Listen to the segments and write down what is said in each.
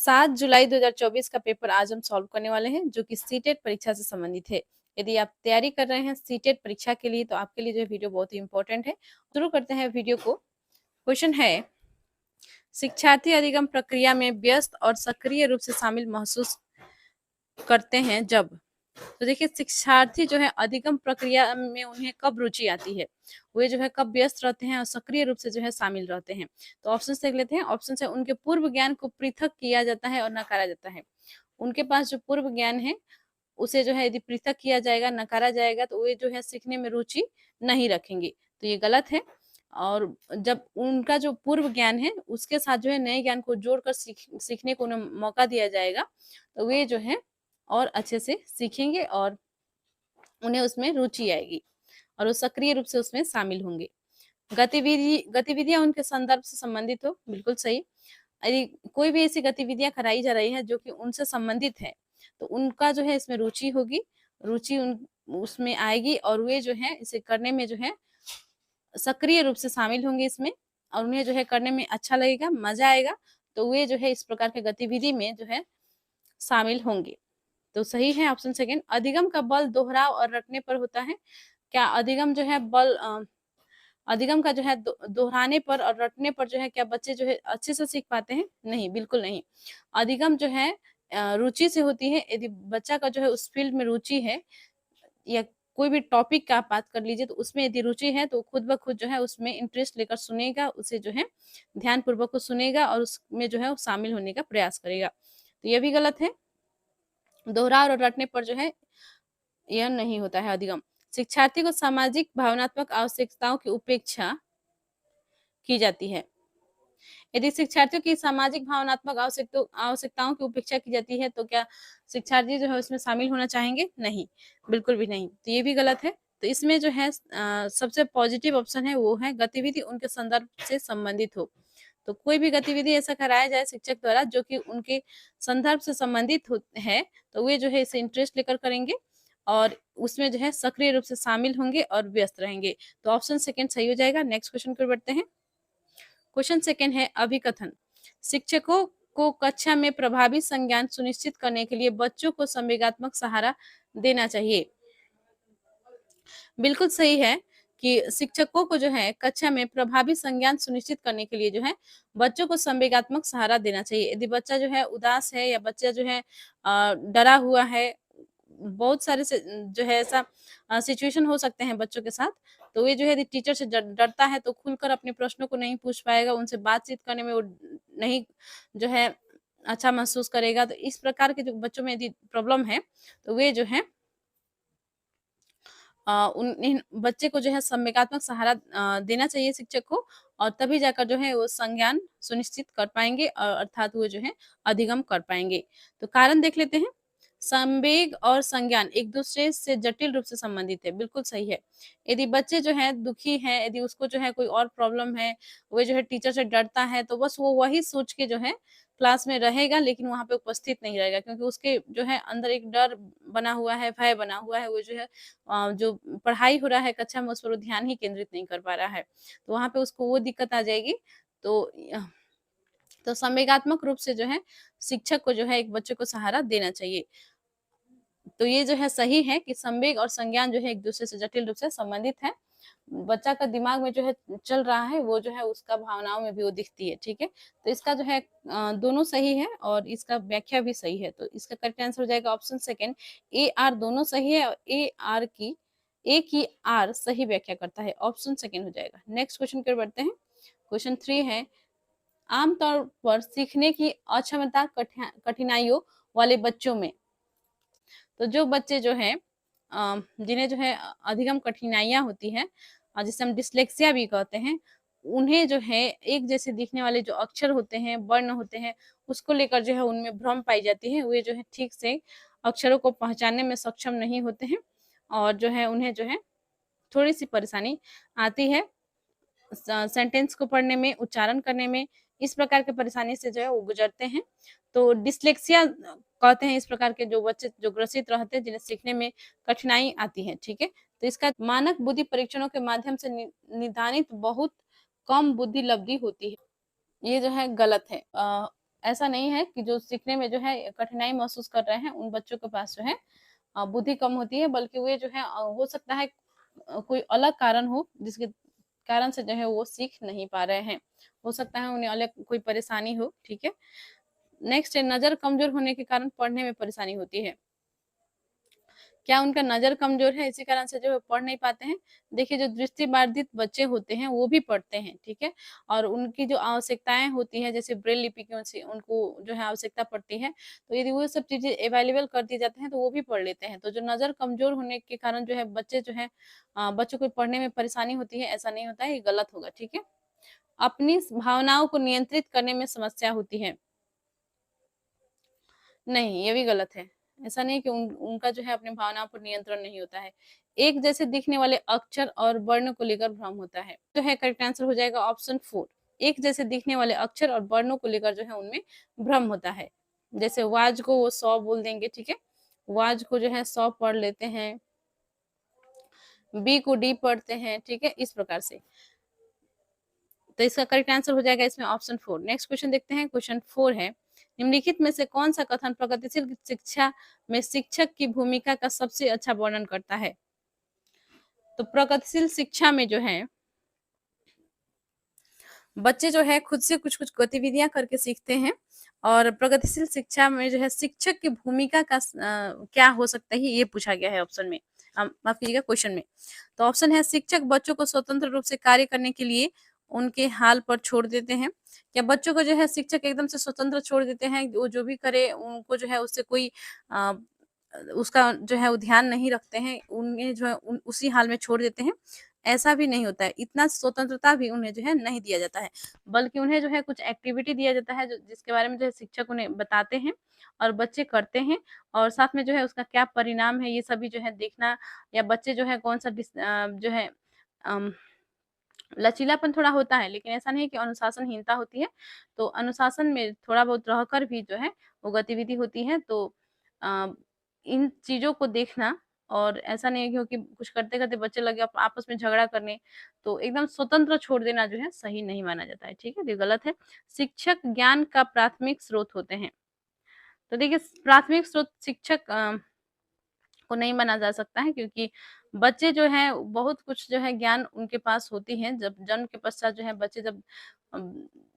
7 जुलाई 2024 का पेपर आज हम सॉल्व करने वाले हैं जो कि सीटेट परीक्षा से संबंधित है। यदि आप तैयारी कर रहे हैं सीटेट परीक्षा के लिए तो आपके लिए जो वीडियो बहुत ही इंपॉर्टेंट है। शुरू करते हैं वीडियो को। क्वेश्चन है, शिक्षार्थी अधिगम प्रक्रिया में व्यस्त और सक्रिय रूप से शामिल महसूस करते हैं जब। तो देखिए, शिक्षार्थी जो है अधिगम प्रक्रिया में उन्हें कब रुचि आती है, वे जो है कब व्यस्त रहते हैं और सक्रिय रूप से जो है शामिल रहते हैं। तो ऑप्शन देख लेते हैं। ऑप्शन से उनके पूर्व ज्ञान को पृथक किया जाता है और नकारा जाता है। उनके पास जो पूर्व ज्ञान है उसे जो है यदि पृथक किया जाएगा, नकारा जाएगा तो वे जो है सीखने में रुचि नहीं रखेंगे, तो ये गलत है। और जब उनका जो पूर्व ज्ञान है उसके साथ जो है नए ज्ञान को जोड़कर सीखने को उन्हें मौका दिया जाएगा तो वे जो है और अच्छे से सीखेंगे और उन्हें उसमें रुचि आएगी और वो सक्रिय रूप से उसमें शामिल होंगे। गतिविधियां उनके संदर्भ से संबंधित हो, बिल्कुल सही। यदि कोई भी ऐसी गतिविधियां कराई जा रही है जो कि उनसे संबंधित है तो उनका जो है इसमें रुचि होगी, रुचि उसमें आएगी और वे जो है इसे करने में जो है सक्रिय रूप से शामिल होंगे इसमें और उन्हें जो है करने में अच्छा लगेगा, मजा आएगा, तो वे जो है इस प्रकार के गतिविधि में जो है शामिल होंगे। तो सही है ऑप्शन सेकंड। अधिगम का बल दोहराव और रटने पर होता है। क्या अधिगम जो है बल अधिगम का जो है दोहराने पर और रटने पर जो है क्या बच्चे जो है अच्छे से सीख पाते हैं? नहीं, बिल्कुल नहीं। अधिगम जो है रुचि से होती है। यदि बच्चा का जो है उस फील्ड में रुचि है या कोई भी टॉपिक का आप बात कर लीजिए तो उसमें यदि रुचि है तो खुद ब खुद जो है उसमें इंटरेस्ट लेकर सुनेगा, उसे जो है ध्यानपूर्वक सुनेगा और उसमें जो है वो शामिल होने का प्रयास करेगा। तो ये भी गलत है। दोहराव और रटने पर जो है यह नहीं होता है अधिगम। शिक्षार्थी को सामाजिक भावनात्मक आवश्यकताओं की उपेक्षा की जाती है। यदि शिक्षार्थियों की सामाजिक भावनात्मक आवश्यकताओं की उपेक्षा की जाती है तो क्या शिक्षार्थी जो है उसमें शामिल होना चाहेंगे? नहीं, बिल्कुल भी नहीं। तो ये भी गलत है। तो इसमें जो है सबसे पॉजिटिव ऑप्शन है वो है गतिविधि उनके संदर्भ से संबंधित हो। तो कोई भी गतिविधि ऐसा कराया जाए शिक्षक द्वारा जो कि उनके संदर्भ से संबंधित है तो वे जो है इसे इंटरेस्ट लेकर करेंगे और उसमें जो है सक्रिय रूप से शामिल होंगे और व्यस्त रहेंगे। तो ऑप्शन सेकंड सही हो जाएगा। नेक्स्ट क्वेश्चन पर बढ़ते हैं। क्वेश्चन सेकंड है अभिकथन। शिक्षकों को कक्षा में प्रभावी संज्ञान सुनिश्चित करने के लिए बच्चों को संवेगात्मक सहारा देना चाहिए। बिल्कुल सही है कि शिक्षकों को जो है कक्षा में प्रभावी संज्ञान सुनिश्चित करने के लिए जो है बच्चों को संवेगात्मक सहारा देना चाहिए। यदि बच्चा जो है उदास है या बच्चा जो है डरा हुआ है, बहुत सारे से जो है ऐसा सिचुएशन हो सकते हैं बच्चों के साथ, तो वे जो है यदि टीचर से डरता है तो खुलकर अपने प्रश्नों को नहीं पूछ पाएगा, उनसे बातचीत करने में वो नहीं जो है अच्छा महसूस करेगा। तो इस प्रकार के जो बच्चों में यदि प्रॉब्लम है तो वे जो है इन बच्चे को जो है संवेगात्मक सहारा देना चाहिए शिक्षक को और तभी जाकर जो है वो संज्ञान सुनिश्चित कर पाएंगे और अर्थात वो जो है अधिगम कर पाएंगे। तो कारण देख लेते हैं। संवेग और संज्ञान एक दूसरे से जटिल रूप से संबंधित है, बिल्कुल सही है। यदि बच्चे जो है दुखी है, यदि उसको जो है कोई और प्रॉब्लम है, वो जो है टीचर से डरता है तो बस वो वही सोच के जो है क्लास में रहेगा लेकिन वहाँ पे उपस्थित नहीं रहेगा क्योंकि उसके जो है अंदर एक डर बना हुआ है, भय बना हुआ है। वो जो है जो पढ़ाई हो रहा है कक्षा में उस पर वो ध्यान ही केंद्रित नहीं कर पा रहा है, तो वहाँ पे उसको वो दिक्कत आ जाएगी। तो तो संवेगात्मक रूप से जो है शिक्षक को जो है एक बच्चे को सहारा देना चाहिए। तो ये जो है सही है कि संवेग और संज्ञान जो है एक दूसरे से जटिल रूप से संबंधित है। बच्चा का दिमाग में जो है चल रहा है वो जो है उसका भावनाओं में भी वो दिखती है, ठीक है। तो इसका जो है दोनों सही है और इसका व्याख्या भी सही है। तो इसका करेक्ट आंसर हो जाएगा ऑप्शन सेकंड ए आर। दोनों सही है और एक ही आर सही व्याख्या करता है, ऑप्शन सेकंड हो जाएगा। नेक्स्ट क्वेश्चन पर बढ़ते हैं। क्वेश्चन 3 है, आमतौर पर सीखने की अक्षमता कठिनाइयों वाले बच्चों में। तो जो बच्चे जो है जिन्हें जो है अधिगम कठिनाइयाँ होती हैं जिसे हम डिस्लेक्सिया भी कहते हैं, उन्हें जो है एक जैसे दिखने वाले जो अक्षर होते हैं, वर्ण होते हैं, उसको लेकर जो है उनमें भ्रम पाई जाती है। वे जो है ठीक से अक्षरों को पहचानने में सक्षम नहीं होते हैं और जो है उन्हें जो है थोड़ी-सी परेशानी आती है सेंटेंस को पढ़ने में, उच्चारण करने में। इस प्रकार की परेशानी से जो है वो गुजरते हैं। तो डिस्लेक्सिया कहते हैं इस प्रकार के जो बच्चे जो ग्रसित रहते हैं जिन्हें सीखने में कठिनाई आती है, ठीक है। तो इसका मानक बुद्धि परीक्षणों के माध्यम से निदानित बहुत कम बुद्धि लब्धि होती है। ये जो है गलत है। ऐसा नहीं है कि जो सीखने में जो है कठिनाई महसूस कर रहे हैं उन बच्चों के पास जो है बुद्धि कम होती है, बल्कि वे जो है हो सकता है कोई अलग कारण हो जिसके कारण से जो है वो सीख नहीं पा रहे हैं। हो सकता है उन्हें अलग कोई परेशानी हो। ठीक है, नेक्स्ट है नजर कमजोर होने के कारण पढ़ने में परेशानी होती है। क्या उनका नजर कमजोर है इसी कारण से जो है पढ़ नहीं पाते हैं? देखिए, जो दृष्टिबाधित बच्चे होते हैं वो भी पढ़ते हैं, ठीक है, और उनकी जो आवश्यकताएं होती है जैसे ब्रेल लिपि की उनसे उनको जो है आवश्यकता पड़ती है, तो यदि वो सब चीजें अवेलेबल कर दी जाते हैं तो वो भी पढ़ लेते हैं। तो जो नजर कमजोर होने के कारण जो है बच्चे जो है बच्चों को पढ़ने में परेशानी होती है, ऐसा नहीं होता है, ये गलत होगा। ठीक है, अपनी भावनाओं को नियंत्रित करने में समस्या होती है, नहीं, ये भी गलत है। ऐसा नहीं कि उनका जो है अपनी भावनाओं पर नियंत्रण नहीं होता है। एक जैसे दिखने वाले अक्षर और वर्ण को लेकर भ्रम होता है। जो है करेक्ट आंसर हो जाएगा ऑप्शन 4। एक जैसे दिखने वाले अक्षर और वर्णों को लेकर जो है उनमें भ्रम होता है। जैसे वाज को वो 100 बोल देंगे, ठीक है, वाज को जो है 100 पढ़ लेते हैं, बी को डी पढ़ते हैं, ठीक है, इस प्रकार से। तो इसका करेक्ट आंसर हो जाएगा इसमें ऑप्शन 4। नेक्स्ट क्वेश्चन देखते हैं, क्वेश्चन 4 है, निम्नलिखित में से कौन सा कथन प्रगतिशील शिक्षा में शिक्षक की भूमिका का सबसे अच्छा वर्णन करता है? तो प्रगतिशील शिक्षा में जो है बच्चे जो है खुद से कुछ कुछ गतिविधियां करके सीखते हैं, और प्रगतिशील शिक्षा में जो है शिक्षक की भूमिका का क्या हो सकता है ये पूछा गया है ऑप्शन में, माफ कीजिएगा क्वेश्चन में। तो ऑप्शन है, शिक्षक बच्चों को स्वतंत्र रूप से कार्य करने के लिए उनके हाल पर छोड़ देते हैं। क्या बच्चों को जो है शिक्षक एकदम से स्वतंत्र छोड़ देते हैं, वो जो भी करे उनको जो है उससे कोई उसका जो है वो ध्यान नहीं रखते हैं, उन्हें जो है उसी हाल में छोड़ देते हैं? ऐसा भी नहीं होता है, इतना स्वतंत्रता भी उन्हें जो है नहीं दिया जाता है, बल्कि उन्हें जो है कुछ एक्टिविटी दिया जाता है जिसके बारे में जो है शिक्षक उन्हें बताते हैं और बच्चे करते हैं, और साथ में जो है उसका क्या परिणाम है ये सभी जो है देखना, या बच्चे जो है कौन सा जो है लचीलापन थोड़ा होता है, लेकिन ऐसा नहीं कि अनुशासनहीनता होती है। तो अनुशासन में थोड़ा बहुत रहकर भी जो है वो गतिविधि होती है। तो इन चीज़ों को देखना, और ऐसा नहीं है क्योंकि कुछ करते-करते बच्चे लगे आपस में झगड़ा करने, तो एकदम स्वतंत्र छोड़ देना जो है सही नहीं माना जाता है, ठीक है? तो ये गलत है। शिक्षक ज्ञान का प्राथमिक स्रोत होते हैं। तो देखिए, प्राथमिक स्रोत शिक्षक को नहीं माना जा सकता है, क्योंकि बच्चे जो हैं बहुत कुछ जो है ज्ञान उनके पास होती है। जब जन्म के पश्चात जो है बच्चे जब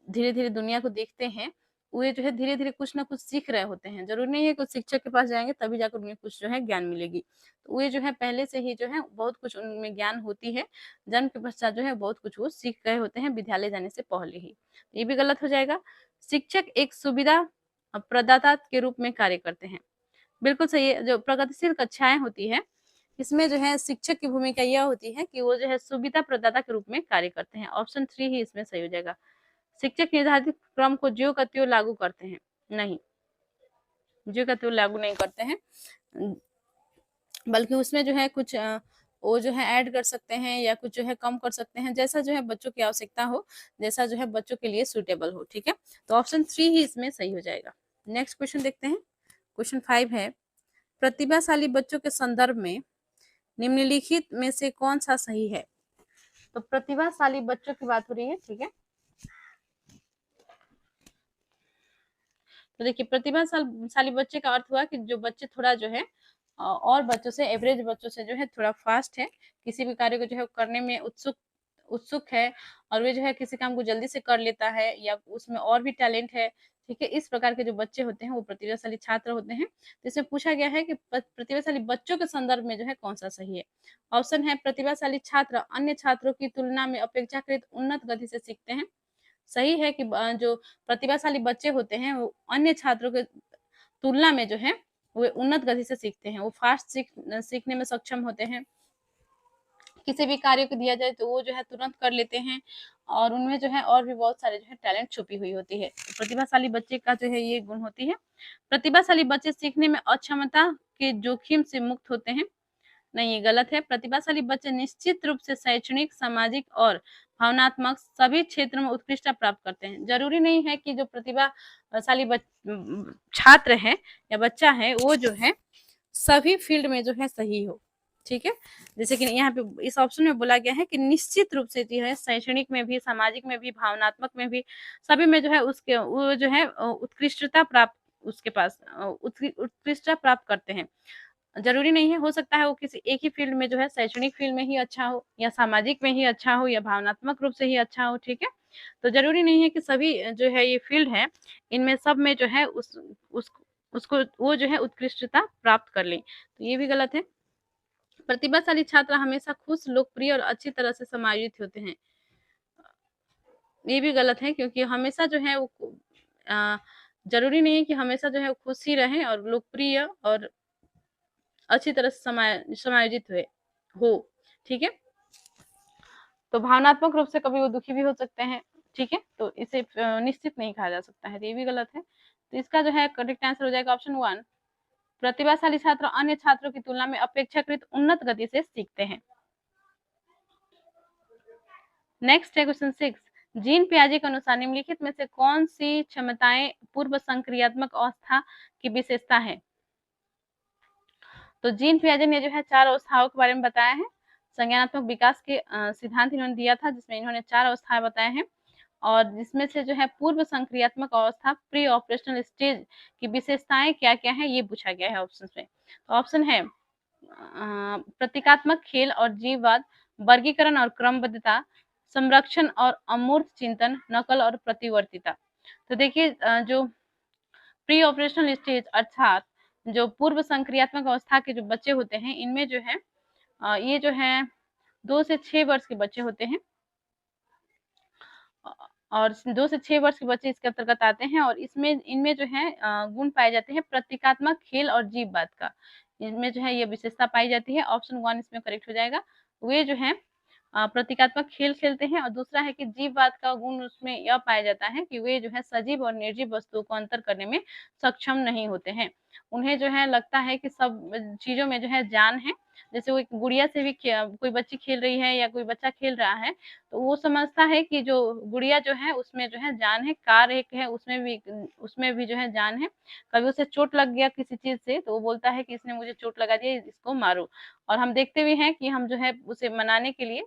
धीरे-धीरे दुनिया को देखते हैं, वे जो है धीरे-धीरे कुछ ना कुछ सीख रहे होते हैं। ज़रूरी नहीं है कि शिक्षक के पास जाएँगे तभी जाकर उन्हें कुछ जो है ज्ञान मिलेगी। तो वे जो है पहले से ही जो है बहुत कुछ उनमें ज्ञान होती है। जन्म के पश्चात जो है बहुत कुछ वो सीख गए होते हैं विद्यालय जाने से पहले ही। ये भी गलत हो जाएगा। शिक्षक एक सुविधा प्रदाता के रूप में कार्य करते हैं। बिल्कुल सही है। जो प्रगतिशील कक्षाएँ होती हैं, इसमें जो है शिक्षक की भूमिका यह होती है कि वो जो है सुविधा प्रदाता के रूप में कार्य करते हैं। ऑप्शन 3 ही इसमें सही हो जाएगा। शिक्षक निर्धारित क्रम को ज्यों का त्यों लागू करते हैं? नहीं, ज्यों का त्यों लागू नहीं करते हैं, बल्कि उसमें जो है कुछ वो जो है ऐड कर सकते हैं या कुछ जो है कम कर सकते हैं, जैसा जो है बच्चों की आवश्यकता हो, जैसा जो है बच्चों के लिए सूटेबल हो, ठीक है? तो ऑप्शन 3 ही इसमें सही हो जाएगा। नेक्स्ट क्वेश्चन देखते हैं, क्वेश्चन 5 है, प्रतिभाशाली बच्चों के संदर्भ में निम्नलिखित में से कौन सा सही है? तो प्रतिभाशाली बच्चों की बात हो रही है, ठीक है? तो देखिए, प्रतिभाशाली बच्चे का अर्थ हुआ कि जो बच्चे थोड़ा जो है और बच्चों से, एवरेज बच्चों से जो है थोड़ा फास्ट है, किसी भी कार्य को जो है करने में उत्सुक उत्सुक है, और वे जो है किसी काम को जल्दी से कर लेता है या उसमें और भी टैलेंट है, ठीक है? इस प्रकार के जो बच्चे होते हैं वो प्रतिभाशाली छात्र होते हैं। तो इसमें पूछा गया है कि प्रतिभाशाली बच्चों के संदर्भ में जो है कौन-सा सही है? ऑप्शन है, प्रतिभाशाली छात्र अन्य छात्रों की तुलना में अपेक्षाकृत उन्नत गति से सीखते हैं। सही है कि जो प्रतिभाशाली बच्चे होते हैं वो अन्य छात्रों के तुलना में जो है वो उन्नत गति से सीखते हैं, वो फास्ट सीखने में सक्षम होते हैं। किसी भी कार्य को दिया जाए तो वो जो है तुरंत कर लेते हैं, और उनमें जो है और भी बहुत सारे जो है टैलेंट छुपी हुई होती है। तो प्रतिभाशाली बच्चे का जो है ये गुण होती है। प्रतिभाशाली बच्चे सीखने में अक्षमता के जोखिम से मुक्त होते हैं। नहीं, ये गलत है। प्रतिभाशाली बच्चे निश्चित रूप से शैक्षणिक, सामाजिक और भावनात्मक सभी क्षेत्रों में उत्कृष्टता प्राप्त करते हैं। ज़रूरी नहीं है कि जो प्रतिभाशाली छात्र है या बच्चा है वो जो है सभी फील्ड में जो है सही हो, ठीक है। जैसे कि यहाँ पे इस ऑप्शन में बोला गया है कि निश्चित रूप से जो है शैक्षणिक में भी, सामाजिक में भी, भावनात्मक में भी, सभी में जो है उसके वो जो है उत्कृष्टता प्राप्त उसके पास उत्कृष्टता प्राप्त करते हैं। जरूरी नहीं है, हो सकता है वो किसी एक ही फील्ड में जो है शैक्षणिक फील्ड में ही अच्छा हो, या सामाजिक में ही अच्छा हो, या भावनात्मक रूप से ही अच्छा हो। ठीक है, तो जरूरी नहीं है कि सभी जो है ये फील्ड है, इनमें सब में जो है उसको वो जो है उत्कृष्टता प्राप्त कर ले, तो ये भी गलत है। प्रतिभाशाली छात्र हमेशा खुश, लोकप्रिय और अच्छी तरह से समायोजित होते हैं, ये भी गलत है, क्योंकि हमेशा जो है वो जरूरी नहीं है कि हमेशा जो है खुश ही रहे और लोकप्रिय और अच्छी तरह से समायोजित हुए हो। ठीक है, तो भावनात्मक रूप से कभी वो दुखी भी हो सकते हैं। ठीक है, तो इसे निश्चित नहीं कहा जा सकता है, तो ये भी गलत है। तो इसका जो है करेक्ट आंसर हो जाएगा ऑप्शन 1। प्रतिभाशाली छात्र अन्य छात्रों की तुलना में अपेक्षाकृत उन्नत गति से सीखते हैं। नेक्स्ट है क्वेश्चन 6। जीन पियाजे के अनुसार निम्नलिखित में से कौन सी क्षमताएं पूर्व संक्रियात्मक अवस्था की विशेषता है? तो जीन पियाजे ने जो है 4 अवस्थाओं के बारे में बताया है। संज्ञानात्मक विकास के सिद्धांत इन्होंने दिया था, जिसमें इन्होंने 4 अवस्थाएं बताए हैं, और जिसमें से जो है पूर्व संक्रियात्मक अवस्था, प्री ऑपरेशनल स्टेज की विशेषताएं क्या क्या है, ये पूछा गया है ऑप्शन में। तो ऑप्शन है प्रतीकात्मक खेल और जीववाद, वर्गीकरण और क्रमबद्धता, संरक्षण और अमूर्त चिंतन, नकल और प्रतिवर्तिता। तो देखिए जो प्री ऑपरेशनल स्टेज अर्थात जो पूर्व संक्रियात्मक अवस्था के जो बच्चे होते हैं, इनमें जो है ये जो है 2 से 6 वर्ष के बच्चे होते हैं, और 2 से 6 वर्ष के बच्चे इसके अंतर्गत आते हैं, और इसमें इनमें जो है गुण पाए जाते हैं प्रतीकात्मक खेल और जीववाद का, इनमें जो है ये विशेषता पाई जाती है। ऑप्शन 1 इसमें करेक्ट हो जाएगा। वे जो है प्रतीकात्मक खेल खेलते हैं, और दूसरा है कि जीववाद का गुण उसमें यह पाया जाता है कि वे जो है सजीव और निर्जीव वस्तुओं को अंतर करने में सक्षम नहीं होते हैं। उन्हें जो है लगता है कि सब चीजों में जो है जान है। जैसे वो एक गुड़िया से भी कोई बच्ची खेल रही है या कोई बच्चा खेल रहा है, तो वो समझता है कि जो गुड़िया जो है उसमें जो है जान है, कार एक है उसमें भी जो है जान है। कभी उसे चोट लग गया किसी चीज से, तो वो बोलता है कि इसने मुझे चोट लगा दिया, इसको मारो। और हम देखते भी हैं कि हम जो है उसे मनाने के लिए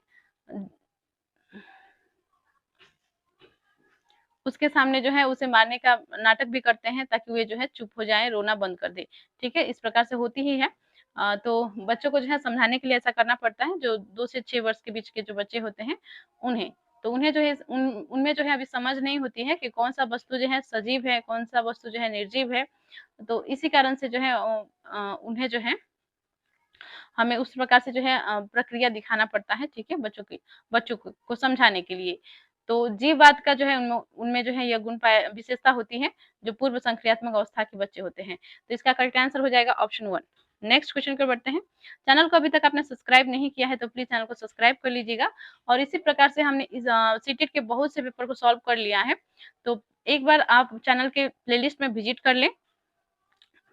उसके सामने जो है उसे मारने का नाटक भी करते हैं, ताकि वे जो है चुप हो जाए, रोना बंद कर दे। ठीक है, इस प्रकार से होती ही है। तो बच्चों को जो है समझाने के लिए ऐसा करना पड़ता है, जो 2 से 6 वर्ष के बीच के जो बच्चे होते हैं उन्हें। तो उन्हें जो है उनमें जो है अभी समझ नहीं होती है कि कौन सा वस्तु जो है सजीव है, कौन सा वस्तु जो है निर्जीव है। तो इसी कारण से जो है उन्हें जो है हमें उस प्रकार से जो है प्रक्रिया दिखाना पड़ता है। ठीक है, बच्चों को समझाने के लिए। तो जीववाद का जो है उनमें जो है यह गुण विशेषता होती है, जो पूर्व संक्रियात्मक अवस्था के बच्चे होते हैं। तो इसका करेक्ट आंसर हो जाएगा ऑप्शन 1। नेक्स्ट क्वेश्चन पर बढ़ते हैं। चैनल को अभी तक आपने सब्सक्राइब नहीं किया है तो प्लीज चैनल को सब्सक्राइब कर लीजिएगा। और इसी प्रकार से हमने इस सीटेट के बहुत से पेपर को सॉल्व कर लिया है, तो एक बार आप चैनल के प्लेलिस्ट में विजिट कर लें।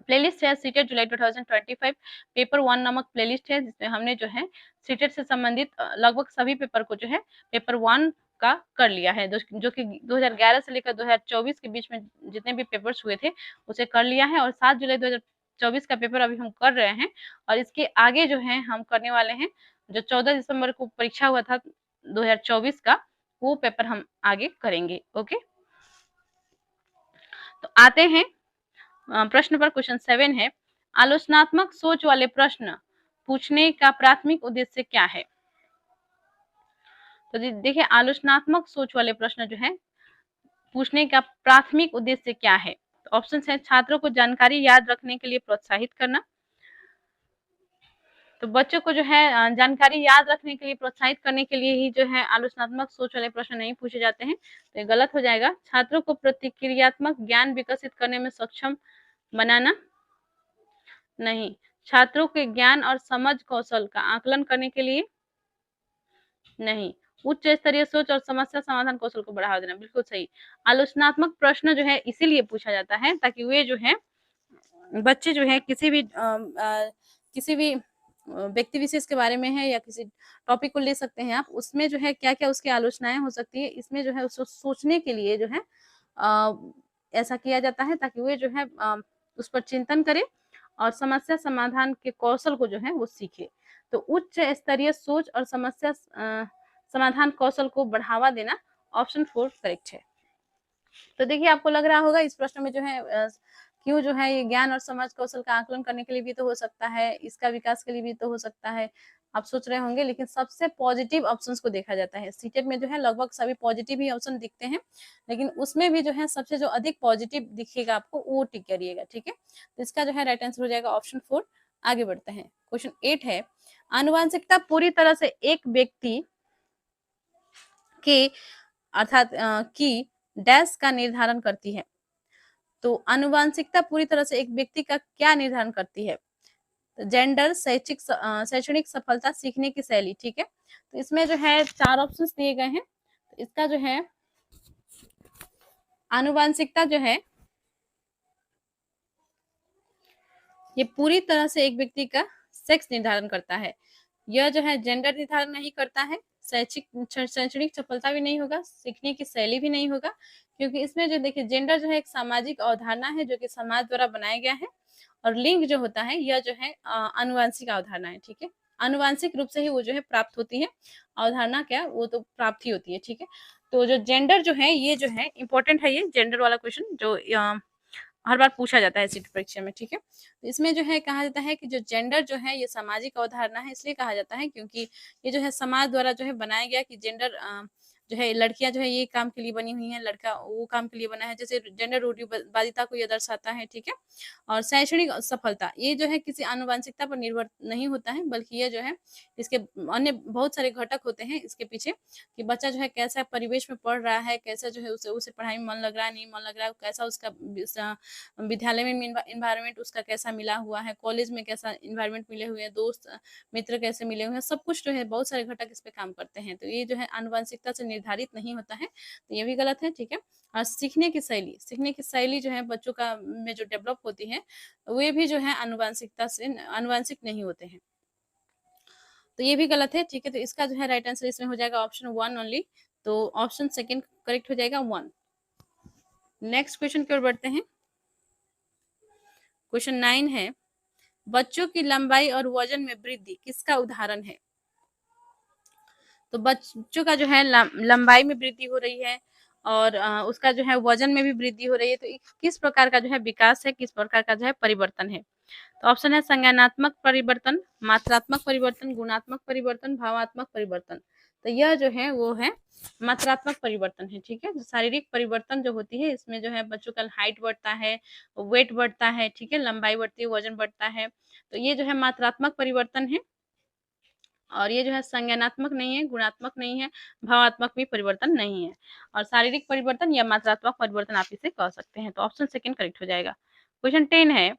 प्लेलिस्ट है सीटेट जुलाई 2025 पेपर 1 नामक प्लेलिस्ट है, जिसमें हमने जो है सीटेट से संबंधित लगभग सभी पेपर को जो है पेपर 1 का कर लिया है, जो कि 2011 से लेकर 2024 के बीच में जितने भी पेपर्स हुए थे उसे कर लिया है। और 7 जुलाई 2024 का पेपर अभी हम कर रहे हैं, और इसके आगे जो है हम करने वाले हैं, जो 14 दिसंबर को परीक्षा हुआ था 2024 का, वो पेपर हम आगे करेंगे। ओके, तो आते हैं प्रश्न पर। क्वेश्चन 7 है, आलोचनात्मक सोच वाले प्रश्न पूछने का प्राथमिक उद्देश्य क्या है? तो देखिए आलोचनात्मक सोच वाले प्रश्न जो है पूछने का प्राथमिक उद्देश्य क्या है? तो ऑप्शन है छात्रों को जानकारी याद रखने के लिए प्रोत्साहित करना। तो बच्चों को जो है जानकारी याद रखने के लिए प्रोत्साहित करने के लिए ही जो है आलोचनात्मक सोच वाले प्रश्न नहीं पूछे जाते हैं, तो ये गलत हो जाएगा। छात्रों को प्रतिक्रियात्मक ज्ञान विकसित करने में सक्षम बनाना, नहीं। छात्रों के ज्ञान और समझ कौशल का आकलन करने के लिए, नहीं। उच्च स्तरीय सोच और समस्या समाधान कौशल को बढ़ावा देना, बिल्कुल सही। आलोचनात्मक प्रश्न जो है इसीलिए पूछा जाता है ताकि वे जो है बच्चे जो है किसी भी व्यक्ति विशेष के बारे में है या किसी टॉपिक को ले सकते हैं आप, उसमें जो है क्या क्या उसकी आलोचनाएं हो सकती है, इसमें जो है उसको सोचने के लिए जो है ऐसा किया जाता है, ताकि वे जो है उस पर चिंतन करे और समस्या समाधान के कौशल को जो है वो सीखे। तो उच्च स्तरीय सोच और समस्या समाधान कौशल को बढ़ावा देना, ऑप्शन 4 करेक्ट है। तो देखिए आपको लग रहा होगा इस प्रश्न में जो है क्यों जो है ये ज्ञान और समझ कौशल का आकलन करने के लिए भी तो हो सकता है, इसका विकास के लिए भी तो हो सकता है, आप सोच रहे होंगे, लेकिन सबसे पॉजिटिव ऑप्शंस को देखा जाता है। सीटेट में जो है लगभग सभी पॉजिटिव ही ऑप्शन दिखते हैं, लेकिन उसमें भी जो है सबसे जो अधिक पॉजिटिव दिखेगा आपको वो टिक करिएगा, ठीक है। तो इसका जो है राइट आंसर हो जाएगा ऑप्शन 4। आगे बढ़ते हैं, क्वेश्चन 8 है, आनुवांशिकता पूरी तरह से एक व्यक्ति के अर्थात की डैश का निर्धारण करती है। तो आनुवांशिकता पूरी तरह से एक व्यक्ति का क्या निर्धारण करती है? तो जेंडर, शैक्षणिक सफलता, सीखने की शैली, ठीक है। तो इसमें जो है 4 ऑप्शंस दिए गए हैं। तो इसका जो है आनुवांशिकता जो है ये पूरी तरह से एक व्यक्ति का सेक्स निर्धारण करता है। यह जो है जेंडर निर्धारण नहीं करता है, शैक्षणिक सफलता भी नहीं होगा, सीखने की शैली भी नहीं होगा, क्योंकि इसमें जो देखिए जेंडर जो है एक सामाजिक अवधारणा है जो कि समाज द्वारा बनाया गया है, और लिंग जो होता है यह जो है आनुवांशिक अवधारणा है, ठीक है। आनुवांशिक रूप से ही वो जो है प्राप्त होती है, अवधारणा क्या वो तो प्राप्त ही होती है, ठीक है। तो जो जेंडर जो है ये जो है इंपॉर्टेंट है, ये जेंडर वाला क्वेश्चन जो हर बार पूछा जाता है सीट परीक्षा में, ठीक है। तो इसमें जो है कहा जाता है कि जो जेंडर जो है ये सामाजिक अवधारणा है, इसलिए कहा जाता है क्योंकि ये जो है समाज द्वारा जो है बनाया गया कि जेंडर जो है लड़कियां जो है ये काम के लिए बनी हुई है, लड़का वो काम के लिए बना है, जैसे जेंडर रूढ़िवादिता को ये दर्शाता है, ठीक है। और शैक्षणिक सफलता ये जो है किसी आनुवांशिकता पर निर्भर नहीं होता है, बल्कि ये जो है इसके अन्य बहुत सारे घटक होते हैं इसके पीछे, कि बच्चा जो है कैसा परिवेश में पढ़ रहा है, कैसा जो है उसे पढ़ाई में मन लग रहा है, नहीं मन लग रहा है, कैसा उसका विद्यालय में इन्वायरमेंट उसका कैसा मिला हुआ है, कॉलेज में कैसा इन्वायरमेंट मिले हुए हैं, दोस्त मित्र कैसे मिले हुए हैं, सब कुछ जो है बहुत सारे घटक इस पे काम करते हैं। तो ये जो है आनुवंशिकता से निर्धारित नहीं होता है, तो ये भी गलत है, ठीक है। और सीखने की शैली जो है बच्चों का में जो डेवलप होती है वे भी जो है आनुवंशिकता से आनुवंशिक नहीं होते हैं, तो ये भी गलत है, ठीक है। तो इसका जो है राइट आंसर इसमें हो जाएगा ऑप्शन 1 ओनली, तो ऑप्शन सेकंड करेक्ट हो जाएगा 1। नेक्स्ट क्वेश्चन की ओर बढ़ते हैं, क्वेश्चन 9 है, बच्चों की लंबाई और वजन में वृद्धि किसका उदाहरण है? तो बच्चों का जो है लंबाई में वृद्धि हो रही है और उसका जो है वजन में भी वृद्धि हो रही है, तो किस प्रकार का जो है विकास है, किस प्रकार का जो है परिवर्तन है? तो ऑप्शन है संज्ञानात्मक परिवर्तन, मात्रात्मक परिवर्तन, गुणात्मक परिवर्तन, भावात्मक परिवर्तन। तो यह जो है वो है मात्रात्मक परिवर्तन है, ठीक है। जो शारीरिक परिवर्तन जो होती है इसमें जो है बच्चों का हाइट बढ़ता है, वेट बढ़ता है, ठीक है, लंबाई बढ़ती है, वजन बढ़ता है, तो ये जो है मात्रात्मक परिवर्तन है। और ये जो है संज्ञानात्मक नहीं है, गुणात्मक नहीं है, भावात्मक भी परिवर्तन नहीं है, और शारीरिक परिवर्तन या मात्रात्मक परिवर्तन आप इसे कह सकते हैं। तो ऑप्शन सेकंड करेक्ट हो जाएगा। क्वेश्चन 10 है,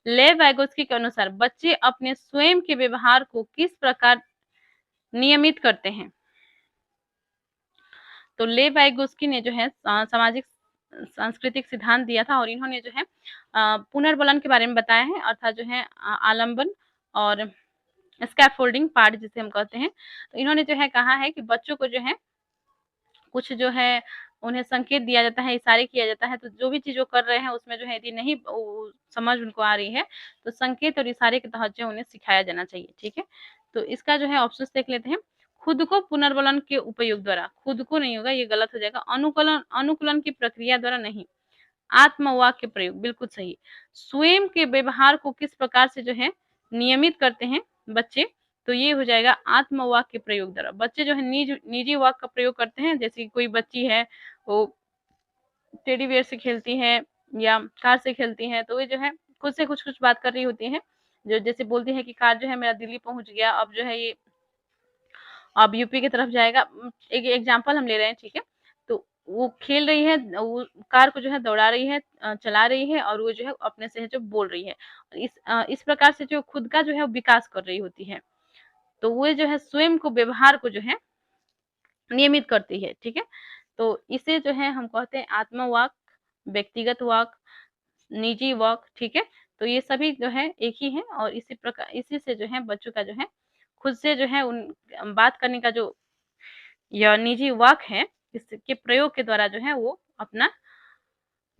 लेव वाइगोत्स्की के अनुसार बच्चे अपने स्वयं के व्यवहार को किस प्रकार नियमित करते हैं? तो लेव वाइगोत्स्की ने जो है सामाजिक सांस्कृतिक सिद्धांत दिया था, और इन्होंने जो है पुनर्बलन के बारे में बताया है, अर्थात जो है आलंबन और स्कैफोल्डिंग पार्ट जिसे हम कहते हैं। तो इन्होंने जो है कहा है कि बच्चों को जो है कुछ जो है उन्हें संकेत दिया जाता है, इशारे किया जाता है, तो जो भी चीज़ वो कर रहे हैं उसमें जो है यदि नहीं समझ उनको आ रही है तो संकेत और इशारे के तहत जो उन्हें सिखाया जाना चाहिए, ठीक है। तो इसका जो है ऑप्शन देख लेते हैं, खुद को पुनर्बलन के उपयोग द्वारा, खुद को नहीं होगा, ये गलत हो जाएगा, अनुकूलन की प्रक्रिया द्वारा नहीं, आत्मवाक के प्रयोग, बिल्कुल सही। स्वयं के व्यवहार को किस प्रकार से जो है नियमित करते हैं बच्चे? तो ये हो जाएगा आत्मवाक के प्रयोग द्वारा। बच्चे जो है निजी वाक का प्रयोग करते हैं, जैसे कि कोई बच्ची है वो टेडी बियर से खेलती है या कार से खेलती है, तो ये जो है खुद से कुछ बात कर रही होती है, जो जैसे बोलती है कि कार जो है मेरा दिल्ली पहुंच गया, अब जो है ये अब यूपी की तरफ जाएगा। एक एग्जाम्पल हम ले रहे हैं, ठीक है। तो वो खेल रही है, वो कार को जो है दौड़ा रही है, चला रही है, और वो जो है अपने से जो बोल रही है, इस प्रकार से जो खुद का जो है विकास कर रही होती है, तो वो जो है स्वयं को व्यवहार को जो है नियमित करती है, ठीक है। तो इसे जो है हम कहते हैं आत्मवाक, व्यक्तिगत वाक, निजी वाक, ठीक है। तो ये सभी जो है एक ही है, और इसी प्रकार इसी से जो है बच्चों का जो है खुद से जो है उन बात करने का जो या निजी वाक है, इसके प्रयोग के द्वारा जो है वो अपना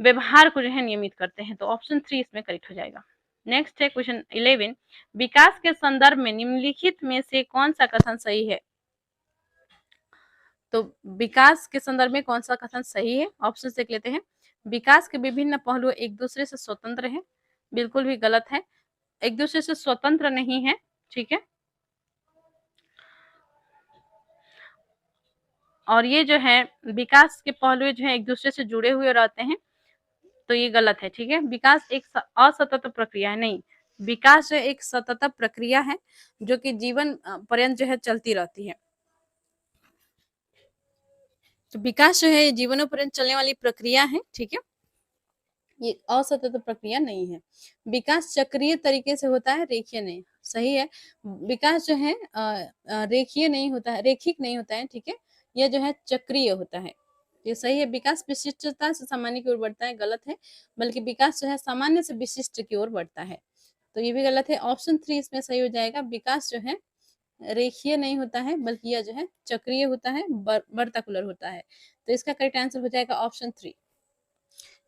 व्यवहार को जो है नियमित करते हैं। तो ऑप्शन 3 इसमें करेक्ट हो जाएगा। नेक्स्ट है क्वेश्चन 11, विकास के संदर्भ में निम्नलिखित में से कौन सा कथन सही है? तो विकास के संदर्भ में कौन सा कथन सही है? ऑप्शन देख लेते हैं। विकास के विभिन्न पहलू एक दूसरे से स्वतंत्र हैं, बिल्कुल भी गलत है, एक दूसरे से स्वतंत्र नहीं है, ठीक है। और ये जो है विकास के पहलू जो है एक दूसरे से जुड़े हुए रहते हैं, तो ये गलत है, ठीक है। विकास एक असतत प्रक्रिया है, नहीं, विकास जो एक सतत प्रक्रिया है जो कि जीवन पर्यंत जो है चलती रहती है। तो विकास जो है जीवनों पर्यंत चलने वाली प्रक्रिया है, ठीक है, ये असतत प्रक्रिया नहीं है। विकास चक्रीय तरीके से होता है, रेखीय नहीं। सही है, विकास जो है रेखीय नहीं होता है, रेखिक नहीं होता है, ठीक है, यह जो है चक्रीय होता है, ये सही है। विकास विशिष्टता से सामान्य की ओर बढ़ता है, गलत है, बल्कि विकास जो है सामान्य से विशिष्ट की ओर बढ़ता है, तो ये भी गलत है। ऑप्शन 3 इसमें सही हो जाएगा। विकास जो है रेखीय नहीं होता है, बल्कि यह जो है चक्रीय होता है, वर्ताकुलर होता है, तो इसका करेक्ट आंसर हो जाएगा ऑप्शन 3।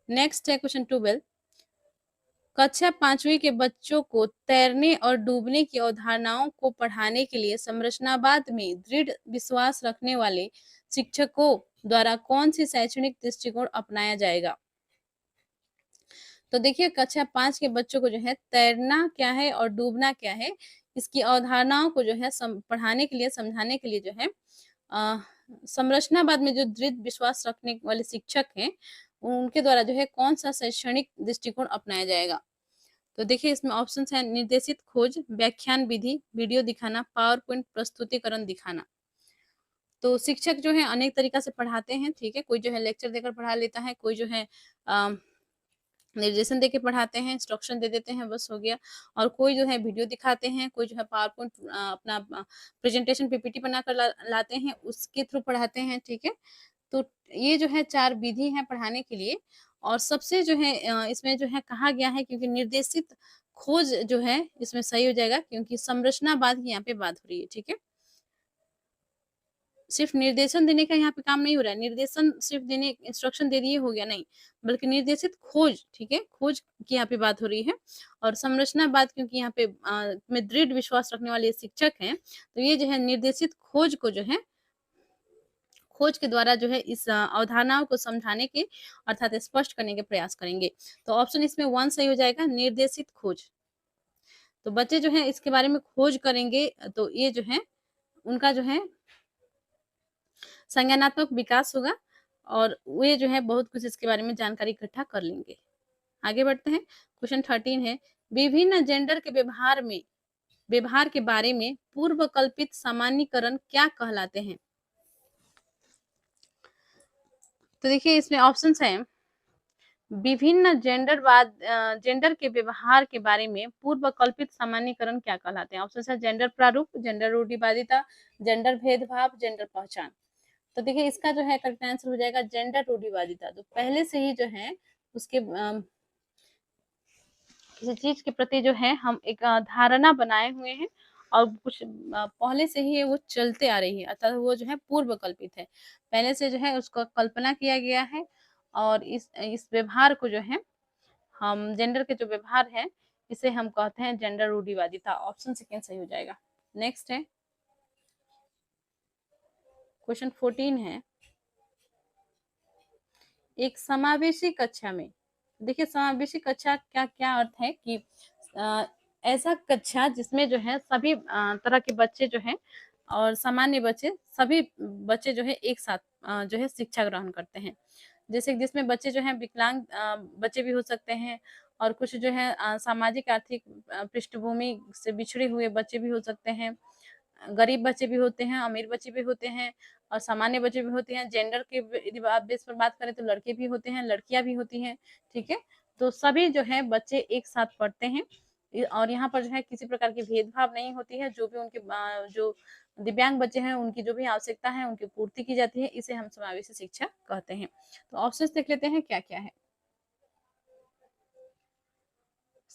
नेक्स्ट है क्वेश्चन 12, कक्षा 5वीं के बच्चों को तैरने और डूबने की अवधारणाओं को पढ़ाने के लिए संरचनावाद में दृढ़ विश्वास रखने वाले शिक्षकों द्वारा कौन सी शैक्षणिक दृष्टिकोण अपनाया जाएगा? तो देखिए, कक्षा 5 के बच्चों को जो है तैरना क्या है और डूबना क्या है, इसकी अवधारणाओं को जो है पढ़ाने के लिए, समझाने के लिए जो है संरचनावाद में जो दृढ़ विश्वास रखने वाले शिक्षक हैं, उनके द्वारा जो है कौन सा शैक्षणिक दृष्टिकोण अपनाया जाएगा? तो देखिए, इसमें ऑप्शंस हैं निर्देशित खोज, व्याख्यान विधि, वीडियो दिखाना, पावर पॉइंट प्रस्तुतिकरण दिखाना। तो शिक्षक जो है अनेक तरीका से पढ़ाते हैं, ठीक है, कोई जो है लेक्चर देकर पढ़ा लेता है, कोई जो है निर्देशन देके पढ़ाते हैं, इंस्ट्रक्शन दे देते हैं, बस हो गया। और कोई जो है वीडियो दिखाते हैं, कोई जो है पावर पॉइंट अपना प्रेजेंटेशन पीपीटी बनाकर लाते हैं, उसके थ्रू पढ़ाते हैं, ठीक है। तो ये जो है 4 विधि हैं पढ़ाने के लिए, और सबसे जो है इसमें जो है कहा गया है, क्योंकि निर्देशित खोज जो है इसमें सही हो जाएगा, क्योंकि संरचनावाद की यहाँ पे बात हो रही है, ठीक है। सिर्फ निर्देशन देने का यहाँ पे काम नहीं हो रहा है, निर्देशन सिर्फ देने, इंस्ट्रक्शन दे दिए हो गया, नहीं, बल्कि निर्देशित खोज, ठीक है, खोज की यहाँ पे बात हो रही है। और संरचनावाद, क्योंकि यहाँ पे में दृढ़ विश्वास रखने वाले शिक्षक हैं, तो ये जो है निर्देशित खोज को जो है, खोज के द्वारा जो है इस अवधारणाओं को समझाने के अर्थात स्पष्ट करने के प्रयास करेंगे। तो ऑप्शन इसमें 1 सही हो जाएगा, निर्देशित खोज। तो बच्चे जो है इसके बारे में खोज करेंगे, तो ये जो है उनका जो है संज्ञानात्मक विकास होगा, और वे जो है बहुत कुछ इसके बारे में जानकारी इकट्ठा कर लेंगे। आगे बढ़ते हैं, क्वेश्चन 13 है, विभिन्न जेंडर के व्यवहार के बारे में पूर्व कल्पित सामान्यीकरण क्या कहलाते हैं? तो देखिए, इसमें ऑप्शंस हैं, विभिन्न जेंडर के व्यवहार के बारे में पूर्व कल्पित सामान्यीकरण क्या कहलाते हैं? ऑप्शन है जेंडर प्रारूप, जेंडर रूढ़िवादिता, जेंडर भेदभाव, जेंडर पहचान। तो देखिए, इसका जो है करेक्ट आंसर हो जाएगा जेंडर रूढ़िवादिता। तो पहले से ही जो है उसके किसी चीज के प्रति जो है हम एक धारणा बनाए हुए हैं, और कुछ पहले से ही वो चलते आ रही है, अर्थात वो जो है पूर्व कल्पित है, पहले से जो है उसका कल्पना किया गया है। और इस व्यवहार को जो है हम जेंडर के जो व्यवहार है, इसे हम कहते हैं जेंडर रूढ़िवादिता। ऑप्शन सेकेंड सही हो जाएगा। नेक्स्ट है क्वेश्चन 14 है, एक समावेशी कक्षा में, देखिए समावेशी कक्षा क्या क्या अर्थ है कि ऐसा कक्षा जिसमें जो है सभी तरह के बच्चे जो हैं और सामान्य बच्चे, सभी बच्चे जो है एक साथ जो है शिक्षा ग्रहण करते हैं। जैसे जिसमें बच्चे जो हैं विकलांग बच्चे भी हो सकते हैं, और कुछ जो है सामाजिक आर्थिक पृष्ठभूमि से बिछड़े हुए बच्चे भी हो सकते हैं, गरीब बच्चे भी होते हैं, अमीर बच्चे भी होते हैं, और सामान्य बच्चे भी होते हैं। जेंडर के यदि आप बेस पर बात करें तो लड़के भी होते हैं, लड़कियां भी होती हैं, ठीक है। तो सभी जो है बच्चे एक साथ पढ़ते हैं, और यहाँ पर जो है किसी प्रकार की भेदभाव नहीं होती है, जो भी उनके जो दिव्यांग बच्चे हैं उनकी जो भी आवश्यकता है उनकी पूर्ति की जाती है, इसे हम समावेशी शिक्षा कहते हैं। तो ऑप्शन देख लेते हैं क्या क्या है।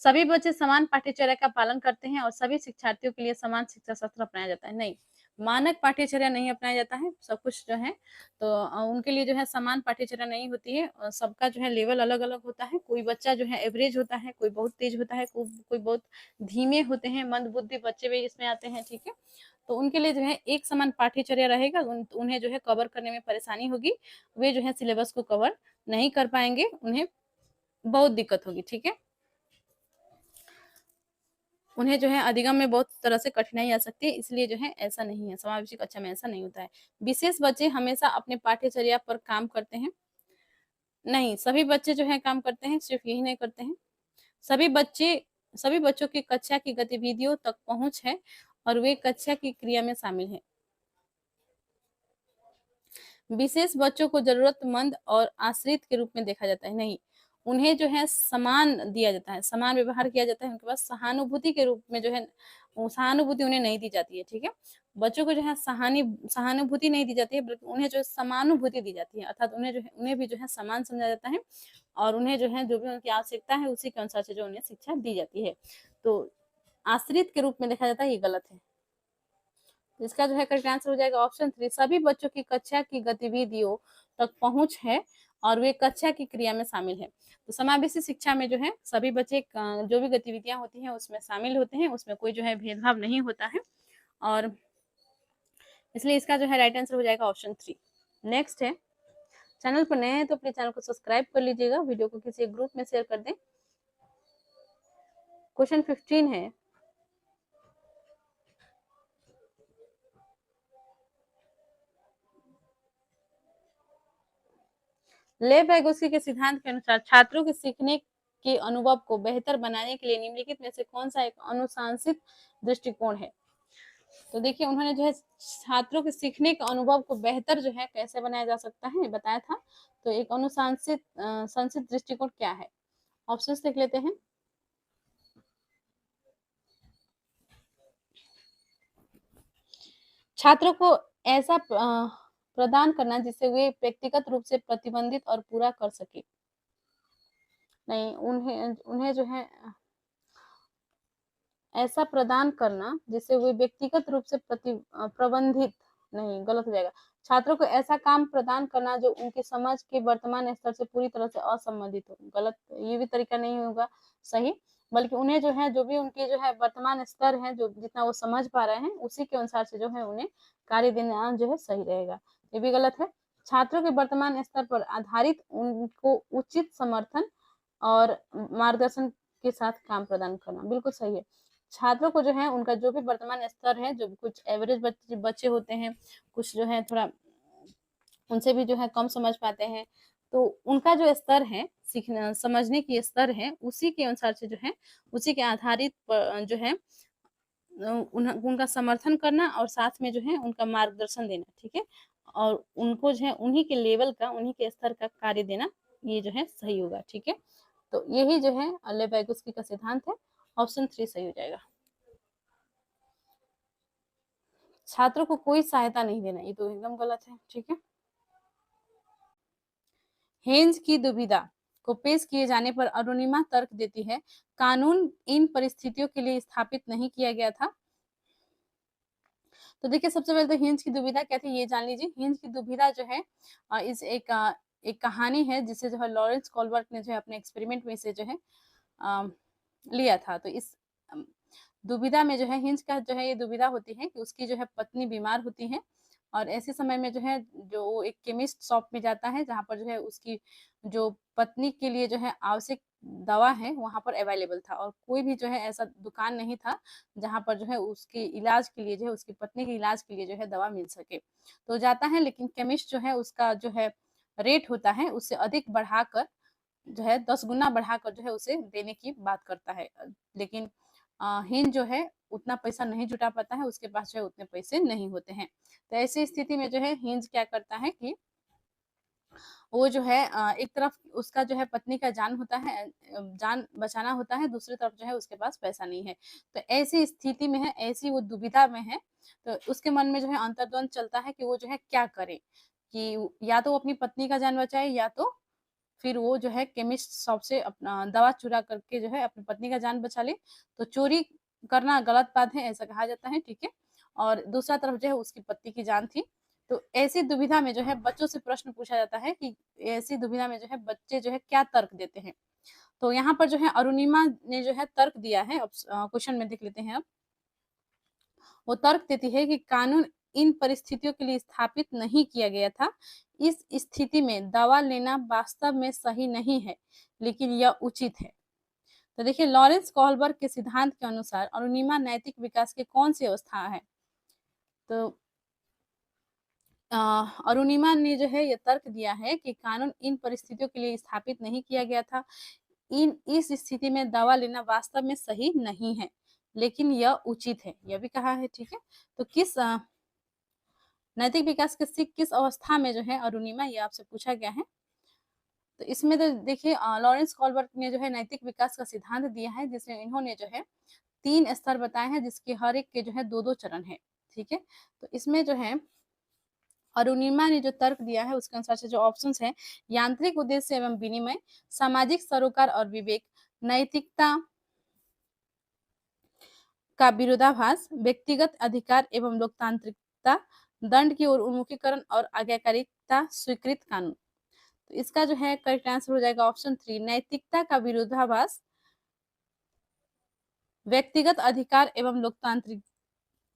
सभी बच्चे समान पाठ्यचर्या का पालन करते हैं और सभी शिक्षार्थियों के लिए समान शिक्षा सत्र अपनाया जाता है, नहीं, मानक पाठ्यचर्या नहीं अपनाया जाता है, सब कुछ जो है तो उनके लिए जो है समान पाठ्यचर्या नहीं होती है। सबका जो है लेवल अलग-अलग होता है। कोई बच्चा जो है एवरेज होता है, कोई बहुत तेज होता है, कोई बहुत धीमे होते हैं, मंदबुद्धि बच्चे भी इसमें आते हैं, ठीक है। तो उनके लिए जो है एक समान पाठ्यचर्या रहेगा, उन्हें जो है कवर करने में परेशानी होगी, वे जो है सिलेबस को कवर नहीं कर पाएंगे, उन्हें बहुत दिक्कत होगी, ठीक है। उन्हें जो है अधिगम में बहुत तरह से कठिनाई आ सकती है, इसलिए जो है ऐसा नहीं है, समावेशी कक्षा में ऐसा नहीं होता है। विशेष बच्चे हमेशा अपने पाठ्यचर्या पर काम करते हैं। नहीं, सभी बच्चे जो है काम करते हैं, सिर्फ यही नहीं करते हैं। सभी बच्चे सभी बच्चों की कक्षा की गतिविधियों तक पहुंच है और वे कक्षा की क्रिया में शामिल हैं। विशेष बच्चों को जरूरतमंद और आश्रित के रूप में देखा जाता है, नहीं, उन्हें जो है समान दिया जाता है, समान व्यवहार किया जाता है, उनके पास सहानुभूति के रूप में जो है सहानुभूति उन्हें नहीं दी जाती है, ठीक है। बच्चों को जो है सहानुभूति नहीं दी जाती है, बल्कि उन्हें जो है समानुभूति दी जाती है, अर्थात उन्हें भी जो है समान समझा जाता है और उन्हें जो है जो भी उनकी आवश्यकता है उसी के अनुसार से जो उन्हें शिक्षा दी जाती है। तो आश्रित के रूप में देखा जाता है, ये गलत है। इसका जो है करेक्ट आंसर हो जाएगा ऑप्शन 3, सभी बच्चों की कक्षा की गतिविधियों तक पहुंच है और वे कक्षा की क्रिया में शामिल है। तो समावेशी शिक्षा में जो है सभी बच्चे जो भी गतिविधियां होती हैं उसमें शामिल होते हैं, उसमें कोई जो है भेदभाव नहीं होता है और इसलिए इसका जो है राइट आंसर हो जाएगा ऑप्शन 3। नेक्स्ट है, चैनल पर नए हैं तो अपने चैनल को सब्सक्राइब कर लीजिएगा, वीडियो को किसी ग्रुप में शेयर कर दें। क्वेश्चन 15 है, लेव वैगोत्स्की के सिद्धांत के अनुसार छात्रों के सीखने के अनुभव को बेहतर बनाने के लिए निम्नलिखित में से कौन सा एक अनुशासित दृष्टिकोण है। तो देखिए उन्होंने जो है छात्रों के सीखने के अनुभव को बेहतर जो है कैसे बनाया जा सकता है बताया था। तो एक अनुशासित संसित दृष्टिकोण क्या है, ऑप्शंस देख लेते हैं। छात्रों को ऐसा प्रदान करना जिससे वे व्यक्तिगत रूप से प्रतिबंधित और पूरा कर सके। नहीं, उन्हें जो है ऐसा प्रदान करना जिससे वे व्यक्तिगत रूप से प्रबंधित, नहीं गलत हो जाएगा। छात्रों को ऐसा काम प्रदान करना जो उनकी समझ के वर्तमान स्तर से पूरी तरह से असंबंधित हो, गलत, ये भी तरीका नहीं होगा सही, बल्कि उन्हें जो है जो भी उनके जो है वर्तमान स्तर है, जो जितना वो समझ पा रहे हैं उसी के अनुसार से जो है उन्हें कार्य देना जो है सही रहेगा, ये भी गलत है। छात्रों के वर्तमान स्तर पर आधारित उनको उचित समर्थन और मार्गदर्शन के साथ काम प्रदान करना, बिल्कुल सही है। छात्रों को जो है उनका जो भी वर्तमान स्तर है, जो कुछ एवरेज बच्चे होते हैं, कुछ जो है थोड़ा उनसे भी जो है कम समझ पाते हैं, तो उनका जो स्तर है सीखना समझने की स्तर है उसी के अनुसार से जो है उसी के आधारित जो है उनका समर्थन करना और साथ में जो है उनका मार्गदर्शन देना, ठीक है, और उनको जो है उन्हीं के लेवल का उन्हीं के स्तर का कार्य देना, ये जो है सही होगा, ठीक है। तो यही जो है लेव वैगोत्स्की का सिद्धांत है, ऑप्शन 3 सही हो जाएगा। छात्रों को कोई सहायता नहीं देना, ये तो एकदम गलत है, ठीक है। हेन्ज की दुविधा को पेश किए जाने पर अरुणिमा तर्क देती है, कानून इन परिस्थितियों के लिए स्थापित नहीं किया गया था। तो देखिए सबसे पहले तो हिंज की दुविधा क्या थी ये जान लीजिए। हिंज की दुविधा जो है इस एक कहानी है जिसे जो है लॉरेंस कॉलबर्ट ने जो है अपने एक्सपेरिमेंट में से जो है लिया था। तो इस दुविधा में जो है हिंज का जो है ये दुविधा होती है कि उसकी जो है पत्नी बीमार होती है और ऐसे समय में जो है जो एक केमिस्ट शॉप में जाता है जहाँ पर जो है उसकी जो पत्नी के लिए जो है आवश्यक दवा है वहाँ पर अवेलेबल था और कोई भी जो है ऐसा दुकान नहीं था जहाँ पर जो है उसके इलाज के लिए जो है उसकी पत्नी के इलाज के लिए जो है दवा मिल सके। तो जाता है लेकिन केमिस्ट जो है उसका जो है रेट होता है उससे अधिक बढ़ाकर जो है 10 गुना बढ़ाकर जो है उसे देने की बात करता है। लेकिन हिंद जो है उतना पैसा नहीं जुटा पाता है, उसके पास जो है उतने पैसे नहीं होते हैं। तो ऐसी स्थिति में जो है हिंज क्या करता है कि वो जो है एक तरफ उसका जो है पत्नी का जान होता है, जान बचाना होता है, दूसरी तरफ जो है उसके पास पैसा नहीं है। तो ऐसी स्थिति में है, ऐसी वो दुविधा में है, तो उसके मन में जो है अंतर्द्वंद चलता है कि वो जो है क्या करे, कि या तो वो अपनी पत्नी का जान बचाए या तो फिर वो जो है केमिस्ट शॉप से अपना दवा चुरा करके जो है अपनी पत्नी का जान बचा ले। तो चोरी करना गलत बात है ऐसा कहा जाता है, ठीक है। और दूसरा तरफ जो है उसकी पति की जान थी। तो ऐसी दुविधा में जो है बच्चों से प्रश्न पूछा जाता है कि ऐसी दुविधा में जो है बच्चे जो है क्या तर्क देते हैं। तो यहाँ पर जो है अरुणिमा ने जो है तर्क दिया है। अब क्वेश्चन में देख लेते हैं। अब वो तर्क देती है कि कानून इन परिस्थितियों के लिए स्थापित नहीं किया गया था। इस स्थिति में दवा लेना वास्तव में सही नहीं है, लेकिन यह उचित है। तो देखिए, लॉरेंस कोहलबर्ग के सिद्धांत के अनुसार अरुणिमा नैतिक विकास की कौन सी अवस्था है। तो अरुणिमा ने जो है ये तर्क दिया है कि कानून इन परिस्थितियों के लिए स्थापित नहीं किया गया था। इस स्थिति में दवा लेना वास्तव में सही नहीं है, लेकिन यह उचित है, यह भी कहा है। ठीक है, तो किस नैतिक विकास किस अवस्था में जो है अरुणिमा, ये आपसे पूछा गया है। तो इसमें तो देखिए लॉरेंस कॉलबर्ग ने जो है नैतिक विकास का सिद्धांत दिया है, जिसमें इन्होंने जो है 3 स्तर बताए हैं, जिसके हर एक के जो है 2-2 चरण है। ठीक है, तो इसमें जो है अरुणिमा ने जो तर्क दिया है उसके अनुसार से जो ऑप्शंस हैं, यांत्रिक उद्देश्य एवं विनिमय, सामाजिक सरोकार और विवेक, नैतिकता का विरोधाभास, व्यक्तिगत अधिकार एवं लोकतांत्रिकता, दंड की ओर उन्मुखीकरण और आज्ञाकारिता स्वीकृत कानून। तो इसका जो है करेक्ट आंसर हो जाएगा ऑप्शन 3, नैतिकता का विरोधाभास, व्यक्तिगत अधिकार एवं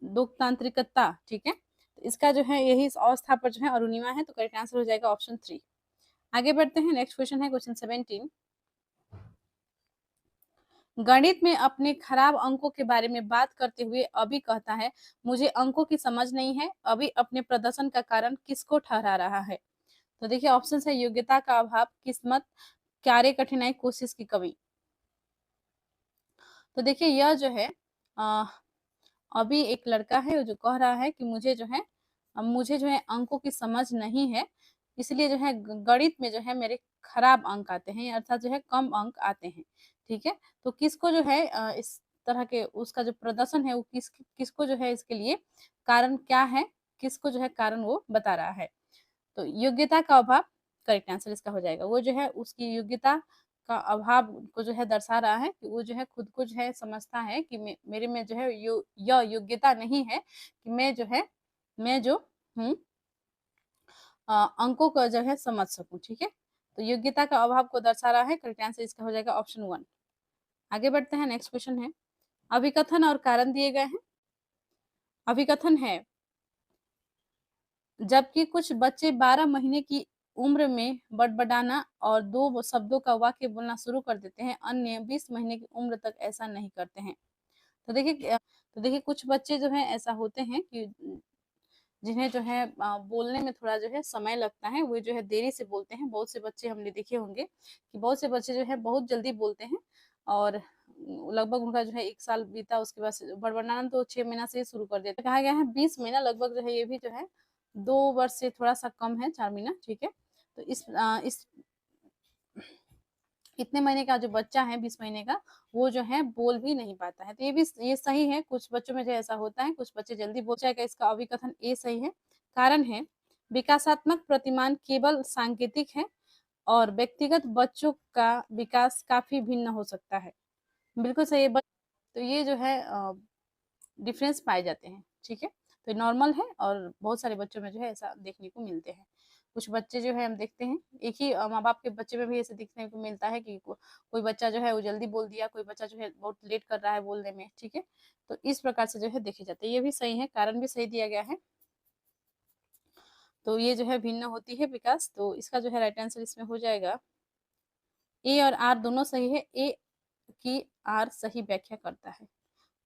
लोकतांत्रिकता। ठीक है, तो इसका जो है यही इस अवस्था पर जो है अरुणिमा है, तो करेक्ट आंसर हो जाएगा ऑप्शन 3। आगे बढ़ते हैं, नेक्स्ट क्वेश्चन है क्वेश्चन 17। गणित में अपने खराब अंकों के बारे में बात करते हुए अभी कहता है, मुझे अंकों की समझ नहीं है। अभी अपने प्रदर्शन का कारण किसको ठहरा रहा है। तो देखिए ऑप्शन है, योग्यता का अभाव, किस्मत, कार्य कठिनाई, कोशिश की कमी। तो देखिए यह जो है अभी एक लड़का है जो कह रहा है कि मुझे जो है अंकों की समझ नहीं है, इसलिए जो है गणित में जो है मेरे खराब अंक आते हैं, अर्थात जो है कम अंक आते हैं। ठीक है, तो किसको जो है इस तरह के उसका जो प्रदर्शन है वो किसको जो है इसके लिए कारण क्या है, किसको जो है कारण वो बता रहा है। तो योग्यता का अभाव करेक्ट आंसर इसका हो जाएगा। वो जो है उसकी योग्यता का अभाव को जो है दर्शा रहा है कि वो जो है खुद को जो है समझता है कि मेरे में जो है यह योग्यता नहीं है कि मैं जो हूँ अंकों को जो है समझ सकूं। ठीक है, तो योग्यता का अभाव को दर्शा रहा है। करेक्ट आंसर इसका हो जाएगा ऑप्शन 1। आगे बढ़ते हैं, नेक्स्ट क्वेश्चन है, अभिकथन और कारण दिए गए हैं। अभिकथन है, जबकि कुछ बच्चे 12 महीने की उम्र में बड़बड़ाना और 2 शब्दों का वाक्य बोलना शुरू कर देते हैं, अन्य 20 महीने की उम्र तक ऐसा नहीं करते हैं। तो देखिए कुछ बच्चे जो है ऐसा होते हैं कि जिन्हें जो है बोलने में थोड़ा जो है समय लगता है, वो जो है देरी से बोलते हैं। बहुत से बच्चे हमने देखे होंगे कि बहुत से बच्चे जो है बहुत जल्दी बोलते हैं, और लगभग उनका जो है 1 साल बीता, उसके बाद बड़बड़ाना तो 6 महीना से ही शुरू कर देते हैं। कहा गया है 20 महीना लगभग जो है, ये भी जो है 2 वर्ष से थोड़ा सा कम है, 4 महीना। ठीक है, तो इस इतने महीने का जो बच्चा है, 20 महीने का, वो जो है बोल भी नहीं पाता है। तो ये सही है, कुछ बच्चों में जो ऐसा होता है, कुछ बच्चे जल्दी बोल जाएगा। इसका अभिकथन ए सही है। कारण है, विकासात्मक प्रतिमान केवल सांकेतिक है और व्यक्तिगत बच्चों का विकास काफी भिन्न हो सकता है। बिल्कुल सही है। तो ये जो है डिफरेंस पाए जाते हैं। ठीक है, तो नॉर्मल है और बहुत सारे बच्चों में जो है ऐसा देखने को मिलते हैं। कुछ बच्चे जो है हम देखते हैं, एक ही माँ बाप के बच्चे में भी ऐसे देखने को मिलता है कि कोई बच्चा जो है वो जल्दी बोल दिया, कोई बच्चा जो है बहुत लेट कर रहा है बोलने में। ठीक है, तो इस प्रकार से जो है देखे जाते हैं। ये भी सही है, कारण भी सही दिया गया है। तो ये जो है भिन्न होती है विकास। तो इसका जो है राइट आंसर इसमें हो जाएगा, ए और आर दोनों सही है। ए की आर सही व्याख्या करता है,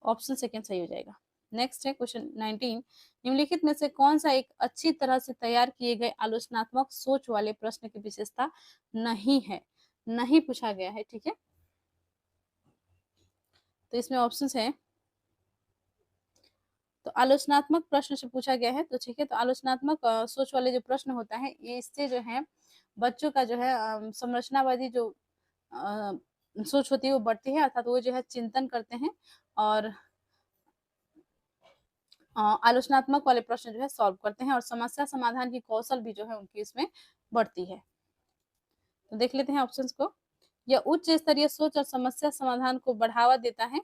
ऑप्शन सेकेंड सही हो जाएगा। नेक्स्ट है क्वेश्चन 19, निम्नलिखित में से कौन सा एक अच्छी तरह से तैयार किए गए आलोचनात्मक सोच वाले प्रश्न की विशेषता नहीं है। नहीं पूछा गया है। ठीक है, तो इसमें ऑप्शंस है, तो आलोचनात्मक प्रश्न से पूछा गया है। तो ठीक है, तो आलोचनात्मक सोच वाले जो प्रश्न होता है, ये इससे जो है बच्चों का जो है संरचनावादी जो सोच होती है वो बढ़ती है, अर्थात वो जो है चिंतन करते हैं और आलोचनात्मक वाले प्रश्न जो है सॉल्व करते हैं, और समस्या समाधान की कौशल भी जो है उनकी इसमें बढ़ती है। तो देख लेते हैं ऑप्शंस को। यह उच्च स्तरीय सोच और समस्या समाधान को बढ़ावा देता है।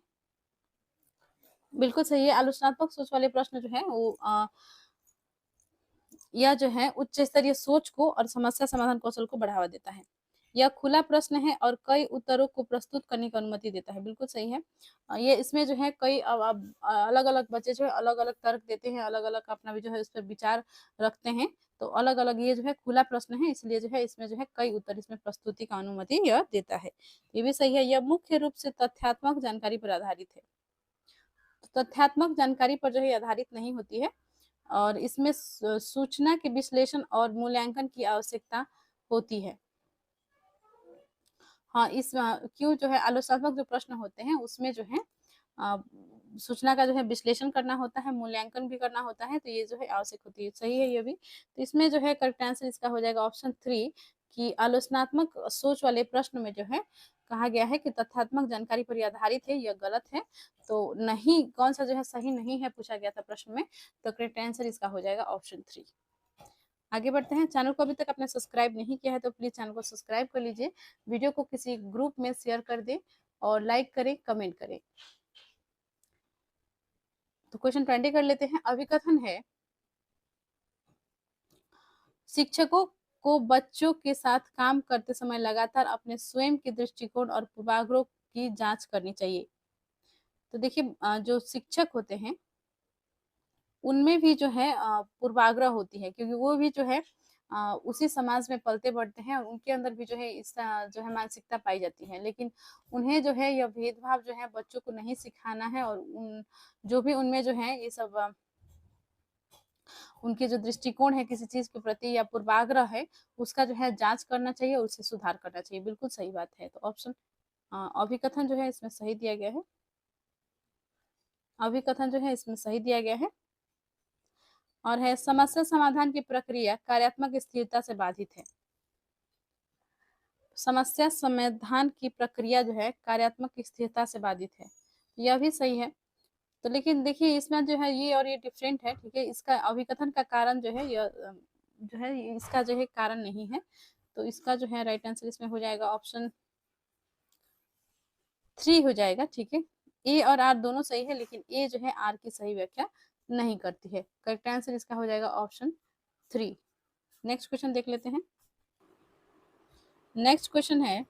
बिल्कुल सही है। आलोचनात्मक सोच वाले प्रश्न जो है वो यह जो है उच्च स्तरीय सोच को और समस्या समाधान कौशल को बढ़ावा देता है। यह खुला प्रश्न है और कई उत्तरों को प्रस्तुत करने की अनुमति देता है। बिल्कुल सही है। ये इसमें जो है कई अब अलग-अलग बच्चे जो है अलग-अलग तर्क देते हैं, अलग-अलग अपना भी जो है उस पर विचार रखते हैं। तो अलग-अलग ये जो है खुला प्रश्न है, इसलिए जो है इसमें जो है कई उत्तर इसमें प्रस्तुति का अनुमति यह देता है। ये भी सही है। यह मुख्य रूप से तथ्यात्मक जानकारी पर आधारित है। तो तथ्यात्मक जानकारी पर जो है आधारित नहीं होती है और इसमें सूचना के विश्लेषण और मूल्यांकन की आवश्यकता होती है। हाँ, इस क्यों जो है आलोचनात्मक जो प्रश्न होते हैं उसमें जो है अ, सूचना का जो है विश्लेषण करना होता है, मूल्यांकन भी करना होता है, तो ये जो है आवश्यक होती है। सही है ये भी। तो इसमें जो है करेक्ट आंसर इसका हो जाएगा ऑप्शन 3 कि आलोचनात्मक सोच वाले प्रश्न में जो है कहा गया है कि तथ्यात्मक जानकारी पर ये आधारित है, यह गलत है। तो नहीं कौन-सा जो है सही नहीं है पूछा गया था प्रश्न में, तो करेक्ट आंसर इसका हो जाएगा ऑप्शन 3। आगे बढ़ते हैं। चैनल को अभी तक आपने सब्सक्राइब नहीं किया है तो प्लीज़ चैनल को सब्सक्राइब कर लीजिए। वीडियो को किसी ग्रुप में शेयर कर दें और लाइक करें, कमेंट करें। तो क्वेश्चन 20 कर लेते हैं। अभिकथन है शिक्षकों को बच्चों के साथ काम करते समय लगातार अपने स्वयं के दृष्टिकोण और पूर्वाग्रहों की जांच करनी चाहिए। तो देखिए जो शिक्षक होते हैं उनमें भी जो है पूर्वाग्रह होती है क्योंकि वो भी जो है उसी समाज में पलते बढ़ते हैं और उनके अंदर भी जो है इस जो है मानसिकता पाई जाती है। लेकिन उन्हें जो है यह भेदभाव जो है बच्चों को नहीं सिखाना है और जो भी उनमें जो है ये सब उनके जो दृष्टिकोण है किसी चीज के प्रति या पूर्वाग्रह है उसका जो है जांच करना चाहिए और उसे सुधार करना चाहिए। बिल्कुल सही बात है। तो ऑप्शन अभिकथन जो है इसमें सही दिया गया है। अभिकथन जो है इसमें सही दिया गया है और है समस्या समाधान की प्रक्रिया कार्यात्मक स्थिरता से बाधित है। समस्या समाधान की प्रक्रिया जो है कार्यात्मक स्थिरता से बाधित है। यह भी सही है। तो लेकिन देखिए इसमें जो है ये और ये डिफरेंट है। ठीक है, इसका अभिकथन का कारण जो है यह जो है इसका जो है कारण नहीं है। तो इसका जो है राइट आंसर इसमें हो जाएगा ऑप्शन 3 हो जाएगा। ठीक है, ए और आर दोनों सही है लेकिन ए जो है आर की सही व्याख्या नहीं करती है। करेक्ट आंसर इसका हो जाएगा ऑप्शन 3। नेक्स्ट क्वेश्चन देख लेते हैं। नेक्स्ट क्वेश्चन है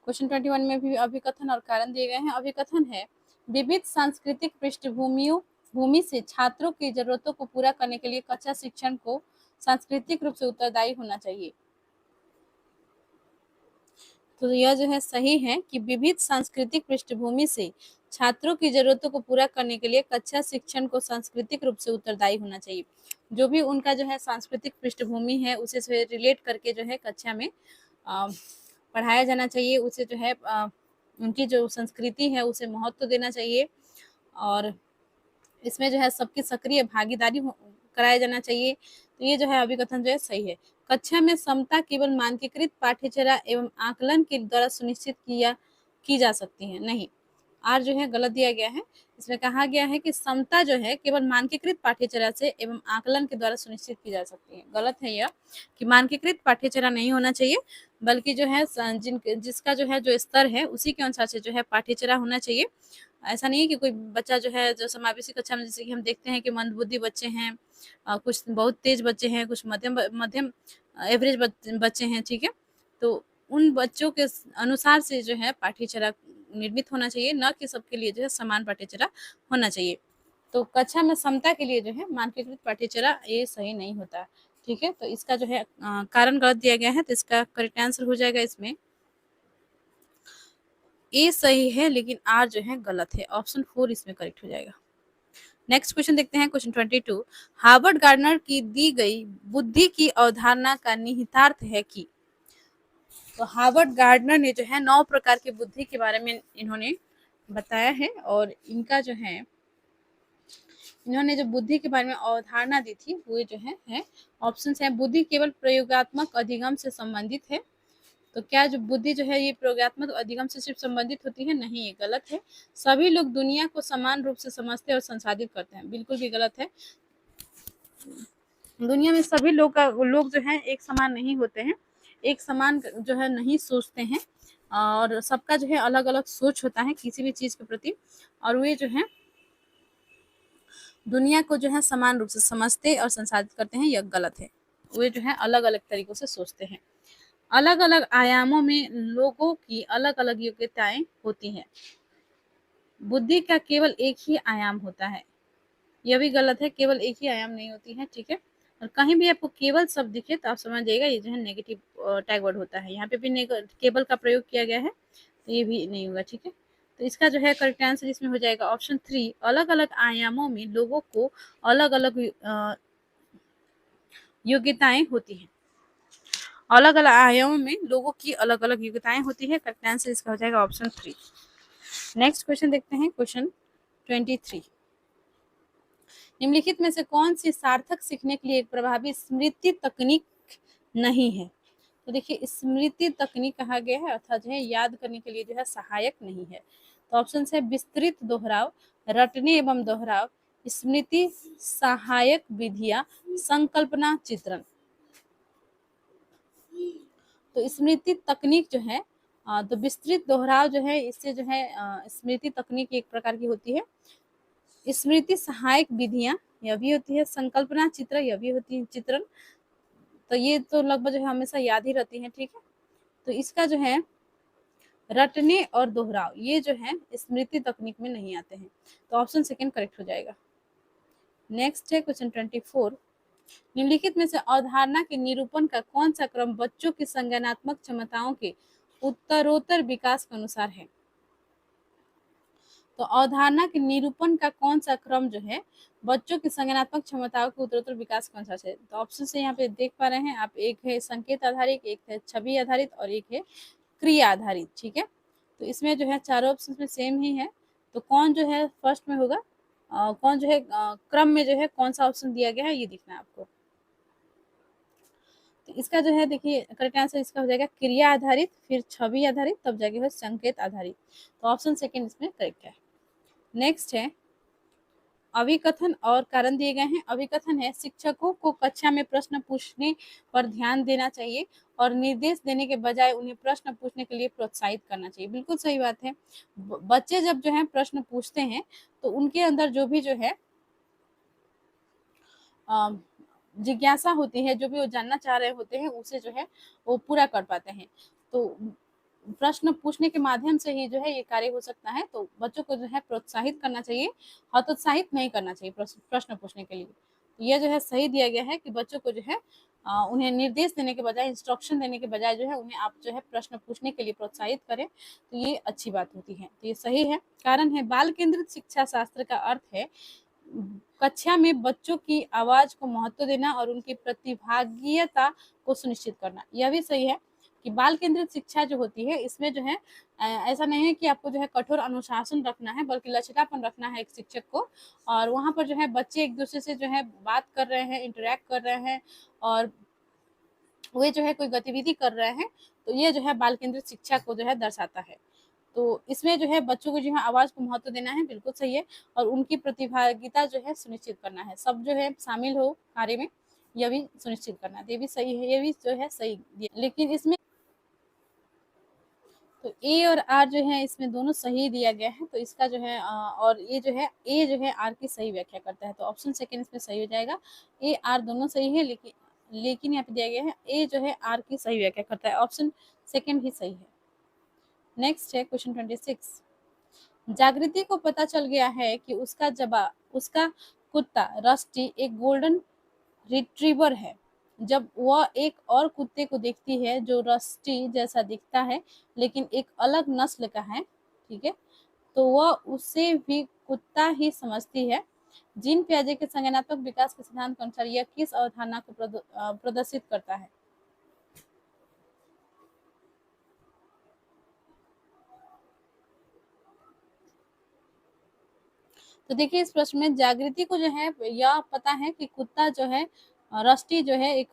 क्वेश्चन 21 में भी अभिकथन और कारण दिए गए हैं। अभिकथन है विविध सांस्कृतिक पृष्ठभूमियों भूमि से छात्रों की जरूरतों को पूरा करने के लिए कक्षा शिक्षण को सांस्कृतिक रूप से उत्तरदायी होना चाहिए। तो यह जो है सही है कि विविध सांस्कृतिक पृष्ठभूमि से छात्रों की जरूरतों को पूरा करने के लिए कक्षा शिक्षण को सांस्कृतिक रूप से उत्तरदायी होना चाहिए। जो भी उनका जो है सांस्कृतिक पृष्ठभूमि है उसे से रिलेट करके जो है कक्षा में पढ़ाया जाना चाहिए। उसे जो है उनकी जो संस्कृति है उसे महत्व देना चाहिए और इसमें जो है सबकी सक्रिय भागीदारी कराया जाना चाहिए। तो ये जो है अभिकथन जो है सही है। कक्षा में समता केवल मानकीकृत पाठ्यचर्या एवं आकलन के द्वारा सुनिश्चित की जा सकती है, नहीं। आर जो है गलत दिया गया है। इसमें कहा गया है कि समता जो है केवल मानकीकृत पाठ्यचर्या से एवं आकलन के द्वारा सुनिश्चित की जा सकती है। गलत है यह कि मानकीकृत पाठ्यचर्या नहीं होना चाहिए बल्कि जो है जिसका जो है जो स्तर है उसी के अनुसार से जो है पाठ्यचर्या होना चाहिए। ऐसा नहीं है कि कोई बच्चा जो है जो समावेशी कक्षा में जैसे कि हम देखते हैं कि मंदबुद्धि बच्चे हैं, कुछ बहुत तेज बच्चे हैं, कुछ मध्यम मध्यम एवरेज बच्चे हैं। ठीक है, तो उन बच्चों के अनुसार से जो है पाठ्यचर्या निर्मित होना चाहिए, न कि सबके लिए जो है समान पाठ्यचर्या होना चाहिए। तो कक्षा में समता के लिए जो है मानकीकृत पाठ्यचर्या ये सही नहीं होता। ठीक है, तो इसका जो है कारण गलत दिया गया है। तो इसका करेक्ट आंसर हो जाएगा इसमें ए सही है लेकिन आर जो है गलत है। ऑप्शन 4 इसमें करेक्ट हो जाएगा। नेक्स्ट क्वेश्चन देखते हैं। क्वेश्चन 22 हार्वर्ड गार्डनर की दी गई बुद्धि की अवधारणा का निहितार्थ है कि। तो हार्वर्ड गार्डनर ने जो है 9 प्रकार की बुद्धि के बारे में इन्होंने बताया है और इनका जो है इन्होंने जो बुद्धि के बारे में अवधारणा दी थी वो जो है ऑप्शन है बुद्धि केवल प्रयोगात्मक अधिगम से संबंधित है। तो क्या जो बुद्धि जो है ये प्रयोगात्मक अधिगम से सिर्फ संबंधित होती है, नहीं, ये गलत है। सभी लोग दुनिया को समान रूप से समझते और संसाधित करते हैं, बिल्कुल भी गलत है। दुनिया में सभी लोग जो है एक समान नहीं होते हैं, एक समान जो है नहीं सोचते हैं। और सबका जो है अलग अलग सोच होता है किसी भी चीज के प्रति, और वे जो है दुनिया को जो है समान रूप से समझते और संसाधित करते हैं, यह गलत है। वे जो है अलग अलग तरीकों से सोचते हैं। अलग अलग आयामों में लोगों की अलग अलग योग्यताएं होती हैं। बुद्धि का केवल एक ही आयाम होता है, यह भी गलत है। केवल एक ही आयाम नहीं होती है, ठीक है। और कहीं भी आपको केवल शब्द दिखे तो आप समझ जाइएगा ये जो है नेगेटिव टैग वर्ड होता है। यहाँ पे भी केवल का प्रयोग किया गया है, तो ये भी नहीं होगा, ठीक है। तो इसका जो है करेक्ट आंसर इसमें हो जाएगा ऑप्शन 3। अलग अलग आयामों में लोगों को अलग अलग योग्यताएं होती हैं। अलग अलग आयामों में लोगों की अलग अलग योग्यताएं होती है। करेक्ट आंसर इसका हो जाएगा ऑप्शन 3। नेक्स्ट क्वेश्चन देखते हैं, क्वेश्चन 23। निम्नलिखित में से कौन सी सार्थक सीखने के लिए एक प्रभावी स्मृति तकनीक नहीं है? तो देखिए स्मृति तकनीक कहा गया है अर्थात जो है याद करने के लिए जो है सहायक नहीं है। तो ऑप्शन है विस्तृत दोहराव, रटने एवं दोहराव, स्मृति सहायक विधियां, संकल्पना चित्रण। तो स्मृति तकनीक जो है तो विस्तृत दोहराव जो है इससे जो है स्मृति तकनीक एक प्रकार की होती है। स्मृति सहायक विधियां यह भी होती है, संकल्पना चित्र यह भी होती है, चित्रण। तो ये तो लगभग जो है हमेशा याद ही रहती है, ठीक है। तो इसका जो है रटने और दोहराव ये जो है स्मृति तकनीक में नहीं आते हैं, तो ऑप्शन सेकंड करेक्ट हो जाएगा। नेक्स्ट है क्वेश्चन 24। निम्नलिखित में से अवधारणा के निरूपण का कौन सा क्रम बच्चों की संज्ञानात्मक क्षमताओं के उत्तरोत्तर विकास के अनुसार है? तो अवधारणा के निरूपण का कौन सा क्रम जो है बच्चों की संज्ञानात्मक क्षमताओं के उत्तरोत्तर विकास के अनुसार है? तो ऑप्शन से यहाँ पे देख पा रहे हैं आप, एक है संकेत आधारित, एक है छवि आधारित और एक है क्रिया आधारित, ठीक है। तो इसमें जो है चारों ऑप्शन में सेम ही है, तो कौन जो है फर्स्ट में होगा, कौन जो है क्रम में जो है कौन सा ऑप्शन दिया गया है ये दिखना है आपको। तो इसका जो है देखिए करेक्ट आंसर इसका हो जाएगा क्रिया आधारित, फिर छवि आधारित, तब जाके हो संकेत आधारित। तो ऑप्शन सेकेंड इसमें करेक्ट है। नेक्स्ट है अभिकथन और कारण दिए गए हैं। अभिकथन है शिक्षकों को कक्षा में प्रश्न पूछने पर ध्यान देना चाहिए और निर्देश देने के बजाय उन्हें प्रश्न पूछने के लिए प्रोत्साहित करना चाहिए। बिल्कुल सही बात है। बच्चे जब जो है प्रश्न पूछते हैं तो उनके अंदर जो भी जो है जिज्ञासा होती है, जो भी वो जानना चाह रहे होते हैं उसे जो है वो पूरा कर पाते हैं। तो प्रश्न पूछने के माध्यम से ही जो है ये कार्य हो सकता है। तो बच्चों को जो है प्रोत्साहित करना चाहिए, हतोत्साहित नहीं करना चाहिए प्रश्न पूछने के लिए। यह जो है सही दिया गया है कि बच्चों को जो है उन्हें निर्देश देने के बजाय, इंस्ट्रक्शन देने के बजाय जो है उन्हें आप जो है प्रश्न पूछने के लिए प्रोत्साहित करें, तो ये अच्छी बात होती है। तो ये सही है। कारण है बाल केंद्रित शिक्षा शास्त्र का अर्थ है कक्षा में बच्चों की आवाज को महत्व देना और उनकी प्रतिभागियता को सुनिश्चित करना। यह भी सही है कि बाल केंद्रित शिक्षा जो होती है इसमें जो है ऐसा नहीं है कि आपको जो है कठोर अनुशासन रखना है, बल्कि लचीलापन रखना है एक शिक्षक को। और वहाँ पर जो है बच्चे एक दूसरे से जो है बात कर रहे हैं, इंटरेक्ट कर रहे हैं और वे जो है कोई गतिविधि कर रहे हैं, तो ये जो है बाल केंद्रित शिक्षा को जो है दर्शाता है। तो इसमें जो है बच्चों को जो है आवाज को महत्व देना है, बिल्कुल सही है। और उनकी प्रतिभागिता जो है सुनिश्चित करना है, सब जो है शामिल हो कार्य में, यह भी सुनिश्चित करना है। ये भी सही है, ये भी जो है सही। लेकिन इसमें तो ए और आर जो है इसमें दोनों सही दिया गया है। तो इसका जो है और ये जो है ए जो है आर की सही व्याख्या करता है, तो ऑप्शन सेकंड इसमें सही हो जाएगा। ए आर दोनों सही है, लेकिन यहाँ पे दिया गया है ए जो है आर की सही व्याख्या करता है, ऑप्शन सेकंड ही सही है। नेक्स्ट है क्वेश्चन 26। जागृति को पता चल गया है कि उसका कुत्ता रस्टी एक गोल्डन रिट्रीवर है। जब वह एक और कुत्ते को देखती है जो रस्टी जैसा दिखता है लेकिन एक अलग नस्ल का है, ठीक है, तो वह उसे भी कुत्ता ही समझती है। जीन पियाजे के संज्ञानात्मक विकास के सिद्धांत के अनुसार यह किस अवधारणा को प्रदर्शित करता है? तो देखिए इस प्रश्न में जागृति को जो है यह पता है कि कुत्ता जो है रस्टी जो है एक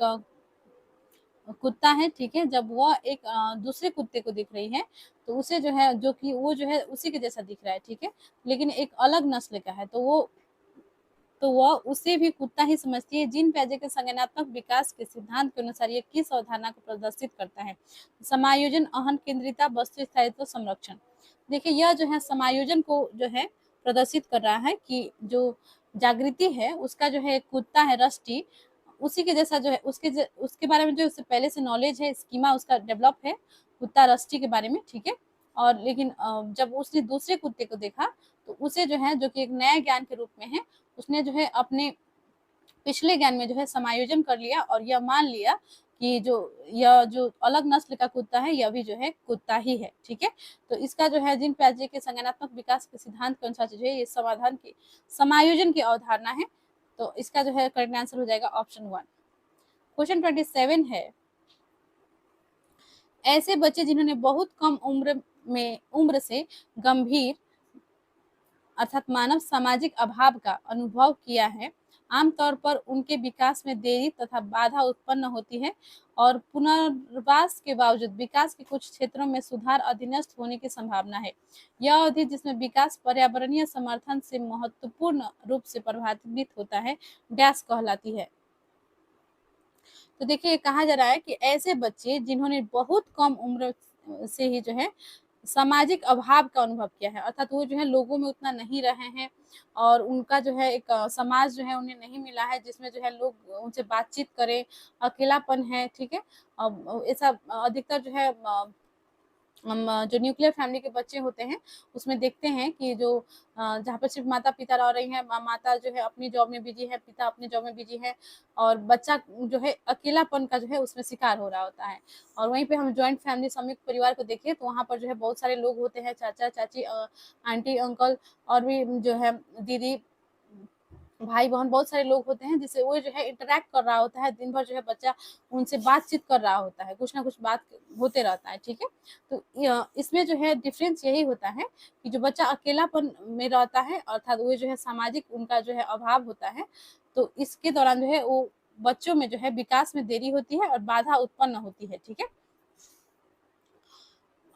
कुत्ता है, ठीक है। जब वो एक दूसरे कुत्ते को दिख रही है तो उसे जो है, जो कि वो जो है उसी के जैसा दिख रहा है, ठीक है, लेकिन एक अलग नस्ल का है, तो वो तो वह उसे भी कुत्ता ही समझती है। जीन पियाजे के संज्ञानात्मक विकास के सिद्धांत के अनुसार ये किस अवधारणा को प्रदर्शित करता है? समायोजन, अहन केंद्रिता, वस्तु स्थायित्व, संरक्षण। देखिए यह जो है समायोजन को जो है प्रदर्शित कर रहा है कि जो जागृति है उसका जो है कुत्ता है रस्टी, उसी के जैसा जो है उसके बारे में जो उससे पहले से नॉलेज है, स्कीमा उसका डेवलप है कुत्ता रस्टी के बारे में, ठीक है। और लेकिन जब उसने दूसरे कुत्ते को देखा तो उसे जो है, जो कि एक नया ज्ञान के रूप में है, उसने जो है अपने पिछले ज्ञान में जो है समायोजन कर लिया और यह मान लिया कि यह जो अलग नस्ल का कुत्ता है यह भी जो है कुत्ता ही है, ठीक है। तो इसका जो है जीन पियाजे के संज्ञानात्मक विकास के सिद्धांत के अनुसार जो है ये समाधान की समायोजन की अवधारणा है। तो इसका जो है करेक्ट आंसर हो जाएगा ऑप्शन 1। क्वेश्चन 27 है, ऐसे बच्चे जिन्होंने बहुत कम उम्र से गंभीर अर्थात मानव सामाजिक अभाव का अनुभव किया है, आमतौर पर उनके विकास में देरी तथा बाधा उत्पन्न होती है और पुनर्वास के बावजूद विकास के कुछ क्षेत्रों में सुधार अधीनस्थ होने की संभावना है। यह अवधि जिसमें विकास पर्यावरणीय समर्थन से महत्वपूर्ण रूप से प्रभावित होता है, डैश कहलाती है। तो देखिए कहा जा रहा है कि ऐसे बच्चे जिन्होंने बहुत कम उम्र से ही जो है सामाजिक अभाव का अनुभव किया है, अर्थात वो जो है लोगों में उतना नहीं रहे हैं और उनका जो है एक समाज जो है उन्हें नहीं मिला है जिसमें जो है लोग उनसे बातचीत करें, अकेलापन है, ठीक है। ऐसा अधिकतर जो है हम जो न्यूक्लियर फैमिली के बच्चे होते हैं उसमें देखते हैं कि जो जहाँ पर सिर्फ माता पिता रह रही हैं, माता जो है अपनी जॉब में बिजी है, पिता अपनी जॉब में बिजी है और बच्चा जो है अकेलापन का जो है उसमें शिकार हो रहा होता है। और वहीं पे हम जॉइंट फैमिली संयुक्त परिवार को देखिए तो वहाँ पर जो है बहुत सारे लोग होते हैं, चाचा चाची, आंटी अंकल और भी जो है दीदी भाई बहन, बहुत सारे लोग होते हैं जिससे वो जो है इंटरेक्ट कर रहा होता है, दिन भर जो है बच्चा उनसे बातचीत कर रहा होता है, कुछ ना कुछ बात होते रहता है, ठीक है। तो इसमें जो है डिफरेंस यही होता है कि जो बच्चा अकेलापन में रहता है अर्थात वो जो है सामाजिक उनका जो है अभाव होता है, तो इसके दौरान जो है वो बच्चों में जो है विकास में देरी होती है और बाधा उत्पन्न होती है, ठीक है।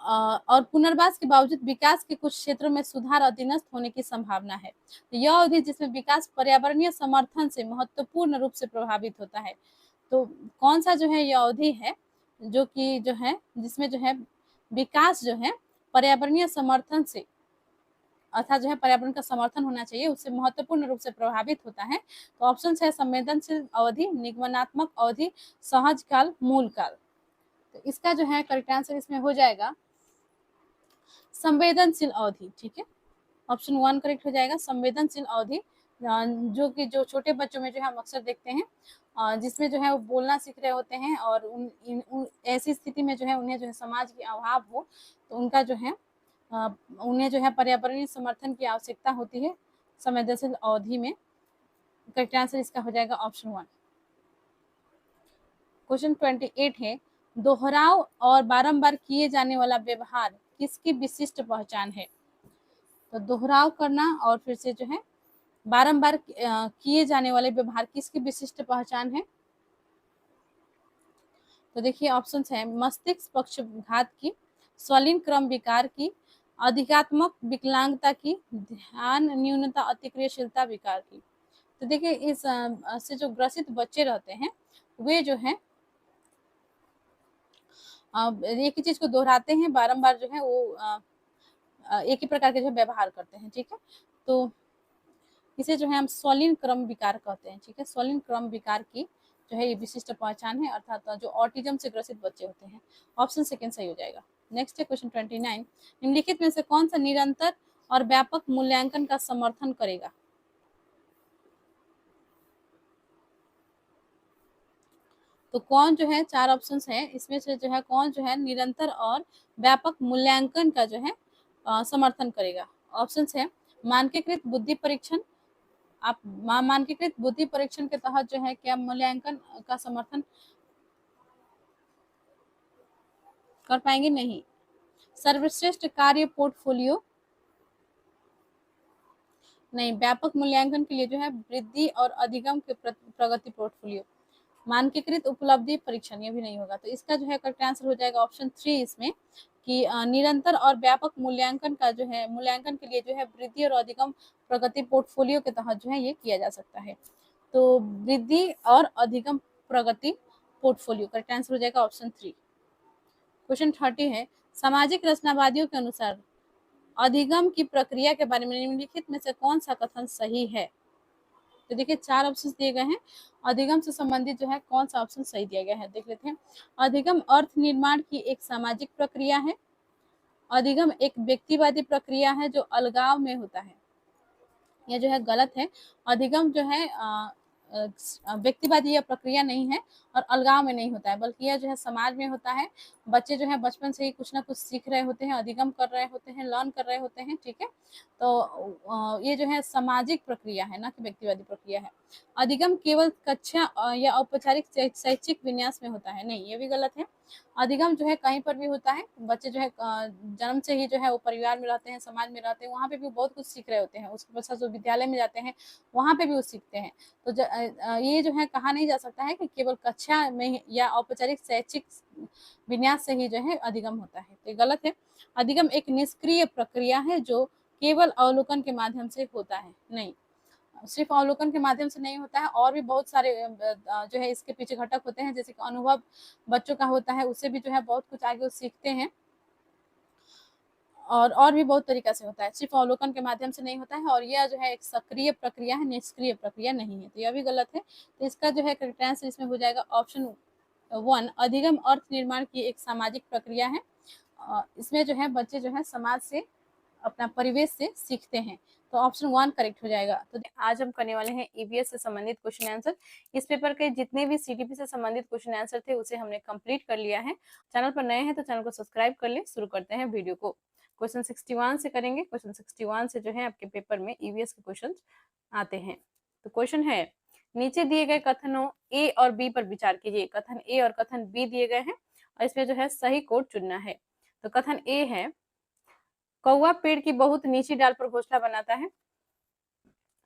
और पुनर्वास के बावजूद विकास के कुछ क्षेत्रों में सुधार अधीनस्थ होने की संभावना है। तो यह अवधि जिसमें विकास पर्यावरणीय समर्थन से महत्वपूर्ण रूप से प्रभावित होता है। तो कौन सा जो है यह अवधि है जो कि जो है जिसमें जो है विकास जो है पर्यावरणीय समर्थन से अर्थात जो है पर्यावरण का समर्थन होना चाहिए उससे महत्वपूर्ण रूप से प्रभावित होता है। तो ऑप्शन है संवेदनशील अवधि, निगमनात्मक अवधि, सहज काल, मूल काल। तो इसका जो है करेक्ट आंसर इसमें हो जाएगा संवेदनशील अवधि, ठीक है। ऑप्शन 1 करेक्ट हो जाएगा संवेदनशील अवधि, जो कि जो छोटे बच्चों में जो है हम अक्सर देखते हैं जिसमें जो है वो बोलना सीख रहे होते हैं और ऐसी स्थिति में जो है उन्हें जो है समाज की अभाव हो तो उनका जो है उन्हें जो है पर्यावरणीय समर्थन की आवश्यकता होती है संवेदनशील अवधि में। करेक्ट आंसर इसका हो जाएगा ऑप्शन 1। क्वेश्चन 28 है, दोहराव और बारंबार किए जाने वाला व्यवहार किसकी विशिष्ट पहचान है? तो दोहराव करना और फिर से जो है बारंबार किए जाने वाले व्यवहार किसकी विशिष्ट पहचान है? तो देखिए ऑप्शंस है मस्तिष्क पक्षघात की, स्वलीन क्रम विकार की, अधिकात्मक विकलांगता की, ध्यान न्यूनता अतिक्रियाशीलता विकार की। तो देखिए इस से जो ग्रसित बच्चे रहते हैं वे जो है एक ही चीज को दोहराते हैं बारंबार जो है वो एक ही प्रकार के जो व्यवहार करते हैं, ठीक है। तो इसे जो है हम स्वलीन क्रम विकार कहते हैं, ठीक है। स्वलीन क्रम विकार की जो है ये विशिष्ट पहचान है अर्थात जो ऑटिज्म से ग्रसित बच्चे होते हैं। ऑप्शन सेकंड सही हो जाएगा। नेक्स्ट है क्वेश्चन 29, निम्नलिखित में से कौन सा निरंतर और व्यापक मूल्यांकन का समर्थन करेगा? तो कौन जो है चार ऑप्शंस है इसमें से जो है कौन जो है निरंतर और व्यापक मूल्यांकन का जो है समर्थन करेगा? ऑप्शंस है मानकीकृत बुद्धि परीक्षण, आप मानकीकृत बुद्धि परीक्षण के तहत जो है क्या मूल्यांकन का समर्थन कर पाएंगे? नहीं। सर्वश्रेष्ठ कार्य पोर्टफोलियो, नहीं। व्यापक मूल्यांकन के लिए जो है वृद्धि और अधिगम के प्रगति पोर्टफोलियो, मानकीकृत उपलब्धि परीक्षण, ये भी नहीं होगा। तो इसका जो है करेक्ट आंसर हो जाएगा ऑप्शन 3 इसमें कि निरंतर और व्यापक मूल्यांकन के लिए जो है वृद्धि और अधिगम प्रगति पोर्टफोलियो के तहत जो है ये किया जा सकता है। तो वृद्धि और अधिगम प्रगति पोर्टफोलियो, करेक्ट आंसर हो जाएगा ऑप्शन 3। क्वेश्चन 30 है, सामाजिक रचनावादियों के अनुसार अधिगम की प्रक्रिया के बारे में निम्नलिखित में से कौन सा कथन सही है? तो देखिए 4 ऑप्शन दिए गए हैं, अधिगम से संबंधित जो है कौन सा ऑप्शन सही दिया गया है, देख लेते हैं। अधिगम अर्थ निर्माण की एक सामाजिक प्रक्रिया है, अधिगम एक व्यक्तिवादी प्रक्रिया है जो अलगाव में होता है, यह जो है गलत है। अधिगम जो है व्यक्तिवादी यह प्रक्रिया नहीं है और अलगाव में नहीं होता है, बल्कि यह जो है समाज में होता है। बच्चे जो है बचपन से ही कुछ ना कुछ सीख रहे होते हैं, अधिगम कर रहे होते हैं, लर्न कर रहे होते हैं, ठीक है। तो ये जो है सामाजिक प्रक्रिया है, ना कि व्यक्तिवादी प्रक्रिया है। अधिगम केवल कक्षा या औपचारिक शैक्षिक विन्यास में होता है, नहीं, ये भी गलत है। अधिगम जो है कहीं पर भी होता है, बच्चे जो है जन्म से ही जो है वो परिवार में रहते हैं, समाज में रहते हैं, वहाँ पे भी बहुत कुछ सीख रहे होते हैं, उसके पश्चात जो विद्यालय में जाते हैं वहाँ पे भी वो सीखते हैं। तो ये जो है कहा नहीं जा सकता है कि केवल कक्षा में या औपचारिक शैक्षिक विन्यास से ही जो है अधिगम होता है, तो ये गलत है। अधिगम एक निष्क्रिय प्रक्रिया है जो केवल अवलोकन के माध्यम से होता है, नहीं, सिर्फ अवलोकन के माध्यम से नहीं होता है, और भी बहुत सारे जो है इसके पीछे घटक होते हैं, जैसे कि अनुभव बच्चों का होता है, उससे भी जो है बहुत कुछ आगे वो सीखते हैं, और भी बहुत तरीका से होता है, सिर्फ अवलोकन के माध्यम से नहीं होता है। और यह जो है एक सक्रिय प्रक्रिया है, निष्क्रिय प्रक्रिया नहीं है, तो यह भी गलत है। तो इसका जो है करेक्ट आंसर इसमें हो जाएगा ऑप्शन 1, अधिगम अर्थ निर्माण की एक सामाजिक प्रक्रिया है। इसमें जो है बच्चे जो है समाज से, अपना परिवेश से सीखते हैं, तो ऑप्शन 1 करेक्ट हो जाएगा। तो आज हम करने वाले हैं ईवीएस से संबंधित क्वेश्चन आंसर। इस पेपर के जितने भी सीटीपी से संबंधित क्वेश्चन आंसर थे उसे हमने कंप्लीट कर लिया है। चैनल पर नए हैं तो चैनल को सब्सक्राइब कर ले। शुरू करते हैं वीडियो को। क्वेश्चन 61 से करेंगे। क्वेश्चन 61 से जो है आपके पेपर में ईवीएस के क्वेश्चन आते हैं। तो क्वेश्चन है, नीचे दिए गए कथनों ए और बी पर विचार कीजिए। कथन ए और कथन बी दिए गए हैं और इसमें जो है सही कोड चुनना है। तो कथन ए है, कौवा पेड़ की बहुत नीची डाल पर घोंसला बनाता है।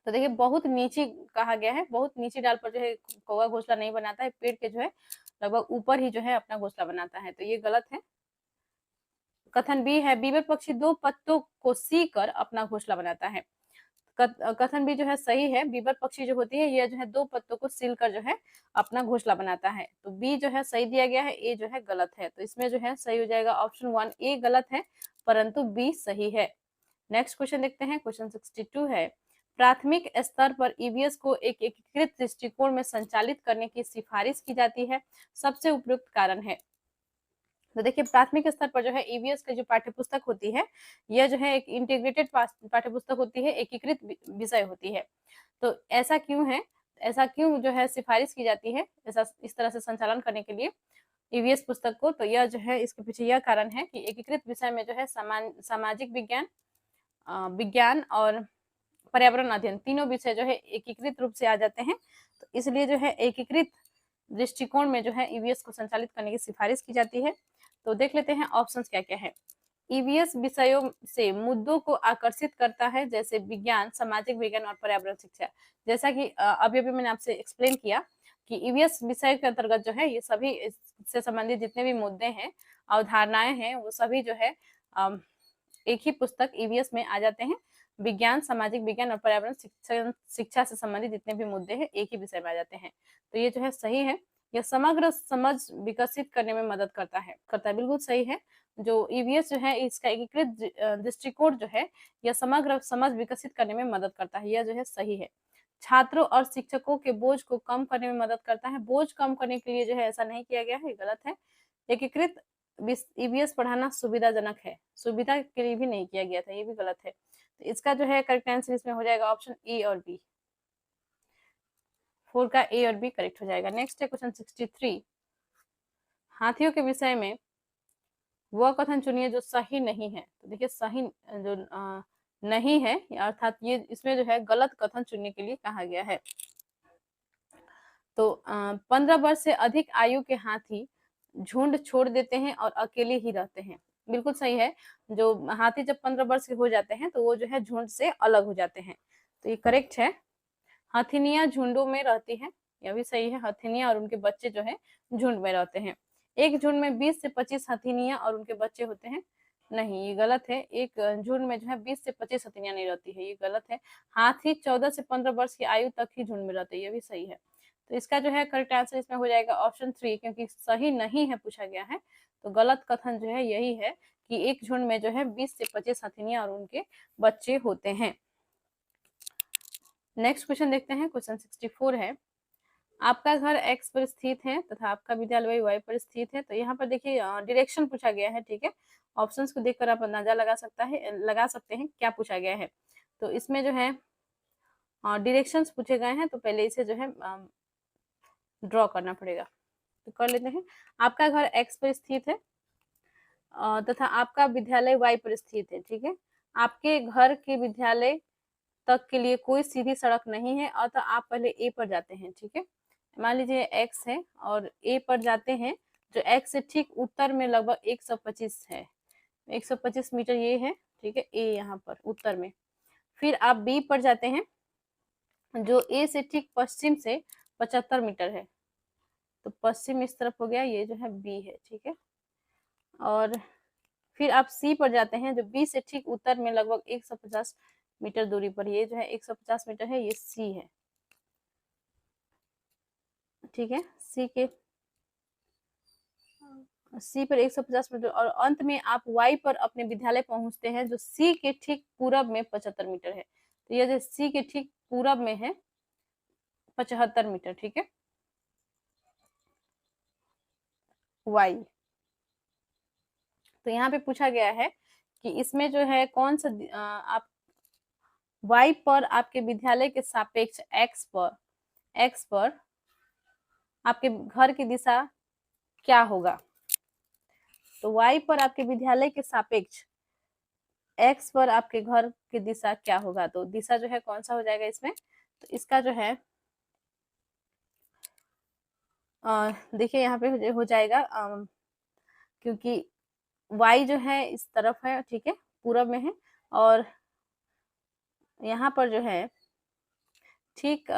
तो देखिए बहुत नीची कहा गया है, बहुत नीची डाल पर जो है कौवा घोंसला नहीं बनाता है, पेड़ के जो है लगभग ऊपर ही जो है अपना घोंसला बनाता है, तो ये गलत है। कथन बी है, बीबर पक्षी 2 पत्तों को सी कर अपना घोंसला बनाता है। कथन बी जो है सही है, बीबर पक्षी जो होती है यह जो है 2 पत्तों को सीलकर जो है अपना घोंसला बनाता है, तो बी जो है सही दिया गया है, ए जो है गलत है। तो इसमें जो है सही हो जाएगा ऑप्शन 1, ए गलत है परंतु बी सही है। नेक्स्ट क्वेश्चन देखते हैं। क्वेश्चन 62 है, प्राथमिक स्तर पर ईवीएस को एक एकीकृत दृष्टिकोण में संचालित करने की सिफारिश की जाती है, सबसे उपयुक्त कारण है। तो देखिए प्राथमिक स्तर पर जो है ईवीएस की जो पाठ्यपुस्तक होती है यह जो है एक इंटीग्रेटेड पाठ्यपुस्तक होती है, एकीकृत विषय होती है। तो ऐसा क्यों है, ऐसा क्यों जो है सिफारिश की जाती है ऐसा इस तरह से संचालन करने के लिए ईवीएस पुस्तक को? तो यह जो है इसके पीछे यह कारण है कि एकीकृत विषय में जो है सामाजिक विज्ञान, विज्ञान और पर्यावरण अध्ययन तीनों विषय जो है एकीकृत रूप से आ जाते हैं, तो इसलिए जो है एकीकृत दृष्टिकोण में जो है ईवीएस को संचालित करने की सिफारिश की जाती है। तो देख लेते हैं ऑप्शंस क्या क्या है। ईवीएस विषयों से मुद्दों को आकर्षित करता है, जैसे विज्ञान, सामाजिक विज्ञान और पर्यावरण शिक्षा। जैसा कि अभी मैंने आपसे एक्सप्लेन किया कि ईवीएस विषय के अंतर्गत जो है ये सभी इससे संबंधित जितने भी मुद्दे हैं, अवधारणाएं हैं, वो सभी जो है एक ही पुस्तक ईवीएस में आ जाते हैं। विज्ञान, सामाजिक विज्ञान और पर्यावरण शिक्षा से संबंधित जितने भी मुद्दे हैं एक ही विषय में आ जाते हैं, तो ये जो है सही है। यह समग्र समझ विकसित करने में मदद करता है, बिल्कुल सही है। जो ईवीएस जो है इसका एकीकृत दृष्टिकोण जो है यह समग्र समझ विकसित करने में मदद करता है, यह जो है सही है। छात्रों और शिक्षकों के बोझ को कम करने में मदद करता है, बोझ कम करने के लिए जो है ऐसा नहीं किया गया है, गलत है। एकीकृत ईवीएस पढ़ाना सुविधाजनक है, सुविधा के लिए भी नहीं किया गया था, ये भी गलत है। तो इसका जो है करेक्ट आंसर इसमें हो जाएगा ऑप्शन ए और बी, 4 का ए और बी करेक्ट हो जाएगा। नेक्स्ट है क्वेश्चन 63, हाथियों के विषय में वह कथन चुनिए जो सही नहीं है। तो देखिए सही जो नहीं है अर्थात ये इसमें जो है गलत कथन चुनने के लिए कहा गया है। तो 15 वर्ष से अधिक आयु के हाथी झुंड छोड़ देते हैं और अकेले ही रहते हैं, बिल्कुल सही है। जो हाथी जब 15 वर्ष के हो जाते हैं तो वो जो है झुंड से अलग हो जाते हैं, तो ये करेक्ट है। हथिनियां झुंडों में रहती हैं, यह भी सही है। हथिनियां और उनके बच्चे जो है झुंड में रहते हैं। एक झुंड में 20 से 25 हथिनियां और उनके बच्चे होते हैं। नहीं, ये गलत है। एक झुंड में जो है 20 से 25 हथिनियां नहीं रहती है, ये गलत है। हाथी 14 से 15 वर्ष की आयु तक ही झुंड में रहते हैं, ये भी सही है। तो इसका जो है करेक्ट आंसर इसमें हो जाएगा ऑप्शन 3, क्योंकि सही नहीं है पूछा गया है। तो गलत कथन जो है यही है कि एक झुंड में जो है 20 से 25 हथिनियां और उनके बच्चे होते हैं। नेक्स्ट क्वेश्चन देखते हैं। क्वेश्चन 64 है, आपका घर एक्स पर स्थित है तथा आपका विद्यालय वाई पर स्थित है। तो यहाँ पर देखिए डायरेक्शन पूछा गया है, ठीक है। ऑप्शंस को देखकर आप अंदाजा लगा सकते हैं क्या पूछा गया है। तो इसमें जो है डायरेक्शंस पूछे गए हैं, तो पहले इसे जो है ड्रॉ करना पड़ेगा। तो कर लेते हैं। आपका घर एक्स पर स्थित है तथा आपका विद्यालय वाई पर स्थित है, ठीक है। आपके घर के विद्यालय तक के लिए कोई सीधी सड़क नहीं है, अतः आप पहले ए पर जाते हैं, ठीक है। मान लीजिए एक्स है और ए पर जाते हैं, जो एक्स से ठीक उत्तर में लगभग 125 है, 125 मीटर ये है, ठीक है, ए यहाँ पर उत्तर में। फिर आप बी पर जाते हैं, जो ए से ठीक पश्चिम से 75 मीटर है। तो पश्चिम इस तरफ हो गया, ये जो है बी है, ठीक है। और फिर आप सी पर जाते हैं, जो बी से ठीक उत्तर में लगभग 150 मीटर दूरी पर, ये जो है 150 मीटर है, ये सी है, ठीक है। सी पर 150 मीटर और अंत में आप वाई पर अपने विद्यालय पहुंचते हैं, जो सी के ठीक पूरब में 75 मीटर है। तो ये जो सी के ठीक पूरब में है 75 मीटर, ठीक है, वाई। तो यहाँ पे पूछा गया है कि इसमें जो है कौन सा आप वाई पर आपके विद्यालय के सापेक्ष एक्स पर आपके घर की दिशा क्या होगा। तो वाई पर आपके विद्यालय के सापेक्ष एक्स पर आपके घर की दिशा क्या होगा। तो दिशा जो है कौन सा हो जाएगा इसमें। तो इसका जो है देखिए यहाँ पे हो जाएगा क्योंकि वाई जो है इस तरफ है, ठीक है, पूरब में है, और यहाँ पर जो है ठीक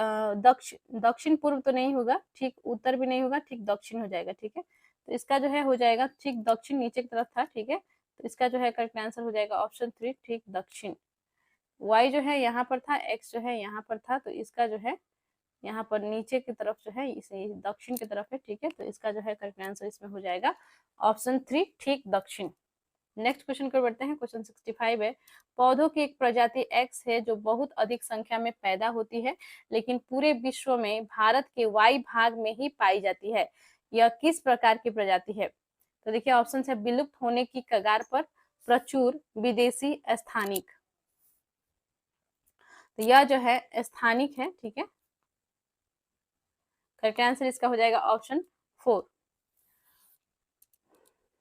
दक्षिण पूर्व तो नहीं होगा, ठीक उत्तर भी नहीं होगा, ठीक दक्षिण हो जाएगा, ठीक है। तो इसका जो है हो जाएगा ठीक दक्षिण, नीचे की तरफ था, ठीक है। तो इसका जो है करेक्ट आंसर हो जाएगा ऑप्शन 3, ठीक दक्षिण। वाई जो है यहाँ पर था, एक्स जो है यहाँ पर था, तो इसका जो है यहाँ पर नीचे की तरफ जो है इसे दक्षिण की तरफ है, ठीक है। तो इसका जो है करेक्ट आंसर इसमें हो जाएगा ऑप्शन 3, ठीक दक्षिण। नेक्स्ट क्वेश्चन को बढ़ते हैं। क्वेश्चन 65 है, पौधों की एक प्रजाति एक्स है जो बहुत अधिक संख्या में पैदा होती है, लेकिन पूरे विश्व में भारत के वाई भाग में ही पाई जाती है। यह किस प्रकार की प्रजाति है। तो देखिए ऑप्शन है, विलुप्त होने की कगार पर, प्रचुर, विदेशी, स्थानिक। तो यह जो है स्थानिक है, ठीक है। करेक्ट आंसर इसका हो जाएगा ऑप्शन 4।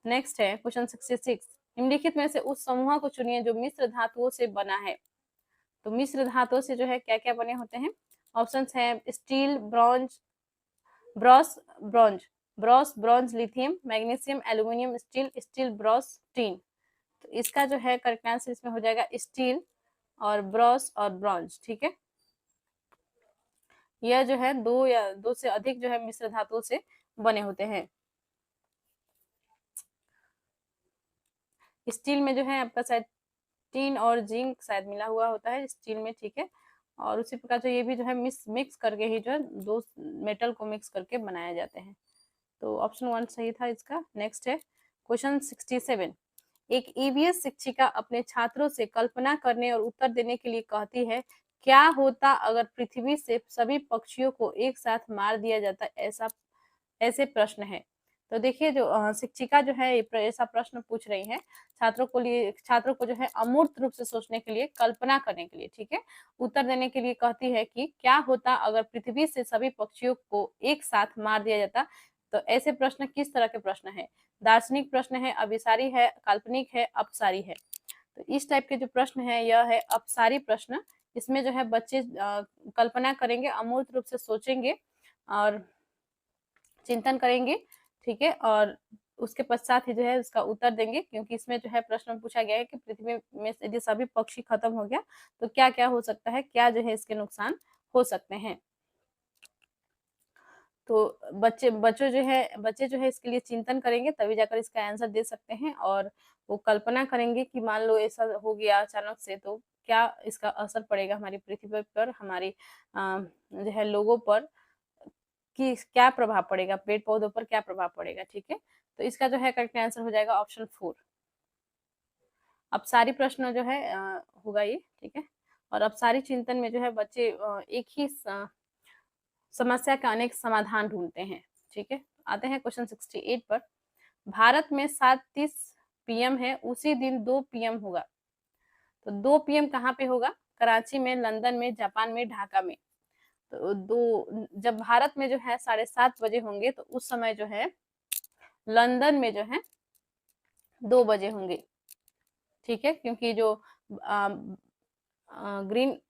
नेक्स्ट है क्वेश्चन 66, निम्नलिखित में से उस समूह को चुनिए जो मिश्र धातुओं से बना है। तो मिश्र धातुओं से जो है क्या क्या बने होते हैं। ऑप्शंस है, steel, bronze, lithium, magnesium, aluminium, steel, Bros, tin. तो इसका जो है करेक्ट आंसर इसमें हो जाएगा स्टील और ब्रॉस और ब्रॉन्ज, ठीक है। यह जो है दो या दो से अधिक जो है मिश्र धातुओं से बने होते हैं। स्टील में जो है आपका शायद टीन और जिंक शायद मिला हुआ होता है स्टील में, ठीक है। और उसी प्रकार से ये भी जो है मिक्स करके ही जो है दो मेटल को मिक्स करके बनाए जाते हैं। तो ऑप्शन 1 सही था इसका। नेक्स्ट है क्वेश्चन 67, एक ईवीएस शिक्षिका अपने छात्रों से कल्पना करने और उत्तर देने के लिए कहती है, क्या होता अगर पृथ्वी से सभी पक्षियों को एक साथ मार दिया जाता। ऐसे प्रश्न है। तो देखिए जो शिक्षिका जो है ऐसा प्रश्न पूछ रही है छात्रों को जो है अमूर्त रूप से सोचने के लिए, कल्पना करने के लिए, ठीक है, उत्तर देने के लिए कहती है कि क्या होता अगर पृथ्वी से सभी पक्षियों को एक साथ मार दिया जाता। तो ऐसे प्रश्न किस तरह के प्रश्न है। दार्शनिक प्रश्न है, अभिसारी है, काल्पनिक है, अपसारी है। तो इस टाइप के जो प्रश्न है यह है अपसारी प्रश्न। इसमें जो है बच्चे कल्पना करेंगे, अमूर्त रूप से सोचेंगे और चिंतन करेंगे, ठीक है, और उसके पश्चात ही जो है उसका उत्तर देंगे। क्योंकि इसमें जो है प्रश्न पूछा गया है कि पृथ्वी में से यदि सभी पक्षी खत्म हो गया तो क्या क्या हो सकता है, क्या जो है इसके नुकसान हो सकते हैं। तो बच्चे जो है इसके लिए चिंतन करेंगे, तभी जाकर इसका आंसर दे सकते हैं। और वो कल्पना करेंगे कि मान लो ऐसा हो गया अचानक से, तो क्या इसका असर पड़ेगा हमारी पृथ्वी पर, हमारी जो है लोगों पर, कि क्या प्रभाव पड़ेगा, पेड़ पौधों पर क्या प्रभाव पड़ेगा। ठीक है, तो इसका जो है करेक्ट आंसर हो जाएगा ऑप्शन 4। अब सारी प्रश्न जो है होगा ये। ठीक है, और अब सारी चिंतन में जो है बच्चे एक ही समस्या का अनेक समाधान ढूंढते हैं। ठीक है, आते हैं क्वेश्चन 68 पर। भारत में 7:30 PM है, उसी दिन 2 PM होगा। तो 2 PM कहाँ पे होगा? कराची में, लंदन में, जापान में, ढाका में। तो जब भारत में जो है 7:30 बजे होंगे, तो उस समय जो है लंदन में जो है 2 बजे होंगे। ठीक है, क्योंकि जो ग्रीन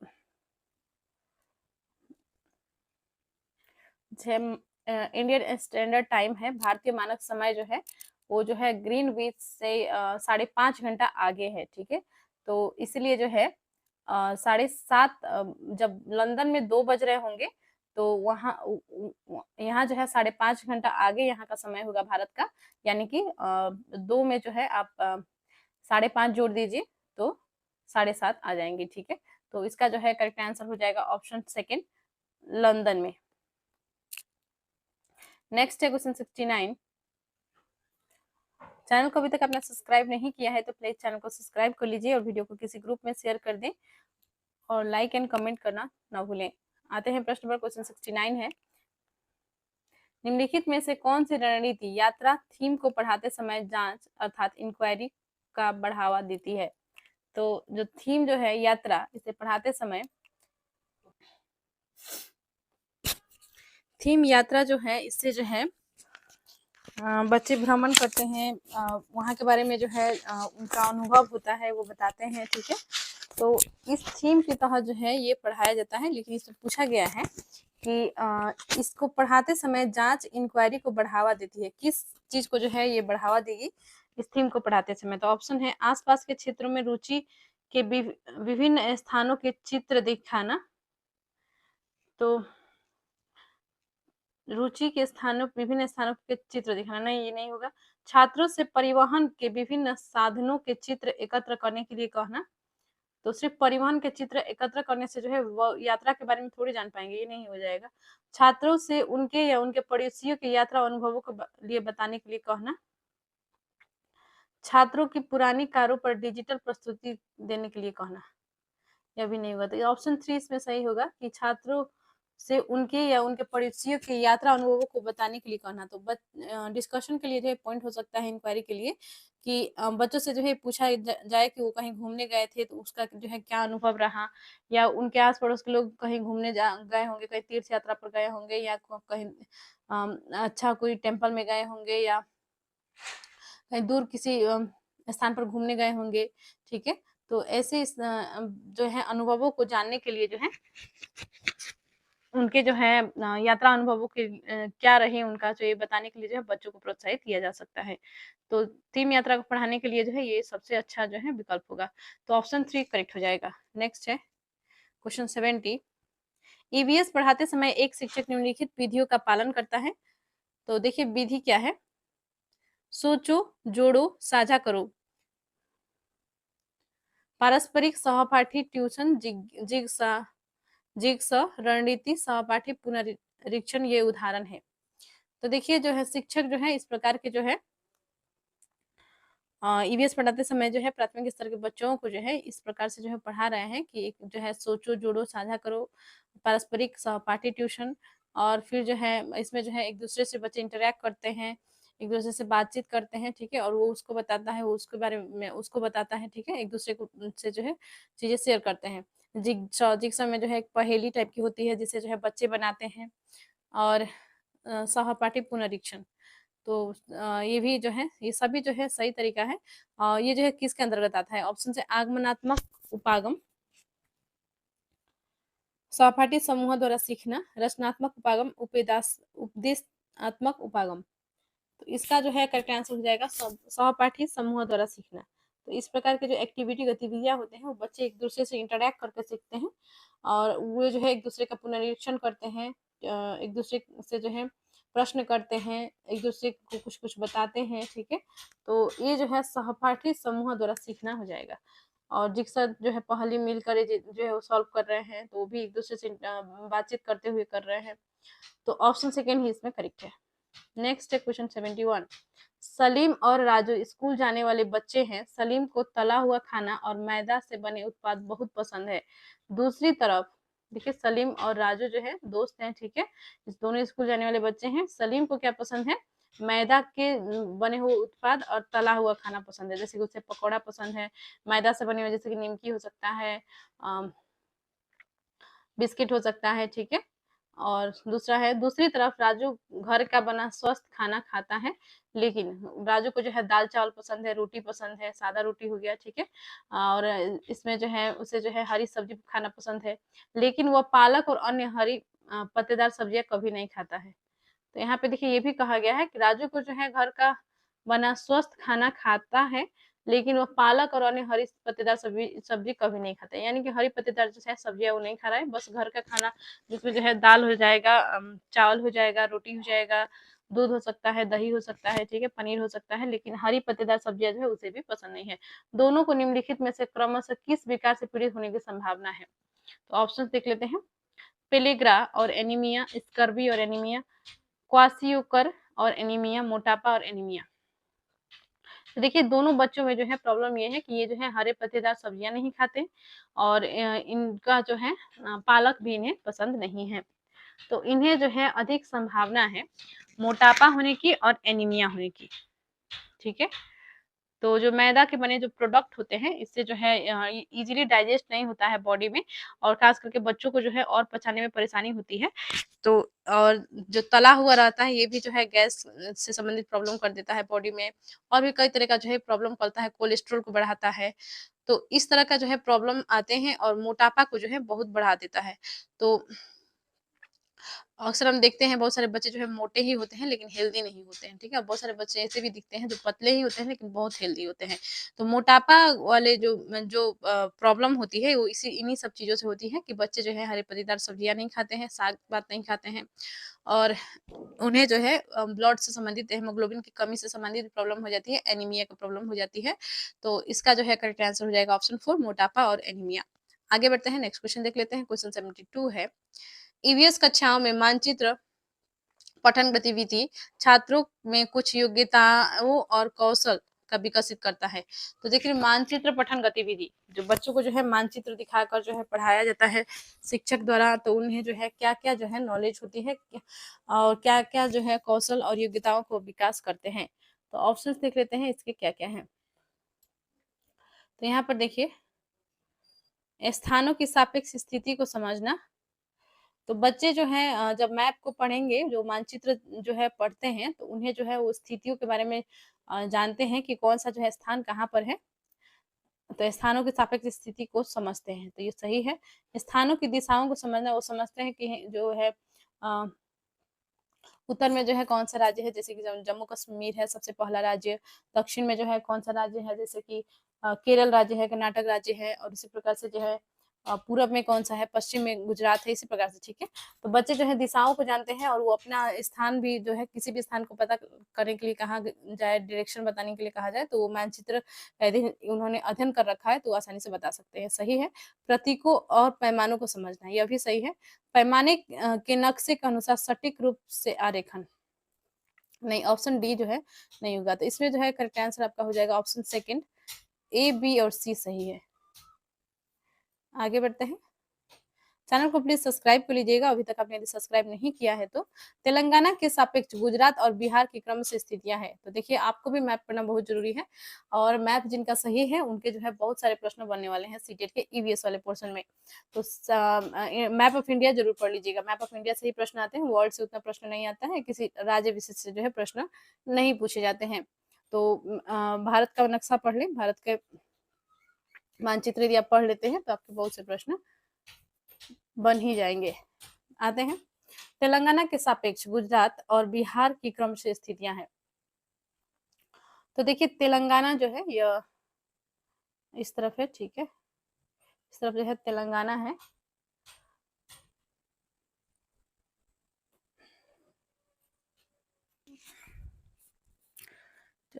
इंडियन स्टैंडर्ड टाइम है, भारतीय मानक समय जो है वो जो है ग्रीनविच से 5.5 घंटा आगे है। ठीक है, तो इसलिए जो है 7:30 जब लंदन में 2 बज रहे होंगे, तो वहाँ यहाँ जो है 5.5 घंटा आगे यहाँ का समय होगा भारत का। यानी कि 2 में जो है आप 5.5 जोड़ दीजिए तो 7:30 आ जाएंगे। ठीक है, तो इसका जो है करेक्ट आंसर हो जाएगा ऑप्शन 2 लंदन में। नेक्स्ट है क्वेश्चन 69। चैनल को अभी तक आपने सब्सक्राइब नहीं किया है तो प्लीज चैनल को सब्सक्राइब कर लीजिए और वीडियो को किसी ग्रुप में शेयर कर दें और लाइक एंड कमेंट करना ना भूलें। आते हैं प्रश्न पर, क्वेश्चन 69 है। निम्नलिखित में से कौन सी रणनीति यात्रा थीम को पढ़ाते समय जांच अर्थात इंक्वायरी का बढ़ावा देती है? तो जो थीम जो है यात्रा, इसे पढ़ाते समय थीम यात्रा जो है, इससे जो है बच्चे भ्रमण करते हैं, वहाँ के बारे में जो है उनका अनुभव होता है, वो बताते हैं। ठीक है, तो इस थीम के तहत जो है ये पढ़ाया जाता है। लेकिन इसमें पूछा गया है कि इसको पढ़ाते समय जांच इंक्वायरी को बढ़ावा देती है, किस चीज को जो है ये बढ़ावा देगी इस थीम को पढ़ाते समय? तो ऑप्शन है आसपास के क्षेत्रों में रुचि के विभिन्न स्थानों के चित्र दिखाना। तो रुचि के स्थानों, विभिन्न स्थानों के चित्र दिखाना, नहीं ये नहीं होगा। छात्रों से परिवहन के विभिन्न साधनों के चित्र एकत्र करने के लिए कहना। तो सिर्फ परिवहन के चित्र एकत्र करने से जो है वो यात्रा के बारे में थोड़ी जान पाएंगे, ये नहीं हो जाएगा। छात्रों से उनके या उनके पड़ोसियों के यात्रा अनुभवों के लिए बताने के लिए कहना। छात्रों की पुरानी कारों पर डिजिटल प्रस्तुति देने के लिए कहना, यह भी नहीं होगा। तो ऑप्शन 3 इसमें सही होगा कि छात्रों से उनके या उनके पड़ोसियों के यात्रा अनुभवों को बताने के लिए कहना। तो डिस्कशन के लिए जो है पॉइंट हो सकता है इंक्वायरी के लिए कि बच्चों से जो है पूछा जाए कि वो कहीं घूमने गए थे तो उसका जो है क्या अनुभव रहा, या उनके आस पड़ोस के लोग कहीं घूमने गए होंगे, कहीं तीर्थ यात्रा पर गए होंगे, या कहीं अच्छा कोई टेम्पल में गए होंगे, या कहीं दूर किसी स्थान पर घूमने गए होंगे। ठीक है, तो ऐसे जो है अनुभवों को जानने के लिए जो है उनके जो है यात्रा अनुभवों के क्या रहे उनका, जो ये बताने के लिए जो है बच्चों को प्रोत्साहित किया जा सकता है। तो थीम यात्रा को पढ़ाने के लिए जो है ये सबसे अच्छा जो है विकल्प होगा। तो ऑप्शन 3 करेक्ट हो जाएगा। नेक्स्ट है क्वेश्चन 70। ईवीएस पढ़ाते समय एक शिक्षक निम्नलिखित विधियों का पालन करता है। तो देखिए विधि क्या है। सोचो, जोड़ो, साझा करो, पारस्परिक, सहपाठी, ट्यूशन, जिगसा, रणनीति, सहपाठी, पुनरीक्षण, ये उदाहरण है। तो देखिए जो है शिक्षक जो है इस प्रकार के जो है ईवीएस पढ़ाते समय जो है प्राथमिक स्तर के बच्चों को जो है इस प्रकार से जो है पढ़ा रहे हैं कि एक जो है सोचो, जोड़ो, साझा करो, पारस्परिक, सहपाठी, ट्यूशन, और फिर जो है इसमें जो है एक दूसरे से बच्चे इंटरेक्ट करते हैं, एक दूसरे से बातचीत करते हैं। ठीक है, और वो उसको बताता है, वो उसके बारे में उसको बताता है। ठीक है, एक दूसरे को से जो है चीजें शेयर करते हैं। जिगसा में जो है एक पहेली टाइप की होती है जिसे जो है बच्चे बनाते हैं। और सहपाठी पुनरीक्षण, तो ये भी जो है ये सभी जो है सही तरीका है। ये जो है किसके अंतर्गत आता है? ऑप्शन से आगमनात्मक उपागम, सहपाठी समूह द्वारा सीखना, रचनात्मक उपागम, उपदेशात्मक उपागम। तो इसका जो है करेक्ट आंसर हो जाएगा सहपाठी समूह द्वारा सीखना। तो इस प्रकार के जो एक्टिविटी गतिविधियां होते हैं वो बच्चे एक दूसरे से इंटरेक्ट करके सीखते हैं, और वो जो है एक दूसरे का पुनरीक्षण करते हैं, एक दूसरे से जो है प्रश्न करते हैं, एक दूसरे को कुछ कुछ बताते हैं, ठीक है। तो ये जो है सहपाठी समूह द्वारा सीखना हो जाएगा। और जिक्सा जो है पहली मिलकर ये जो है वो सॉल्व कर रहे हैं, तो वो भी एक दूसरे से बातचीत करते हुए कर रहे हैं। तो ऑप्शन सेकेंड ही इसमें करेक्ट है। नेक्स्ट है क्वेश्चन 71। सलीम और राजू स्कूल जाने वाले बच्चे हैं। सलीम को तला हुआ खाना और मैदा से बने उत्पाद बहुत पसंद है। दूसरी तरफ देखिए, सलीम और राजू जो है दोस्त हैं, ठीक है। इस दोनों स्कूल जाने वाले बच्चे हैं। सलीम को क्या पसंद है? मैदा के बने हुए उत्पाद और तला हुआ खाना पसंद है, जैसे कि उसे पकौड़ा पसंद है। मैदा से बने हुए जैसे कि निमकी हो सकता है, बिस्किट हो सकता है, ठीक है। और दूसरा है, दूसरी तरफ राजू घर का बना स्वस्थ खाना खाता है, लेकिन राजू को जो है दाल चावल पसंद है, रोटी पसंद है, सादा रोटी हो गया, ठीक है। और इसमें जो है उसे जो है हरी सब्जी खाना पसंद है, लेकिन वह पालक और अन्य हरी पत्तेदार सब्जियां कभी नहीं खाता है। तो यहाँ पे देखिए ये भी कहा गया है कि राजू को जो है घर का बना स्वस्थ खाना खाता है, लेकिन वो पालक और अन्य हरी पत्तेदार सब्जी कभी नहीं खाता है। यानी कि हरी पत्तेदार जो है सब्जियां वो नहीं खा रहा है, बस घर का खाना जिसमें जो है दाल हो जाएगा, चावल हो जाएगा, रोटी हो जाएगा, दूध हो सकता है, दही हो सकता है, ठीक है, पनीर हो सकता है, लेकिन हरी पत्तेदार सब्जियां जो है उसे भी पसंद नहीं है। दोनों को निम्नलिखित में से क्रमशः किस विकार से पीड़ित होने की संभावना है? तो ऑप्शन देख लेते हैं। पेलिग्रा और एनीमिया, स्कर्वी और एनीमिया, क्वासियोकर और एनीमिया, मोटापा और एनीमिया। तो देखिए दोनों बच्चों में जो है प्रॉब्लम ये है कि ये जो है हरे पत्तेदार सब्जियां नहीं खाते, और इनका जो है पालक भी इन्हें पसंद नहीं है। तो इन्हें जो है अधिक संभावना है मोटापा होने की और एनीमिया होने की, ठीक है। तो जो मैदा के बने जो प्रोडक्ट होते हैं, इससे जो है इजीली डाइजेस्ट नहीं होता है बॉडी में, और खास करके बच्चों को जो है और पचाने में परेशानी होती है। तो और जो तला हुआ रहता है ये भी जो है गैस से संबंधित प्रॉब्लम कर देता है बॉडी में, और भी कई तरह का जो है प्रॉब्लम करता है, कोलेस्ट्रॉल को बढ़ाता है। तो इस तरह का जो है प्रॉब्लम आते हैं, और मोटापा को जो है बहुत बढ़ा देता है। तो अक्सर हम देखते हैं बहुत सारे बच्चे जो है मोटे ही होते हैं लेकिन हेल्दी नहीं होते हैं, ठीक है। बहुत सारे बच्चे ऐसे भी दिखते हैं जो पतले ही होते हैं लेकिन बहुत हेल्दी होते हैं। तो मोटापा वाले जो जो प्रॉब्लम होती है वो इन्हीं सब चीज़ों से होती है कि बच्चे जो है हरे पत्तेदार सब्जियां नहीं खाते हैं, साग पात नहीं खाते हैं, और उन्हें जो है ब्लड से संबंधित हेमोग्लोबिन की कमी से संबंधित प्रॉब्लम हो जाती है, एनीमिया की प्रॉब्लम हो जाती है। तो इसका जो है करेक्ट आंसर हो जाएगा ऑप्शन 4, मोटापा और एनीमिया। आगे बढ़ते हैं, नेक्स्ट क्वेश्चन देख लेते हैं। क्वेश्चन 72 है, ईवीएस कक्षाओं में मानचित्र पठन गतिविधि छात्रों में कुछ योग्यताओं और कौशल का विकसित करता है। तो देखिए मानचित्र पठन गतिविधि, जो बच्चों को जो है मानचित्र दिखाकर जो है पढ़ाया जाता है शिक्षक द्वारा, तो उन्हें जो है क्या क्या जो है नॉलेज होती है और क्या क्या जो है कौशल और योग्यताओं को विकास करते हैं। तो ऑप्शंस देख लेते हैं इसके क्या क्या हैं। तो यहाँ पर देखिए, स्थानों की सापेक्ष स्थिति को समझना। तो बच्चे जो हैं जब मैप को पढ़ेंगे, जो मानचित्र जो है पढ़ते हैं, तो उन्हें जो है वो स्थितियों के बारे में जानते हैं कि कौन सा जो है स्थान कहाँ पर है। तो स्थानों की सापेक्ष स्थिति को समझते हैं, तो ये सही है। स्थानों की दिशाओं को समझना, वो समझते हैं कि जो है उत्तर में जो है कौन सा राज्य है, जैसे कि जम्मू कश्मीर है सबसे पहला राज्य। दक्षिण में जो है कौन सा राज्य है, जैसे कि केरल राज्य है, कर्नाटक राज्य है, और इसी प्रकार से जो है पूरब में कौन सा है, पश्चिम में गुजरात है, इसी प्रकार से, ठीक है। तो बच्चे जो है दिशाओं को जानते हैं, और वो अपना स्थान भी जो है किसी भी स्थान को पता करने के लिए कहा जाए, डायरेक्शन बताने के लिए कहा जाए, तो वो मानचित्र यदि उन्होंने अध्ययन कर रखा है तो आसानी से बता सकते हैं। सही है। प्रतीकों और पैमानों को समझना, यह भी सही है। पैमाने के नक्शे के अनुसार सटीक रूप से आरेखन, नहीं, ऑप्शन डी जो है नहीं होगा। तो इसमें जो है करेक्ट आंसर आपका हो जाएगा ऑप्शन सेकंड, ए, बी और सी सही है। आगे बढ़ते हैं। चैनल को प्लीज सब्सक्राइब कर लीजिएगा, अभी तक आपने यदि सब्सक्राइब नहीं किया है तो। तेलंगाना के सापेक्ष गुजरात और बिहार की क्रम से स्थितियां हैं। तो देखिए आपको भी मैप पढ़ना बहुत जरूरी है, और मैप जिनका सही है उनके जो है बहुत सारे प्रश्न बनने वाले हैं सीटेट के ईवीएस वाले पोर्शन में। तो मैप ऑफ इंडिया जरूर पढ़ लीजिएगा, मैप ऑफ इंडिया से ही प्रश्न आते हैं, वर्ल्ड से उतना प्रश्न नहीं आता है, किसी राज्य विशेष से जो है प्रश्न नहीं पूछे जाते हैं। तो भारत का नक्शा पढ़ लें, भारत के मानचित्र यदि आप पढ़ लेते हैं तो आपके बहुत से प्रश्न बन ही जाएंगे। आते हैं, तेलंगाना के सापेक्ष गुजरात और बिहार की क्रम से स्थितियां हैं। तो देखिए तेलंगाना जो है यह इस तरफ है, ठीक है, इस तरफ जो है तेलंगाना है,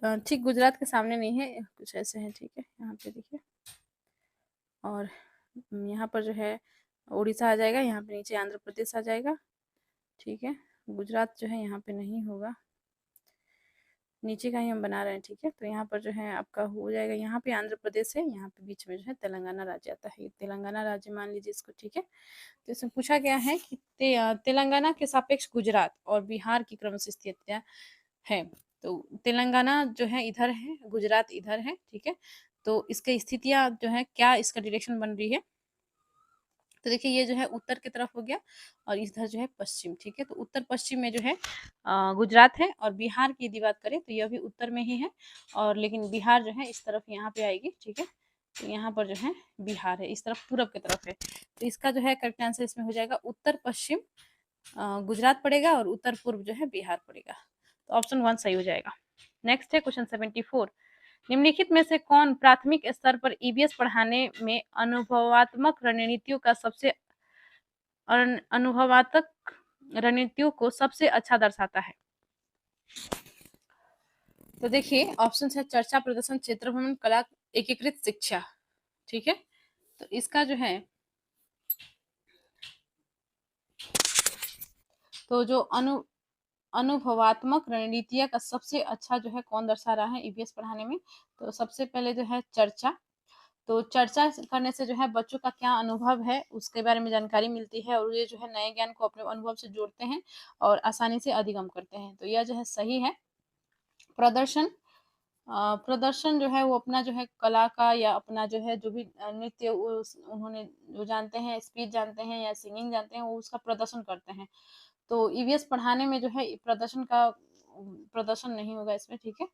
ठीक गुजरात के सामने नहीं है, कुछ ऐसे है, ठीक है, यहाँ पे देखिए। और यहाँ पर जो है उड़ीसा आ जाएगा, यहाँ पे नीचे आंध्र प्रदेश आ जाएगा, ठीक है। गुजरात जो है यहाँ पे नहीं होगा, नीचे का ही हम बना रहे हैं, ठीक है। तो यहाँ पर जो है आपका हो जाएगा, यहाँ पे आंध्र प्रदेश है, यहाँ पे बीच में जो है तेलंगाना राज्य आता है, तेलंगाना राज्य मान लीजिए इसको, ठीक है। तो इसमें पूछा गया है कि तेलंगाना के सापेक्ष गुजरात और बिहार की क्रमशः स्थितियाँ है। तो तेलंगाना जो है इधर है, गुजरात इधर है, ठीक है। तो इसकी स्थितियाँ जो है क्या, इसका डायरेक्शन बन रही है, तो देखिए ये जो है उत्तर की तरफ हो गया और इधर जो है पश्चिम, ठीक है। तो उत्तर पश्चिम में जो है गुजरात है, और बिहार की यदि बात करें तो यह भी उत्तर में ही है, और लेकिन बिहार जो है इस तरफ यहाँ पे आएगी, ठीक है। तो यहाँ पर जो है बिहार है, इस तरफ पूरब की तरफ है। तो इसका जो है करेक्ट आंसर इसमें हो जाएगा उत्तर पश्चिम गुजरात पड़ेगा और उत्तर पूर्व जो है बिहार पड़ेगा। तो ऑप्शन 1 सही हो जाएगा। नेक्स्ट है क्वेश्चन 74। निम्नलिखित में से कौन प्राथमिक स्तर पर ईवीएस पढ़ाने में अनुभवात्मक रणनीतियों का सबसे अनुभवात्मक रणनीतियों को सबसे अच्छा दर्शाता है? तो देखिए ऑप्शन है चर्चा, प्रदर्शन, क्षेत्र भ्रमण, कला, एकीकृत शिक्षा, ठीक है। तो इसका जो है तो जो अनुभवात्मक रणनीतियां का सबसे अच्छा जो है कौन दर्शा रहा है ईवीएस पढ़ाने में, तो सबसे पहले जो है चर्चा। तो चर्चा करने से जो है बच्चों का क्या अनुभव है उसके बारे में जानकारी मिलती है, और ये जो है नए ज्ञान को अपने अनुभव से जोड़ते हैं और आसानी से अधिगम करते हैं। तो यह जो है सही है। प्रदर्शन, प्रदर्शन जो है वो अपना जो है कला का या अपना जो है जो भी नृत्य उन्होंने जो जानते हैं, स्पीच जानते हैं या सिंगिंग जानते हैं, वो उसका प्रदर्शन करते हैं। तो ईवीएस पढ़ाने में जो है प्रदर्शन का प्रदर्शन नहीं होगा इसमें, ठीक है।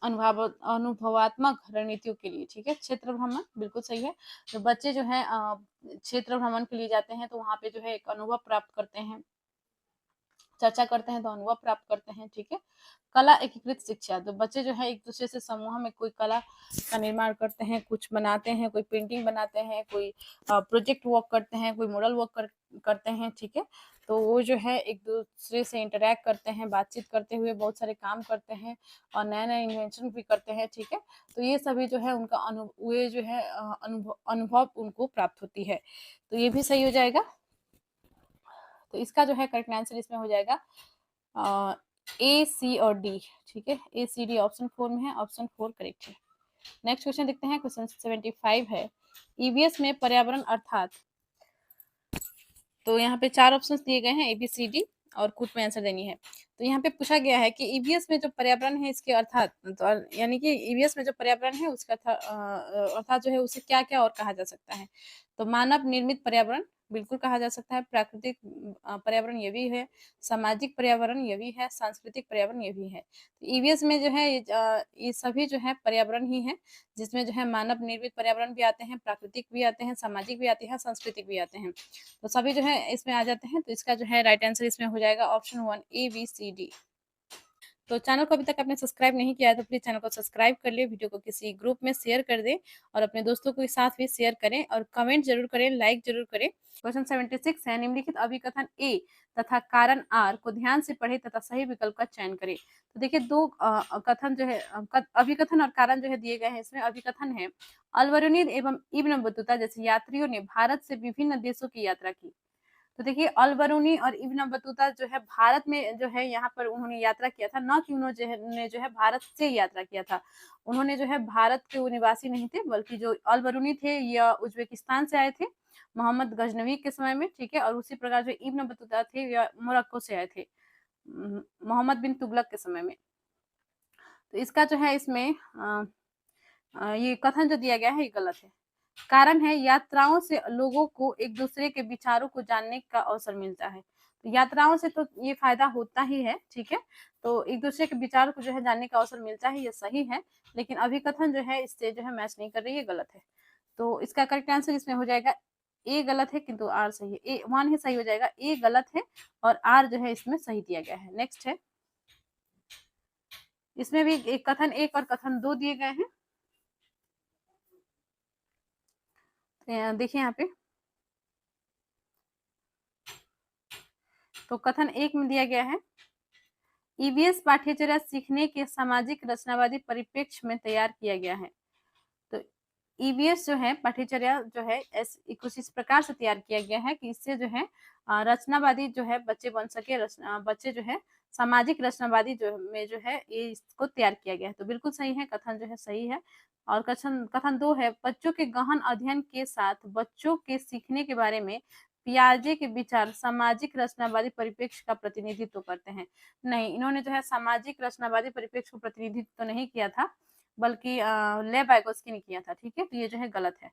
अनुभवात्मक रणनीतियों के लिए, ठीक है। क्षेत्र भ्रमण बिल्कुल सही है। तो बच्चे जो है क्षेत्र भ्रमण के लिए जाते हैं तो वहाँ पे जो है एक अनुभव प्राप्त करते हैं, चर्चा करते हैं तो अनुभव प्राप्त करते हैं, ठीक है। कला एकीकृत शिक्षा, तो बच्चे जो है एक दूसरे से समूह में कोई कला का निर्माण करते हैं, कुछ बनाते हैं, कोई पेंटिंग बनाते हैं, कोई प्रोजेक्ट वर्क करते हैं, कोई मॉडल वर्क करते हैं, ठीक है। तो वो जो है एक दूसरे से इंटरेक्ट करते हैं, बातचीत करते हुए बहुत सारे काम करते हैं और नए नए इन्वेंशन भी करते हैं, ठीक है। तो ये सभी जो है उनका ये जो है अनुभव उनको प्राप्त होती है। तो ये भी सही हो जाएगा। तो इसका जो है करेक्ट आंसर इसमें हो जाएगा ए, सी और डी, ठीक है। ए, सी, डी ऑप्शन 4 में है, ऑप्शन 4 करेक्ट है। नेक्स्ट क्वेश्चन देखते हैं, क्वेश्चन 75 है। ईवीएस में पर्यावरण अर्थात, तो यहाँ पे 4 ऑप्शंस दिए गए हैं, ए, बी, सी, डी, और कुछ में आंसर देनी है। तो यहाँ पे पूछा गया है कि ईवीएस में जो पर्यावरण है इसके अर्थात, तो यानी कि ईवीएस में जो पर्यावरण है उसका अर्थात जो है उसे क्या क्या और कहा जा सकता है। तो मानव निर्मित पर्यावरण बिल्कुल कहा जा सकता है, प्राकृतिक पर्यावरण ये भी है, सामाजिक पर्यावरण ये भी है, सांस्कृतिक पर्यावरण ये भी है। तो ईवीएस में जो है ये सभी जो है पर्यावरण ही है, जिसमें जो है मानव निर्मित पर्यावरण भी आते हैं, प्राकृतिक भी आते हैं, सामाजिक भी आते हैं, सांस्कृतिक भी आते हैं। तो सभी जो है इसमें आ जाते हैं। तो इसका जो है राइट आंसर इसमें हो जाएगा ऑप्शन 1 ए, बी, सी, डी। तो चैनल को अभी तक आपने सब्सक्राइब नहीं किया है तो प्लीज चैनल को सब्सक्राइब कर ले, वीडियो को किसी ग्रुप में शेयर कर दें और अपने दोस्तों के साथ भी शेयर करें, और कमेंट जरूर करें, लाइक जरूर करें। क्वेश्चन 76 है, निम्नलिखित अभिकथन ए तथा कारण आर को ध्यान से पढ़े तथा सही विकल्प का चयन करें। तो देखिए दो कथन जो है अभिकथन और कारण जो है दिए गए हैं। इसमें अभिकथन है, अल-बरूनी एवं इब्न बतूता जैसे यात्रियों ने भारत से विभिन्न देशों की यात्रा की। तो देखिए अल-बरूनी और इब्न बतूता जो है भारत में जो है यहाँ पर उन्होंने यात्रा किया था, न कि उन्होंने जो है भारत से यात्रा किया था। उन्होंने जो है भारत के वो निवासी नहीं थे, बल्कि जो अल-बरूनी थे यह उज्बेकिस्तान से आए थे मोहम्मद गजनवी के समय में, ठीक है। और उसी प्रकार जो इब्न बतूता थे यह मोरक्को से आए थे मोहम्मद बिन तुगलक के समय में। तो इसका जो है इसमें ये कथन जो दिया गया है ये गलत है। कारण है, यात्राओं से लोगों को एक दूसरे के विचारों को जानने का अवसर मिलता है। तो यात्राओं से तो ये फायदा होता ही है, ठीक है। तो एक दूसरे के विचारों को जो है जानने का अवसर मिलता है, ये सही है। लेकिन अभिकथन जो है इससे जो है मैच नहीं कर रही है, गलत है। तो इसका करेक्ट आंसर इसमें हो जाएगा ए गलत है किंतु आर सही है। ए 1 ही सही हो जाएगा, ए गलत है और आर जो है इसमें सही दिया गया है। नेक्स्ट है, इसमें भी एक कथन 1 और कथन 2 दिए गए हैं। देखिए यहाँ पे तो कथन 1 में दिया गया है, ईवीएस पाठ्यचर्या सीखने के सामाजिक रचनावादी परिप्रेक्ष्य में तैयार किया गया है। तो ईवीएस जो है पाठ्यचर्या जो है कुछ इस प्रकार से तैयार किया गया है कि इससे जो है रचनावादी जो है बच्चे बन सके, बच्चे जो है सामाजिक रचनावादी जो में जो है ये इसको तैयार किया गया है। तो बिल्कुल सही है, कथन जो है सही है। और कथन कथन 2 है, बच्चों के गहन अध्ययन के साथ बच्चों के सीखने के बारे में पियाजे के विचार सामाजिक रचनावादी परिप्रेक्ष्य का प्रतिनिधित्व करते हैं। नहीं, इन्होंने जो है सामाजिक रचनावादी परिप्रेक्ष्य को प्रतिनिधित्व तो नहीं किया था, बल्कि लेव वाइगोत्स्की ने किया था। ठीक है, तो ये जो है गलत है।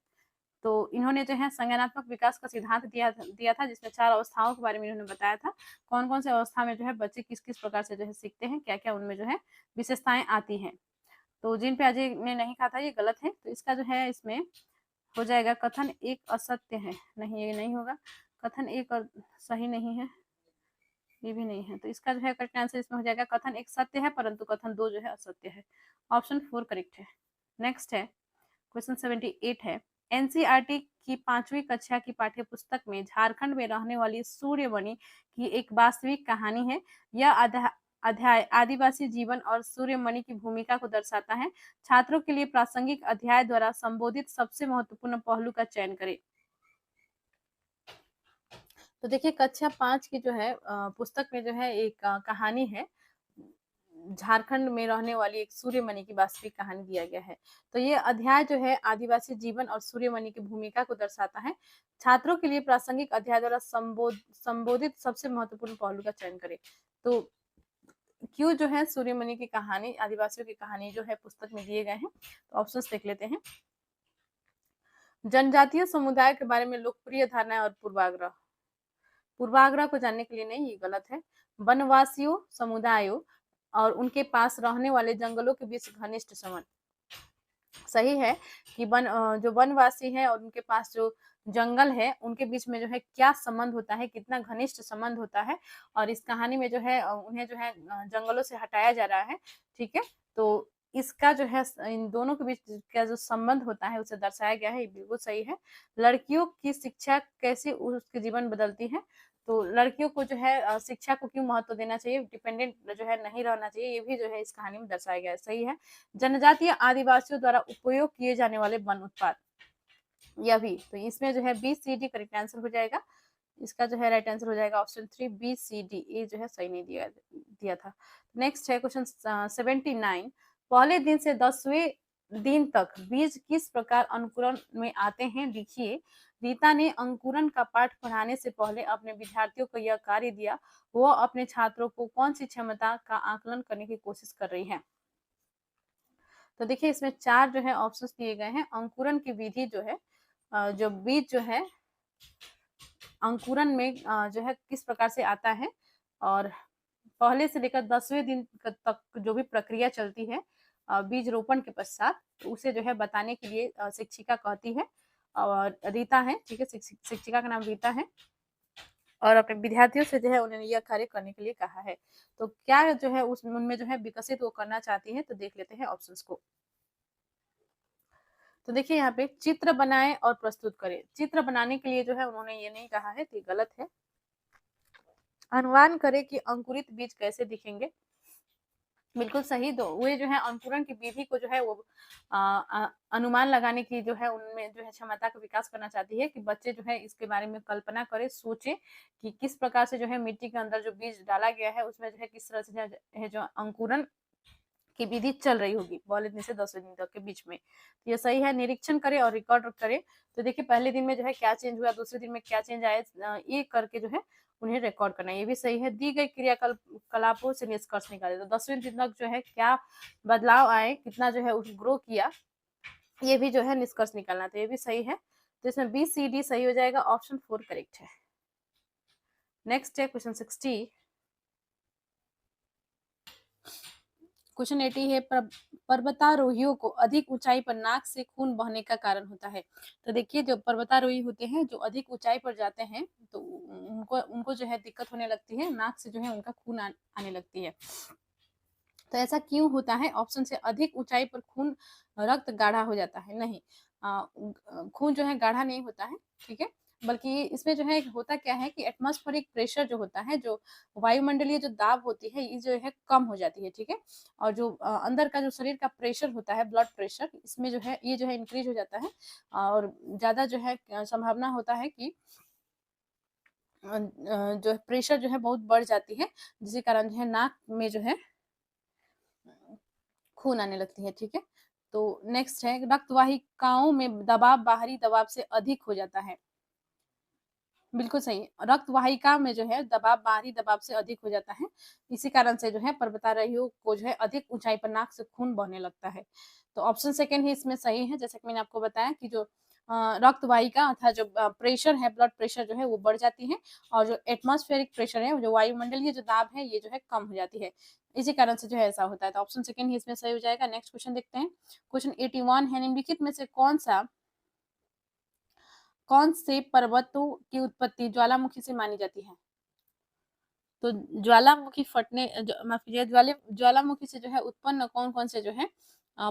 तो इन्होंने जो है संज्ञानात्मक विकास का सिद्धांत दिया था जिसमें 4 अवस्थाओं के बारे में इन्होंने बताया था, कौन कौन से अवस्था में जो है बच्चे किस किस प्रकार से जो है सीखते हैं, क्या क्या उनमें जो है विशेषताएं आती हैं। तो जीन पियाजे ने नहीं कहा था, ये गलत है। तो इसका जो है इसमें हो जाएगा कथन 1 असत्य है। नहीं, ये नहीं होगा, कथन 1 और सही नहीं है, ये भी नहीं है। तो इसका जो है करेक्ट आंसर इसमें हो जाएगा कथन 1 सत्य है परंतु कथन 2 जो है असत्य है। ऑप्शन 4 करेक्ट है। नेक्स्ट है क्वेश्चन 78 है, एनसीईआरटी की 5वीं कक्षा की पाठ्य पुस्तक में झारखंड में रहने वाली सूर्यमणि की एक वास्तविक कहानी है। यह अध्याय आदिवासी जीवन और सूर्यमणि की भूमिका को दर्शाता है। छात्रों के लिए प्रासंगिक अध्याय द्वारा संबोधित सबसे महत्वपूर्ण पहलू का चयन करें। तो देखिए कक्षा 5 की जो है पुस्तक में जो है एक कहानी है, झारखंड में रहने वाली एक सूर्यमणि की वास्तविक कहानी दिया गया है। तो ये अध्याय जो है आदिवासी जीवन और सूर्यमणि की भूमिका को दर्शाता है। छात्रों के लिए प्रासंगिक अध्याय द्वारा संबोधित सबसे महत्वपूर्ण पहलू का चयन करें। तो क्यों जो है सूर्यमणि की कहानी, आदिवासियों की कहानी जो है पुस्तक में दिए गए हैं, तो ऑप्शंस देख लेते हैं। जनजातीय समुदाय के बारे में लोकप्रिय धारणाएं और पूर्वाग्रह। पूर्वाग्रह को जानने के लिए नहीं, ये गलत है। वनवासियों समुदायों और उनके पास रहने वाले जंगलों के बीच घनिष्ठ संबंध। सही है कि जो वनवासी है और उनके पास जो जंगल है उनके बीच में जो है क्या संबंध होता है, कितना घनिष्ठ संबंध होता है। और इस कहानी में जो है उन्हें जो है जंगलों से हटाया जा रहा है। ठीक है, तो इसका जो है इन दोनों के बीच का जो संबंध होता है उसे दर्शाया गया है, ये बिल्कुल सही है। लड़कियों की शिक्षा कैसे उसके जीवन बदलती है। तो लड़कियों को जो है शिक्षा को क्यों महत्व देना चाहिए, डिपेंडेंट जो है नहीं रहना चाहिए, ये भी जो है इस कहानी में दर्शाया गया है। सही है। जनजातीय आदिवासियों द्वारा उपयोग किए जाने वाले वन उत्पाद, यह भी। तो इसमें जो है B C D correct answer हो जाएगा। इसका जो है राइट आंसर हो जाएगा ऑप्शन 3 बी सी डी। ये जो है सही नहीं दिया था। नेक्स्ट है क्वेश्चन 79, पहले दिन से 10वें दिन तक बीज किस प्रकार अंकुरण में आते हैं लिखिए। रीता ने अंकुरण का पाठ पढ़ाने से पहले अपने विद्यार्थियों को यह कार्य दिया। वो अपने छात्रों को कौन सी क्षमता का आकलन करने की कोशिश कर रही है। तो देखिए इसमें 4 जो है ऑप्शंस दिए गए हैं। अंकुरण की विधि जो है, जो बीज जो है अंकुरण में जो है किस प्रकार से आता है, और पहले से लेकर 10वें दिन तक जो भी प्रक्रिया चलती है बीज रोपण के पश्चात, तो उसे जो है बताने के लिए शिक्षिका कहती है, और रीता है। ठीक है, शिक्षिका का नाम रीता है, और अपने विद्यार्थियों से जो है उन्होंने यह कार्य करने के लिए कहा है। तो क्या जो है उनमें जो है विकसित वो करना चाहती है, तो देख लेते हैं ऑप्शंस को। तो देखिए यहाँ पे चित्र बनाएं और प्रस्तुत करें। चित्र बनाने के लिए जो है उन्होंने ये नहीं कहा है, तो ये गलत है। अनुमान करें कि अंकुरित बीज कैसे दिखेंगे, बिल्कुल सही। तो वे जो है अंकुरण की विधि को जो है वो अनुमान लगाने की जो है उनमें जो है क्षमता का विकास करना चाहती है, कि बच्चे जो है इसके बारे में कल्पना करें, सोचें कि किस प्रकार से जो है मिट्टी के अंदर जो बीज डाला गया है उसमें जो है किस तरह से है जो अंकुरण की विधि चल रही होगी पहले दिन से 10वें दिन तक के बीच में। तो ये सही है। निरीक्षण करें और रिकॉर्ड करें। तो देखिए पहले दिन में जो है क्या चेंज हुआ, दूसरे दिन में क्या चेंज आया, ये करके जो है उन्हें रिकॉर्ड करना, ये भी सही है। दी गई क्रियाकलापों से निष्कर्ष निकाले। तो 10वें दिन तक जो है क्या बदलाव आए, कितना जो है ग्रो किया, ये भी जो है निष्कर्ष निकालना, तो ये भी सही है। तो इसमें बी सी डी सही हो जाएगा, ऑप्शन 4 करेक्ट है। नेक्स्ट है क्वेश्चन 60। क्वेश्चन 80 है, पर्वतारोहियों को अधिक ऊंचाई पर नाक से खून बहने का कारण होता है। तो देखिए जो पर्वतारोही होते हैं जो अधिक ऊंचाई पर जाते हैं तो उनको जो है दिक्कत होने लगती है, नाक से जो है उनका खून आने लगती है। तो ऐसा क्यों होता है। ऑप्शन से अधिक ऊंचाई पर खून रक्त गाढ़ा हो जाता है। नहीं, खून जो है गाढ़ा नहीं होता है। ठीक है, बल्कि इसमें जो है होता क्या है कि एटमॉस्फेरिक प्रेशर जो होता है, जो वायुमंडलीय जो दाब होती है, ये जो है कम हो जाती है, ठीक है। और जो अंदर का जो शरीर का प्रेशर होता है, ब्लड प्रेशर, इसमें जो है ये जो है इंक्रीज हो जाता है और ज़्यादा जो है संभावना होता है कि जो है प्रेशर जो है बहुत बढ़ जाती है, जिसके कारण जो है नाक में जो है खून आने लगती है, ठीक है। तो नेक्स्ट है रक्त वाहिकाओं में दबाव बाहरी दबाव से अधिक हो जाता है। बिल्कुल सही। रक्त वाहिका में जो है दबाव बाहरी दबाव से अधिक हो जाता है, इसी कारण से जो है पर्वतारोहियों को जो है अधिक ऊंचाई पर नाक से खून बहने लगता है। तो ऑप्शन सेकंड ही इसमें सही है। जैसे कि मैंने आपको बताया कि जो रक्त वाहिका अर्थात जो प्रेशर है, ब्लड प्रेशर जो है वो बढ़ जाती है और जो एटमॉस्फेरिक प्रेशर है, जो वायुमंडलीय जो दाब है, ये जो है कम हो जाती है, इसी कारण से जो है ऐसा होता है। तो ऑप्शन सेकंड ही इसमें सही हो जाएगा। नेक्स्ट क्वेश्चन देखते हैं। क्वेश्चन 81 है, निम्नलिखित में से कौन से पर्वतों की उत्पत्ति ज्वालामुखी से मानी जाती है? तो ज्वालामुखी फटने माफ कीजिए, ज्वालामुखी से जो है उत्पन्न कौन कौन से जो है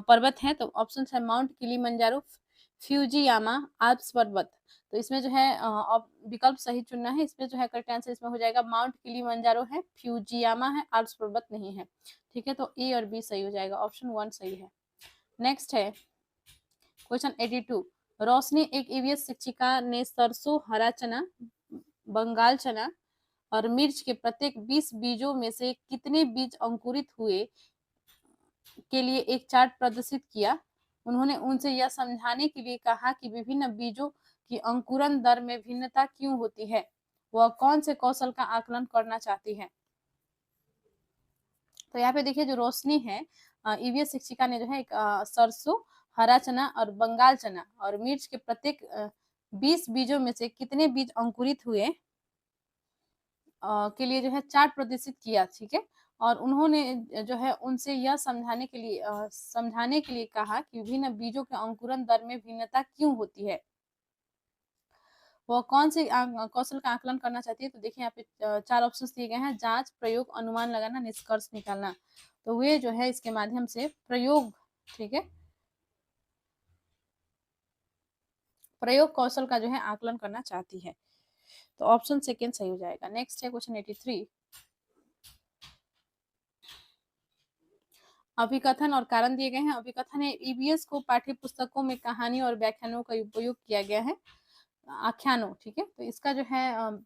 पर्वत हैं? तो ऑप्शन है माउंट किलिमंजारो, फ्यूजियामा, आल्प्स पर्वत। तो इसमें जो है विकल्प सही चुनना है। इसमें जो है करेक्ट आंसर इसमें हो जाएगा माउंट किलिमंजारो है, फ्यूजियामा है, आल्प्स पर्वत नहीं है, ठीक है। तो ए और बी सही हो जाएगा, ऑप्शन 1 सही है। नेक्स्ट है क्वेश्चन 82। रोशनी एक ईवीएस शिक्षिका ने सरसों, हरा चना, बंगाल चना और मिर्च के प्रत्येक 20 बीजों में से कितने बीज अंकुरित हुए के लिए एक चार्ट प्रदर्शित किया। उन्होंने उनसे यह समझाने के लिए कहा कि विभिन्न बीजों की अंकुरण दर में भिन्नता क्यों होती है। वह कौन से कौशल का आकलन करना चाहती है? तो यहाँ पे देखिए जो रोशनी है, ईवीएस शिक्षिका ने जो है एक सरसों, हरा चना और बंगाल चना और मिर्च के प्रत्येक 20 बीजों में से कितने बीज अंकुरित हुए के लिए जो है चार्ट प्रदर्शित किया, ठीक है। और उन्होंने जो है उनसे यह समझाने के लिए कहा कि विभिन्न बीजों के अंकुरण दर में भिन्नता क्यों होती है। वो कौन से कौशल का आकलन करना चाहती है? तो देखिए यहाँ पे 4 ऑप्शन दिए गए हैं, जांच, प्रयोग, अनुमान लगाना, निष्कर्ष निकालना। तो वे जो है इसके माध्यम से प्रयोग, ठीक है, प्रयोग कौशल का जो है आकलन करना चाहती है। तो ऑप्शन सेकेंड सही हो जाएगा। नेक्स्ट है क्वेश्चन 83। अभिकथन और कारण दिए गए हैं। अभिकथन है ईवीएस को पाठ्य पुस्तकों में कहानी और व्याख्यानों का उपयोग किया गया है, आख्यानों, ठीक है। तो इसका जो है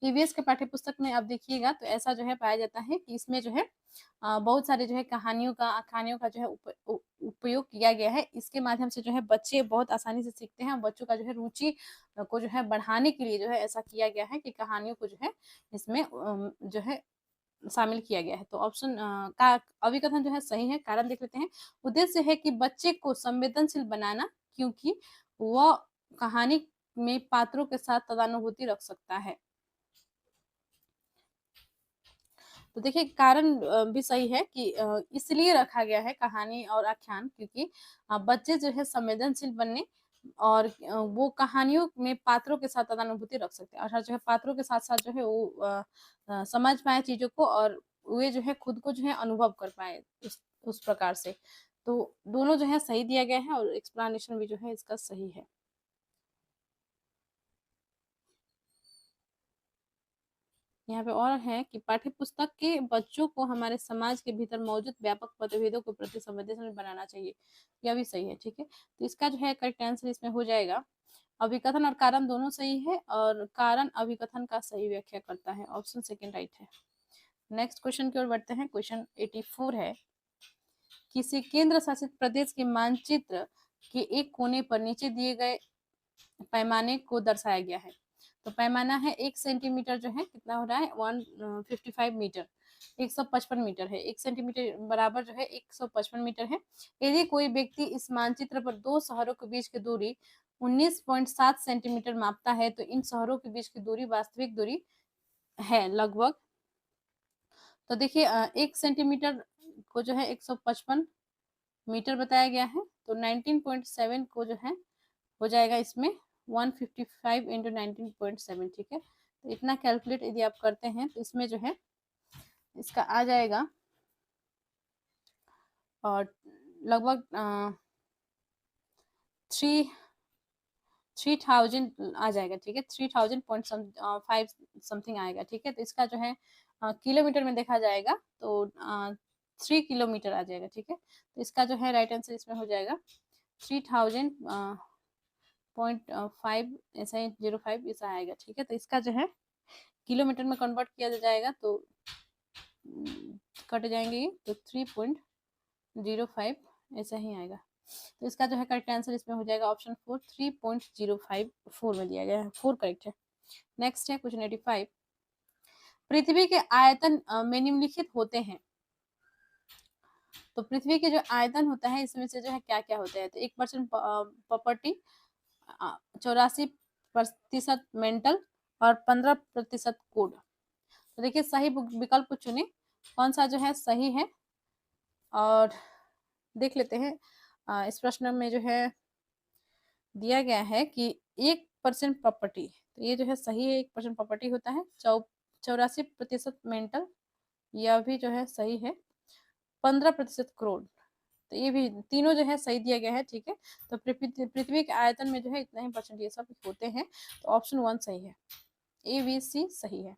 ईवीएस के पाठ्य पुस्तक में आप देखिएगा तो ऐसा जो है पाया जाता है कि इसमें जो है बहुत सारे जो है कहानियों का, आख्यानों का जो है उपयोग किया गया है। इसके माध्यम से जो है बच्चे बहुत आसानी से सीखते हैं। बच्चों का जो है रुचि को जो है बढ़ाने के लिए जो है ऐसा किया गया है कि कहानियों को जो है इसमें जो है शामिल किया गया है। तो ऑप्शन का अभिकथन जो है सही है। कारण देख लेते हैं। उद्देश्य है कि बच्चे को संवेदनशील बनाना, क्योंकि वह कहानी में पात्रों के साथ तदानुभूति रख सकता है। तो देखिए कारण भी सही है कि इसलिए रखा गया है कहानी और आख्यान, क्योंकि बच्चे जो है संवेदनशील बनने और वो कहानियों में पात्रों के साथ तदानुभूति रख सकते हैं, अर्थात जो है पात्रों के साथ साथ जो है वो समझ पाए चीजों को और वे जो है खुद को जो है अनुभव कर पाए उस प्रकार से। तो दोनों जो है सही दिया गया है और एक्सप्लेनेशन भी जो है इसका सही है। यहाँ पे और है कि पाठ्य पुस्तक के बच्चों को हमारे समाज के भीतर मौजूद व्यापक मतभेदों के प्रति संवेदनशील बनाना चाहिए। यह भी सही है, ठीक है। तो इसका जो है करेक्ट आंसर इसमें हो जाएगा। अभिकथन और कारण दोनों सही है और कारण अभिकथन का सही व्याख्या करता है, ऑप्शन सेकेंड राइट है। नेक्स्ट क्वेश्चन की ओर बढ़ते हैं। क्वेश्चन 84 है, किसी केंद्र शासित प्रदेश के मानचित्र के एक कोने पर नीचे दिए गए पैमाने को दर्शाया गया है। तो पैमाना है 1 सेंटीमीटर जो है कितना हो रहा है 155 मीटर, 155 मीटर है। 1 सेंटीमीटर बराबर जो है 155 मीटर है। यदि कोई व्यक्ति इस मानचित्र पर दो शहरों के बीच की दूरी 19.7 सेंटीमीटर मापता है तो इन शहरों के बीच की दूरी वास्तविक दूरी है लगभग। तो देखिए 1 सेंटीमीटर को जो है 155 मीटर बताया गया है, तो 19.7 को जो है हो जाएगा इसमें 155 इंटू 19.7, ठीक है। तो इतना कैलकुलेट यदि आप करते हैं तो इसमें जो है इसका आ जाएगा और लगभग 3 3000 आ जाएगा, ठीक है, 3000 पॉइंट 5 समथिंग आएगा, ठीक है। तो इसका जो है किलोमीटर में देखा जाएगा तो 3 किलोमीटर आ जाएगा, ठीक है। तो इसका जो है राइट आंसर इसमें हो जाएगा 3000.5 ऐसा ही 05 ऐसा आएगा, ठीक है। तो इसका जो है किलोमीटर में कन्वर्ट किया जाएगा तो कट जाएंगे ये, तो 3.05 ऐसा ही आएगा। तो इसका जो है करेक्ट आंसर इसमें हो जाएगा ऑप्शन 4, 3.054 में दिया गया है, 4 करेक्ट है। नेक्स्ट है क्वेश्चन 85, पृथ्वी के आयतन में निम्नलिखित होते हैं। तो पृथ्वी के जो आयतन होता है इसमें से जो है क्या क्या होता है, तो 1% प्रॉपर्टी, 84% मेंटल और 15% कोड। तो देखिए सही विकल्प को चुने, कौन सा जो है सही है। और देख लेते हैं इस प्रश्न में जो है दिया गया है कि 1% प्रॉपर्टी, तो ये जो है सही है, 1% प्रॉपर्टी होता है। 84% मेंटल, यह भी जो है सही है। 15% क्रोड, तो ये भी तीनों जो है सही दिया गया है, ठीक है। तो पृथ्वी के आयतन में जो है इतना ही परसेंट ये सब होते हैं, तो ऑप्शन 1 सही है, ए बी सी सही है।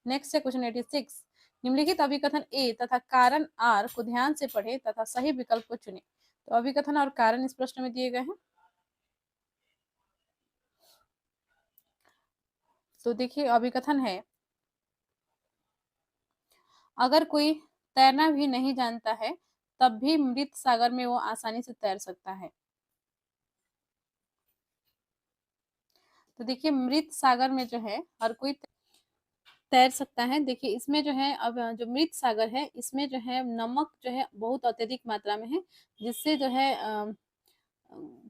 नेक्स्ट है क्वेश्चन 86, निम्नलिखित अभिकथन ए तथा कारण आर को ध्यान से पढ़े तथा सही विकल्प को चुने। तो अभिकथन और कारण इस प्रश्न में दिए गए हैं। तो देखिए अभिकथन है, अगर कोई तैरना भी नहीं जानता है तब भी मृत सागर में वो आसानी से तैर सकता है। तो देखिए मृत सागर में जो है हर कोई तैर सकता है। देखिए इसमें जो है अब जो मृत सागर है इसमें जो है नमक जो है बहुत अत्यधिक मात्रा में है, जिससे जो है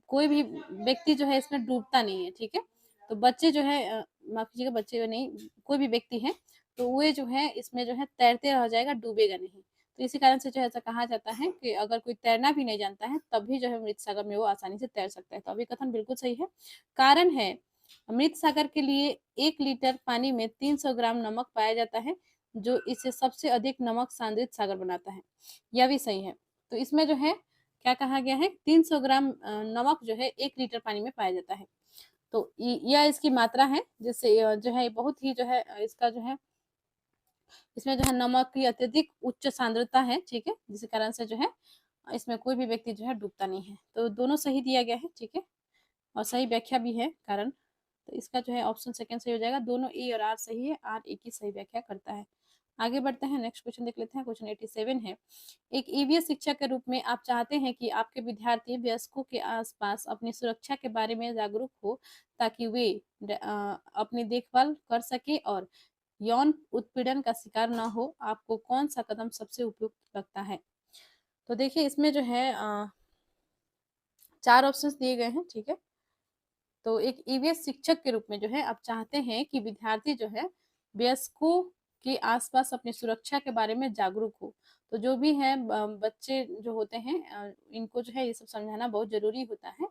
कोई भी व्यक्ति जो है इसमें डूबता नहीं है, ठीक है। तो बच्चे जो है माफ कीजिएगा, बच्चे नहीं, कोई भी व्यक्ति है तो वो जो है इसमें जो है तैरते रह जाएगा, डूबेगा नहीं। तो इसी कारण से जो है ऐसा कहा जाता है कि अगर कोई तैरना भी नहीं जानता है तब भी जो है मृत सागर में वो आसानी से तैर सकता है। तो अभी कथन बिल्कुल सही है। कारण है, मृत सागर के लिए 1 लीटर पानी में 300 ग्राम नमक पाया जाता है, जो इसे सबसे अधिक नमक सांद्रित सागर बनाता है। यह भी सही है। तो इसमें जो है क्या कहा गया है, 300 ग्राम नमक जो है 1 लीटर पानी में पाया जाता है। तो यह इसकी मात्रा है, जिससे जो है बहुत ही जो है इसका जो है इसमें जो है नमक की अत्यधिक उच्च सांद्रता है, ठीक है, जिस कारण से जो है इसमें कोई भी व्यक्ति जो है डूबता नहीं है। तो दोनों सही दिया गया है, ठीक है, और सही व्याख्या भी है कारण। तो इसका जो है ऑप्शन सेकंड सही हो जाएगा। दोनों ए और आर सही है, आर ए की सही व्याख्या करता है। आगे बढ़ते हैं, नेक्स्ट क्वेश्चन देख लेते हैं। क्वेश्चन 87 है, एक ईवीएस शिक्षक के रूप में आप चाहते हैं कि आपके विद्यार्थी वयस्कों के आसपास अपनी सुरक्षा के बारे में जागरूक हो ताकि वे अपनी देखभाल कर सके और यौन उत्पीड़न का शिकार न हो। आपको कौन सा कदम सबसे उपयुक्त लगता है? तो देखिए इसमें जो है 4 ऑप्शंस दिए गए हैं, ठीक है। तो एक ईवीएस शिक्षक के रूप में जो है आप चाहते हैं कि विद्यार्थी जो है वयस्कों के आसपास अपनी सुरक्षा के बारे में जागरूक हो। तो जो भी है बच्चे जो होते हैं इनको जो है ये सब समझाना बहुत जरूरी होता है,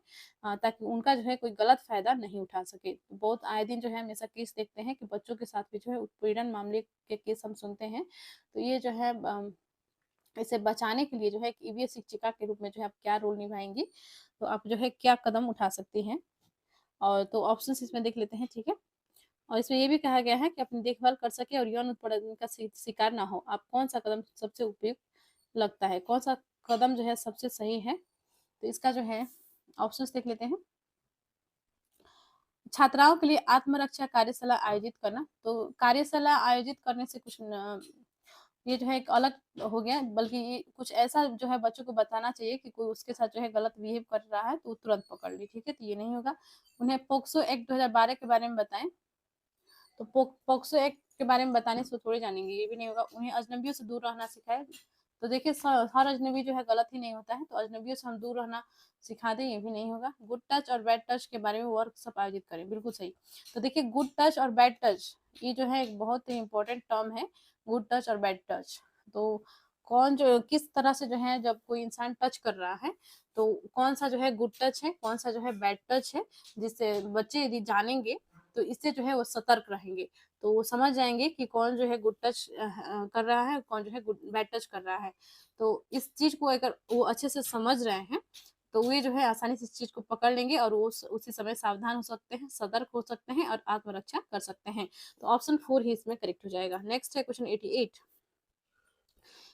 ताकि उनका जो है कोई गलत फायदा नहीं उठा सके। तो बहुत आए दिन जो है हमेशा केस देखते हैं कि बच्चों के साथ भी जो है उत्पीड़न मामले के केस हम सुनते हैं। तो ये जो है इसे बचाने के लिए जो है ईवीएस शिक्षिका के रूप में जो है आप क्या रोल निभाएंगी, तो आप जो है क्या कदम उठा सकती हैं। और तो ऑप्शन इसमें देख लेते हैं, ठीक है। और इसमें ये भी कहा गया है कि अपनी देखभाल कर सके और यौन उत्पीड़न का शिकार ना हो। आप कौन सा कदम सबसे उपयुक्त लगता है, कौन सा कदम जो है सबसे सही है? तो इसका जो है ऑप्शंस देख लेते हैं। छात्राओं के लिए आत्मरक्षा कार्यशाला आयोजित करना, तो कार्यशाला आयोजित करने से कुछ ये जो है एक अलग हो गया, बल्कि ये कुछ ऐसा जो है बच्चों को बताना चाहिए कि कोई उसके साथ जो है गलत बिहेव कर रहा है तो तुरंत पकड़ ली, ठीक है। तो ये नहीं होगा। उन्हें पोक्सो एक्ट 2012 के बारे में बताएं, तो पोक्सो एक्ट के बारे में बताने से थोड़ी जानेंगे, ये भी नहीं होगा। उन्हें अजनबियों से दूर रहना सिखाए, तो देखिए हर अजनबी जो है गलत ही नहीं होता है, तो अजनबियों से हम दूर रहना सिखा दें, ये भी नहीं होगा। गुड टच और बैड टच के बारे में वर्कशॉप आयोजित करें, बिल्कुल सही। तो देखिए गुड टच और बैड टच ये जो है एक बहुत ही इंपॉर्टेंट टर्म है, गुड टच और बैड टच। तो कौन जो किस तरह से जो है जब कोई इंसान टच कर रहा है तो कौन सा जो है गुड टच है, कौन सा जो है बैड टच है, जिससे बच्चे यदि जानेंगे तो इससे जो है वो सतर्क रहेंगे। तो वो समझ जाएंगे कि कौन जो है गुड टच कर रहा है, कौन जो है गुड बैड टच कर रहा है। तो इस चीज को अगर वो अच्छे से समझ रहे हैं तो वे जो है आसानी से इस चीज को पकड़ लेंगे और वो उसी समय सावधान हो सकते हैं, सतर्क हो सकते हैं और आत्मरक्षा कर सकते हैं। तो ऑप्शन 4 ही इसमें करेक्ट हो जाएगा। नेक्स्ट है क्वेश्चन 88।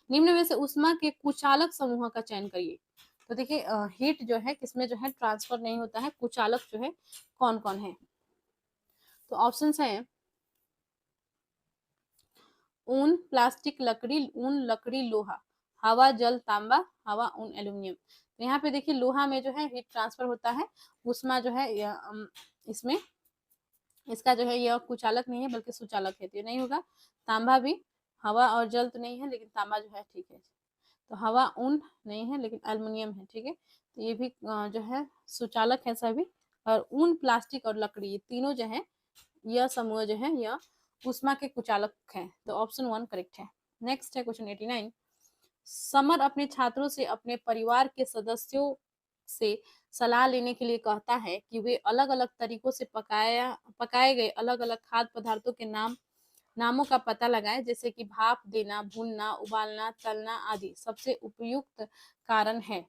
निम्न में से ऊष्मा के कुचालक समूह का चयन करिए। तो देखिए हीट जो है किसमें जो है ट्रांसफर नहीं होता है, कुचालक जो है कौन कौन है। तो ऑप्शन है ऊन, प्लास्टिक, लकड़ी, ऊन, लकड़ी, लोहा, हवा, जल, तांबा, हवा, ऊन, एल्यूमिनियम। तो यहाँ पे देखिए लोहा में जो है हीट ट्रांसफर होता है, ऊष्मा जो है इसमें इसका जो है यह कुचालक नहीं है बल्कि सुचालक है, तो ये नहीं होगा। तांबा भी, हवा और जल तो नहीं है लेकिन तांबा जो है ठीक है। तो हवा, ऊन नहीं है लेकिन एल्युमिनियम है, ठीक है। तो ये भी जो है सुचालक है सभी। और ऊन, प्लास्टिक और लकड़ी, ये तीनों जो है यह समूह जो है यह ऊष्मा के कुचालक है। तो ऑप्शन 1 करेक्ट है। नेक्स्ट है क्वेश्चन 89। समर अपने छात्रों से अपने परिवार के सदस्यों से सलाह लेने के लिए कहता है कि वे अलग अलग तरीकों से पकाए गए अलग अलग खाद्य पदार्थों के नामों का पता लगाएं, जैसे कि भाप देना, भूनना, उबालना, तलना आदि। सबसे उपयुक्त कारण है।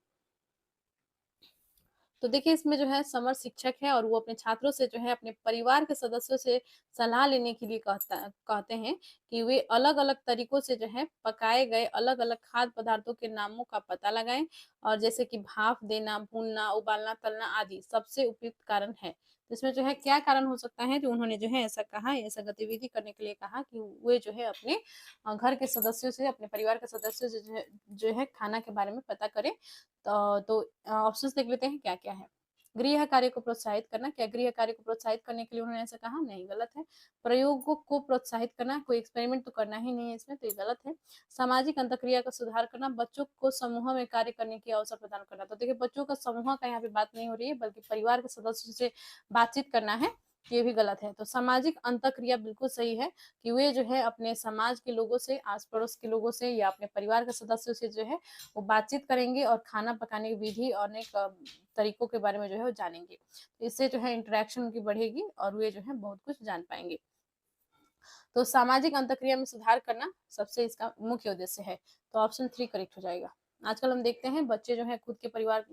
तो देखिए इसमें जो है समर शिक्षक है और वो अपने छात्रों से जो है अपने परिवार के सदस्यों से सलाह लेने के लिए कहते हैं कि वे अलग अलग तरीकों से जो है पकाए गए अलग अलग खाद्य पदार्थों के नामों का पता लगाएं, और जैसे कि भाप देना, भूनना, उबालना, तलना आदि सबसे उपयुक्त कारण है। तो इसमें जो है क्या कारण हो सकता है जो उन्होंने जो है ऐसा कहा, ऐसा गतिविधि करने के लिए कहा कि वे जो है अपने घर के सदस्यों से, अपने परिवार के सदस्यों से जो है खाना के बारे में पता करें। तो ऑप्शंस देख लेते हैं क्या क्या है। गृह कार्य को प्रोत्साहित करना, क्या गृह कार्य को प्रोत्साहित करने के लिए उन्होंने ऐसा कहा? नहीं, गलत है। प्रयोगों को प्रोत्साहित करना, कोई एक्सपेरिमेंट तो करना ही नहीं है इसमें, तो ये गलत है। सामाजिक अंतःक्रिया का सुधार करना, बच्चों को समूह में कार्य करने की अवसर प्रदान करना। तो देखिए बच्चों का समूह का यहाँ पे बात नहीं हो रही है बल्कि परिवार के सदस्यों से बातचीत करना है, ये भी गलत है। तो सामाजिक अंतःक्रिया बिल्कुल सही है कि वे जो है अपने समाज के लोगों से, आस पड़ोस के लोगों से या अपने परिवार के सदस्यों से जो है वो बातचीत करेंगे और खाना पकाने की विधि और अनेक तरीकों के बारे में जो है वो जानेंगे। तो इससे जो है इंटरेक्शन उनकी बढ़ेगी और वे जो है बहुत कुछ जान पाएंगे। तो सामाजिक अंतःक्रिया में सुधार करना सबसे इसका मुख्य उद्देश्य है। तो ऑप्शन 3 करेक्ट हो जाएगा। आजकल हम देखते हैं बच्चे जो है खुद के परिवार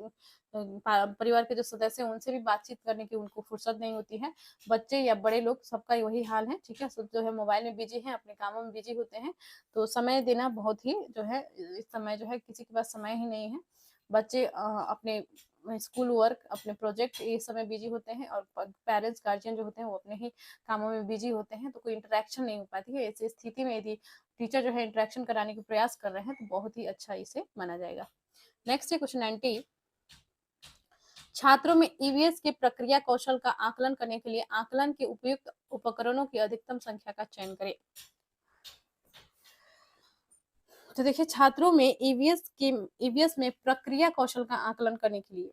के जो सदस्य हैं उनसे भी बातचीत करने की उनको फुर्सत नहीं होती है। बच्चे या बड़े लोग सबका वही हाल है, ठीक है। सब जो है मोबाइल में बिजी हैं, अपने कामों में बिजी होते हैं। तो समय देना बहुत ही जो है इस समय जो है किसी के पास समय ही नहीं है। बच्चे अपने स्कूल वर्क, अपने प्रोजेक्ट ये समय बिजी होते हैं और पेरेंट्स गार्जियन जो होते हैं वो अपने ही कामों में बिजी होते हैं, तो कोई इंटरेक्शन नहीं हो पाती है। ऐसी स्थिति में यदि टीचर जो है इंटरेक्शन कराने के प्रयास कर रहे हैं तो बहुत ही अच्छा इसे माना जाएगा। नेक्स्ट है क्वेश्चन 90। छात्रों में ईवीएस के प्रक्रिया कौशल का आकलन करने के लिए आकलन के उपयुक्त उपकरणों की अधिकतम संख्या का चयन करें। तो देखिए छात्रों में ईवीएस में प्रक्रिया कौशल का आकलन करने के लिए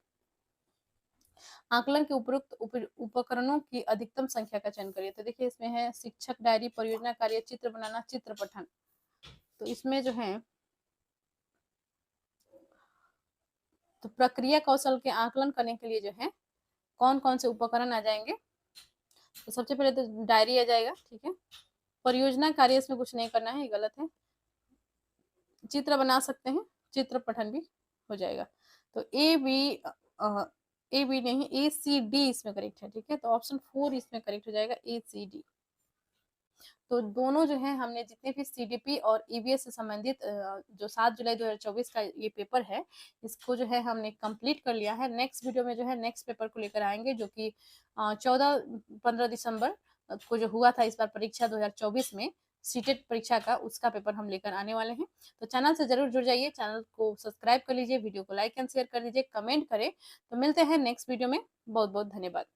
आकलन के उपयुक्त उपकरणों की अधिकतम संख्या का चयन करिए। तो देखिए इसमें है शिक्षक डायरी, परियोजना कार्य, चित्र बनाना, चित्र पठन। तो इसमें जो है तो प्रक्रिया कौशल के आकलन करने के लिए जो है कौन कौन से उपकरण आ जाएंगे। तो सबसे पहले तो डायरी आ जाएगा, ठीक है। परियोजना कार्य इसमें कुछ नहीं करना है, ये गलत है। चित्र बना सकते हैं, चित्र पठन भी हो जाएगा। तो ए बी नहीं, ए सी डी इसमें करेक्ट है, ठीक है। तो ऑप्शन 4 इसमें करेक्ट हो जाएगा, ए सी डी। तो दोनों जो है हमने जितने भी सीडीपी और ईवीएस से संबंधित जो 7 जुलाई 2024 का ये पेपर है इसको जो है हमने कंप्लीट कर लिया है। नेक्स्ट वीडियो में जो है नेक्स्ट पेपर को लेकर आएंगे जो कि 14-15 दिसंबर को जो हुआ था इस बार परीक्षा 2024 में सीटेट परीक्षा का, उसका पेपर हम लेकर आने वाले हैं। तो चैनल से जरूर जुड़ जाइए, चैनल को सब्सक्राइब कर लीजिए, वीडियो को लाइक एंड शेयर कर लीजिए, कमेंट करें। तो मिलते हैं नेक्स्ट वीडियो में। बहुत बहुत धन्यवाद।